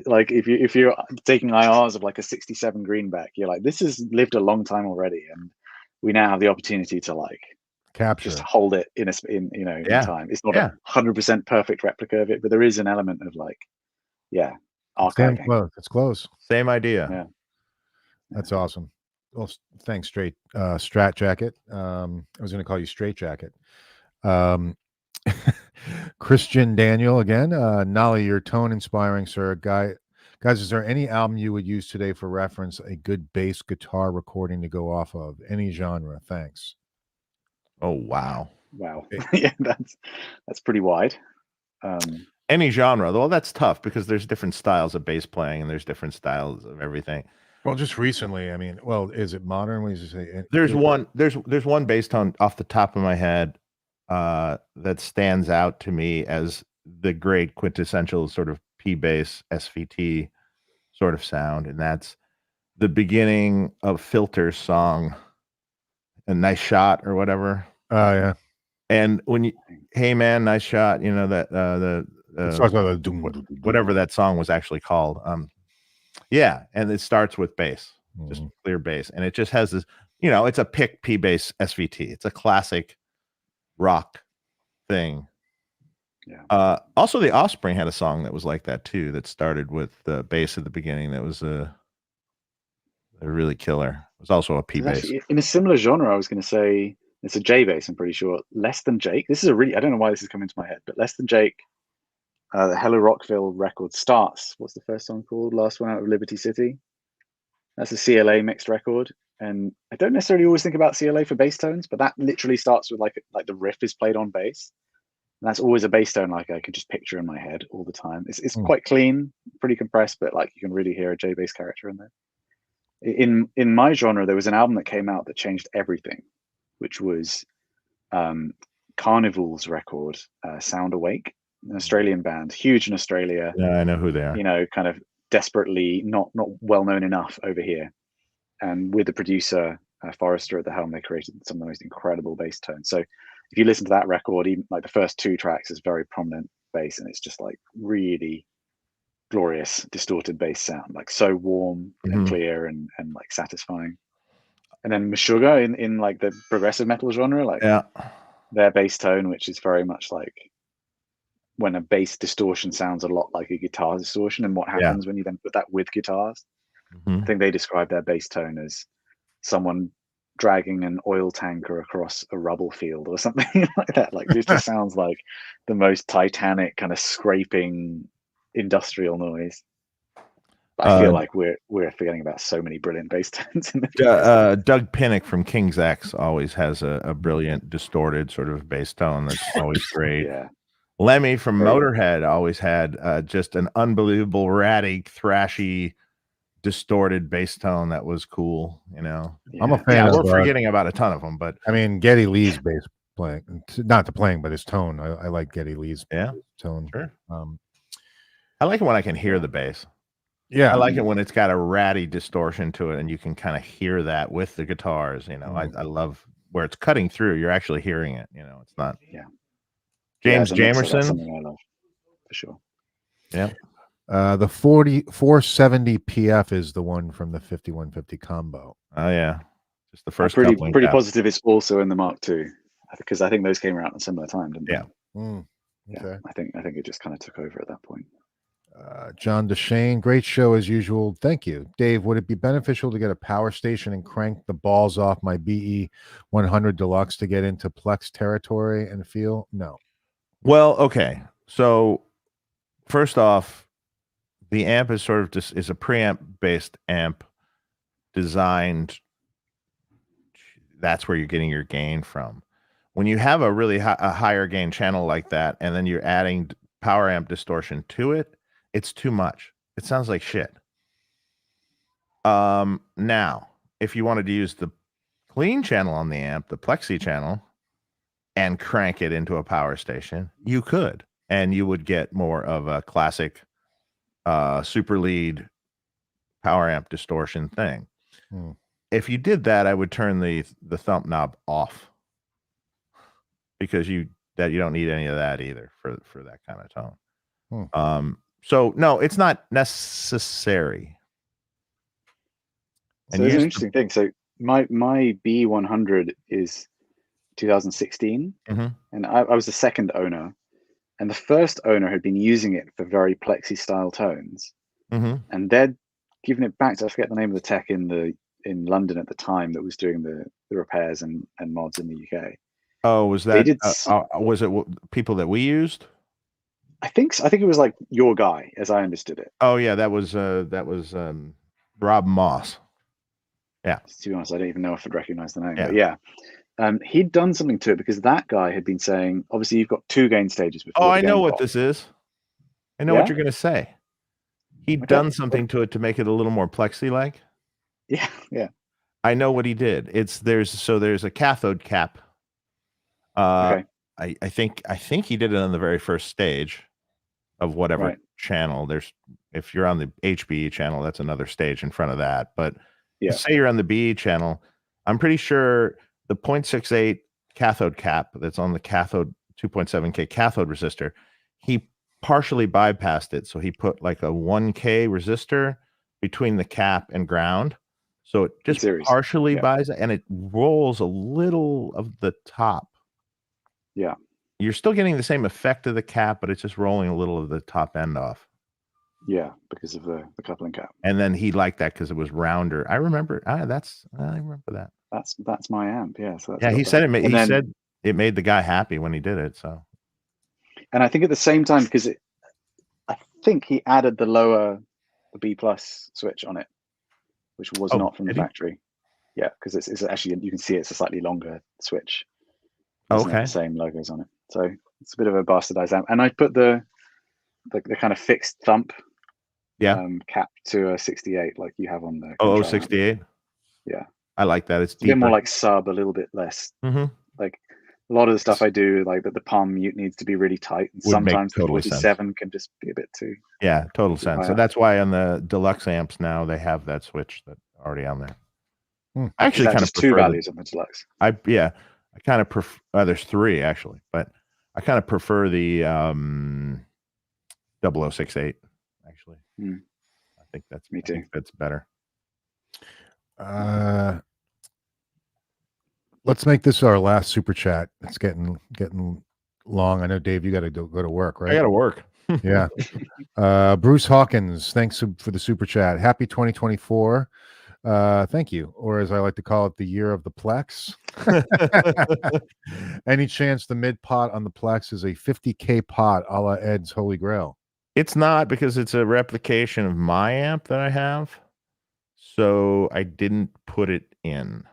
Like if you're taking IRs of like a 67 greenback, you're like, this has lived a long time already, and we now have the opportunity to like capture, just hold it in in time. It's not 100% perfect replica of it, but there is an element of like, archiving. It's close. Same idea. Yeah, that's awesome. Well, thanks, Strat Jacket. I was going to call you Straight Jacket. Christian Daniel again. Nolly, your tone inspiring, sir. Guys, is there any album you would use today for reference? A good bass guitar recording to go off of any genre? Thanks. Oh wow. Yeah, that's pretty wide. Any genre, though, that's tough because there's different styles of bass playing and there's different styles of everything. Well, just recently, I mean, well, is it modern? What did you say? There's one bass tone off the top of my head that stands out to me as the great quintessential sort of P bass SVT sort of sound, and that's the beginning of Filter's song, "A Nice Shot" or whatever. Oh yeah. And when you, hey man, nice shot, you know that whatever that song was actually called. Yeah, and it starts with bass, just clear bass, and it just has this, you know, it's a pick P bass SVT. It's a classic rock thing. Yeah. Also, the Offspring had a song that was like that too. That started with the bass at the beginning. That was a really killer. It was also a P bass. In a similar genre, I was going to say it's a J bass. I'm pretty sure. Less Than Jake. This is a really, I don't know why this is coming to my head, but Less Than Jake. The Hello Rockville record starts. What's the first song called? Last one out of Liberty City. That's a CLA mixed record, and I don't necessarily always think about CLA for bass tones, but that literally starts with like the riff is played on bass, and that's always a bass tone like I can just picture in my head all the time. It's quite clean, pretty compressed, but like you can really hear a J bass character in there. In my genre, there was an album that came out that changed everything, which was Carnival's record, Sound Awake. An Australian band, huge in Australia. Yeah, I know who they are. You know, kind of desperately not well known enough over here. And with the producer Forrester at the helm, they created some of the most incredible bass tones. So if you listen to that record, even like the first 2 tracks is very prominent bass, and it's just like really glorious distorted bass sound, like so warm and clear and like satisfying. And then Meshuggah in like the progressive metal genre, like their bass tone, which is very much like when a bass distortion sounds a lot like a guitar distortion, and what happens when you then put that with guitars. I think they describe their bass tone as someone dragging an oil tanker across a rubble field or something like that. Like it just sounds like the most titanic kind of scraping industrial noise. I feel like we're forgetting about so many brilliant bass tones in the Doug Pinnick from King's X always has a brilliant distorted sort of bass tone that's always great. Yeah. Lemmy from Very Motorhead always had just an unbelievable ratty, thrashy, distorted bass tone that was cool. You know, I'm a fan. We're forgetting about a ton of them, but I mean, Geddy Lee's bass playing, not the playing, but his tone. I like Geddy Lee's tone. Sure. I like it when I can hear the bass. Yeah, I like it when it's got a ratty distortion to it, and you can kind of hear that with the guitars. You know, I love where it's cutting through. You're actually hearing it. You know, it's not. Yeah. James Jamerson. That's Jamerson. something I love for sure. Yeah. The 470 PF is the one from the 5150 combo. Oh yeah, just the first. I'm pretty positive it's also in the Mark II, because I think those came out at a similar time, didn't they? Okay. Yeah, I think it just kind of took over at that point. John DeShane, great show as usual. Thank you. Dave, would it be beneficial to get a power station and crank the balls off my BE 100 Deluxe to get into Plex territory and feel? No. Well, okay. So first off, the amp is sort of just is a preamp based amp designed. That's where you're getting your gain from. When you have a really a higher gain channel like that, and then you're adding power amp distortion to it, it's too much. It sounds like shit. Now, if you wanted to use the clean channel on the amp, the plexi channel, and crank it into a power station, you could, and you would get more of a classic super lead power amp distortion thing. If you did that, I would turn the thump knob off, because you don't need any of that either for that kind of tone. So no, it's not necessary. So there's an interesting thing. So my B100 is 2016, and I was the second owner, and the first owner had been using it for very plexi style tones, and they'd given it back to, I forget the name of the tech in London at the time that was doing the repairs and mods in the UK. Oh, was that was it people that we used? I think it was like your guy, as I understood it. Oh yeah, that was Rob Moss. Yeah. To be honest, I don't even know if I'd recognize the name. Yeah. But yeah, he'd done something to it, because that guy had been saying, obviously you've got two gain stages before. Oh, I know what this is. I know what you're going to say. He'd done something to it to make it a little more plexi-like. Yeah, yeah. I know what he did. There's a cathode cap. I think he did it on the very first stage of whatever channel. If you're on the HBE channel, that's another stage in front of that. But say you're on the BE channel, I'm pretty sure the 0.68 cathode cap that's on the cathode 2.7K cathode resistor, he partially bypassed it. So he put like a 1K resistor between the cap and ground. So it just partially buys it, and it rolls a little of the top. Yeah. You're still getting the same effect of the cap, but it's just rolling a little of the top end off. Yeah, because of the coupling cap. And then he liked that because it was rounder. I remember. I remember that. That's my amp. Yeah. So he said it. Said it made the guy happy when he did it. So. And I think at the same time, because I think he added the B plus switch on it, which was not from the factory. Yeah, because it's actually, you can see it's a slightly longer switch. Okay. The same logos on it, so it's a bit of a bastardized amp. And I put the kind of fixed thump cap to a 68, like you have on the 68. Yeah, I like that. It's a bit more like sub, a little bit less. Like a lot of the stuff I do, like the palm mute needs to be really tight, and sometimes the 47 can just be a bit too. Yeah, total sense. So that's why on the deluxe amps now they have that switch that's already on there. I actually kind of prefer two values on the deluxe. I kind of prefer. There's three actually, but I kind of prefer the 0068. Actually, I think that's me too. I think that's better. let's make this our last super chat. It's getting long. I know, Dave, you got to go to work, right? I got to work. Yeah. Bruce Hawkins, thanks for the super chat. Happy 2024. Thank you. Or as I like to call it, the year of the Plex. Any chance the mid pot on the Plex is a 50K pot a la Ed's Holy Grail? It's not, because it's a replication of my amp that I have. So I didn't put it in.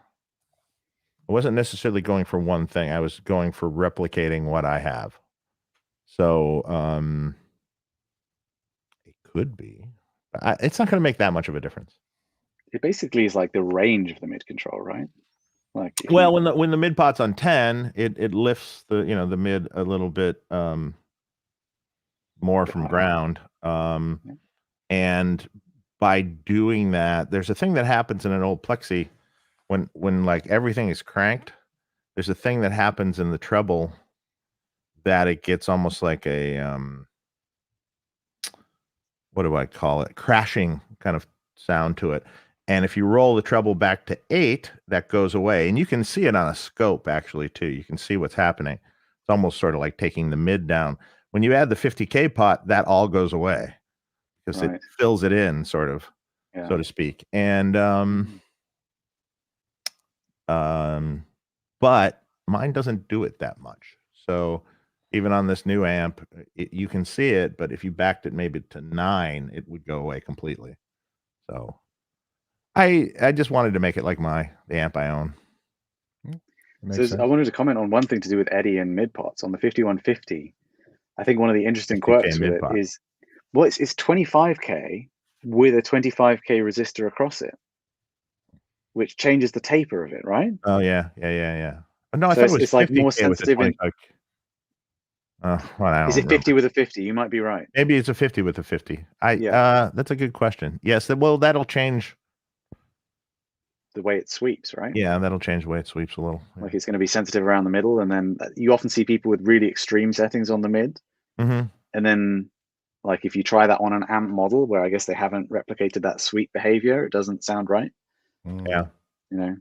I wasn't necessarily going for one thing. I was going for replicating what I have. So it could be. It's not going to make that much of a difference. It basically is like the range of the mid control, right? Like, well, when the mid pot's on 10, it lifts the the mid a little bit more from ground. And by doing that, there's a thing that happens in an old Plexi when like everything is cranked. There's a thing that happens in the treble that it gets almost like a what do I call it? Crashing kind of sound to it. And if you roll the treble back to 8, that goes away. And you can see it on a scope, actually, too. You can see what's happening. It's almost sort of like taking the mid down. When you add the 50K pot, that all goes away because it fills it in, sort of, so to speak. And but mine doesn't do it that much. So even on this new amp, you can see it, but if you backed it maybe to 9, it would go away completely. So I just wanted to make it like the amp I own. So I wanted to comment on one thing to do with Eddie and mid pots on the 5150. I think one of the interesting quirks with it is, well, it's 25K with a 25K resistor across it, which changes the taper of it, right? Oh yeah. No, I thought it was it's like more sensitive. Is it 50 with a 50? You might be right. Maybe it's a 50 with a 50. That's a good question. Yes, well, that'll change the way it sweeps, right? Yeah, that'll change the way it sweeps a little. Like it's going to be sensitive around the middle, and then you often see people with really extreme settings on the mid. Mm-hmm. And then, like if you try that on an amp model where I guess they haven't replicated that sweep behavior, it doesn't sound right. Yeah, and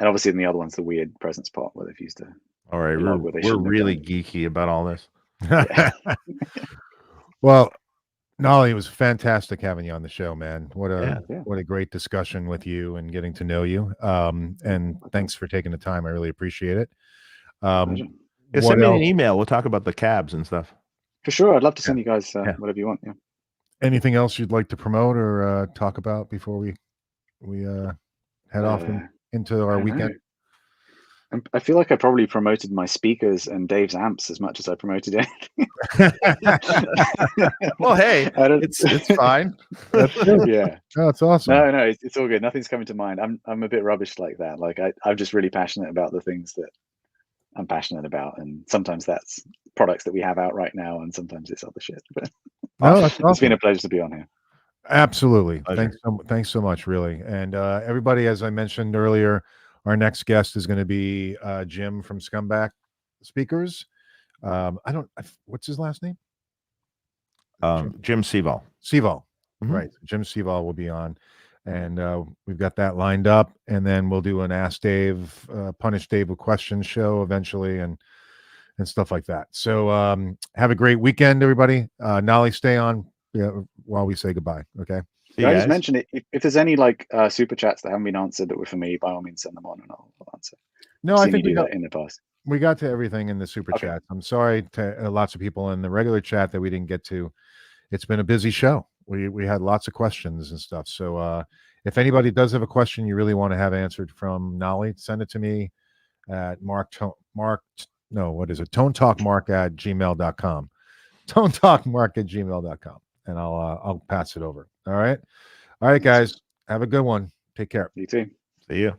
obviously in the other one's the weird presence pot where they've used to. All right, we're really geeky about all this. Well, Nolly, it was fantastic having you on the show, man. What a great discussion with you and getting to know you. And thanks for taking the time. I really appreciate it. Send me an email. We'll talk about the cabs and stuff. For sure. I'd love to send you guys whatever you want. Yeah. Anything else you'd like to promote or talk about before we head off into our weekend? I feel like I probably promoted my speakers and Dave's amps as much as I promoted it. Well, hey, it's fine. That's good. Yeah, that's awesome. No, it's all good. Nothing's coming to mind. I'm a bit rubbish like that. Like I'm just really passionate about the things that I'm passionate about, and sometimes that's products that we have out right now, and sometimes it's other shit. But it's been a pleasure to be on here. Absolutely. Thanks so much, really. And everybody, as I mentioned earlier, our next guest is going to be Jim from Scumbag Speakers. What's his last name? Jim Seval. Mm-hmm. Right. Jim Seval will be on. And we've got that lined up. And then we'll do an Ask Dave, Punish Dave with Questions show eventually and stuff like that. So have a great weekend, everybody. Nolly, stay on while we say goodbye. Okay. I just mentioned it. If there's any super chats that haven't been answered that were for me, by all means send them on and I'll answer. No, I think we got that in the past. We got to everything in the super chat. I'm sorry to lots of people in the regular chat that we didn't get to. It's been a busy show. We had lots of questions and stuff. So if anybody does have a question you really want to have answered from Nolly, send it to me at tonetalkmark@gmail.com. tonetalkmark@gmail.com. And I'll pass it over. All right, guys. Have a good one. Take care. You too. See you.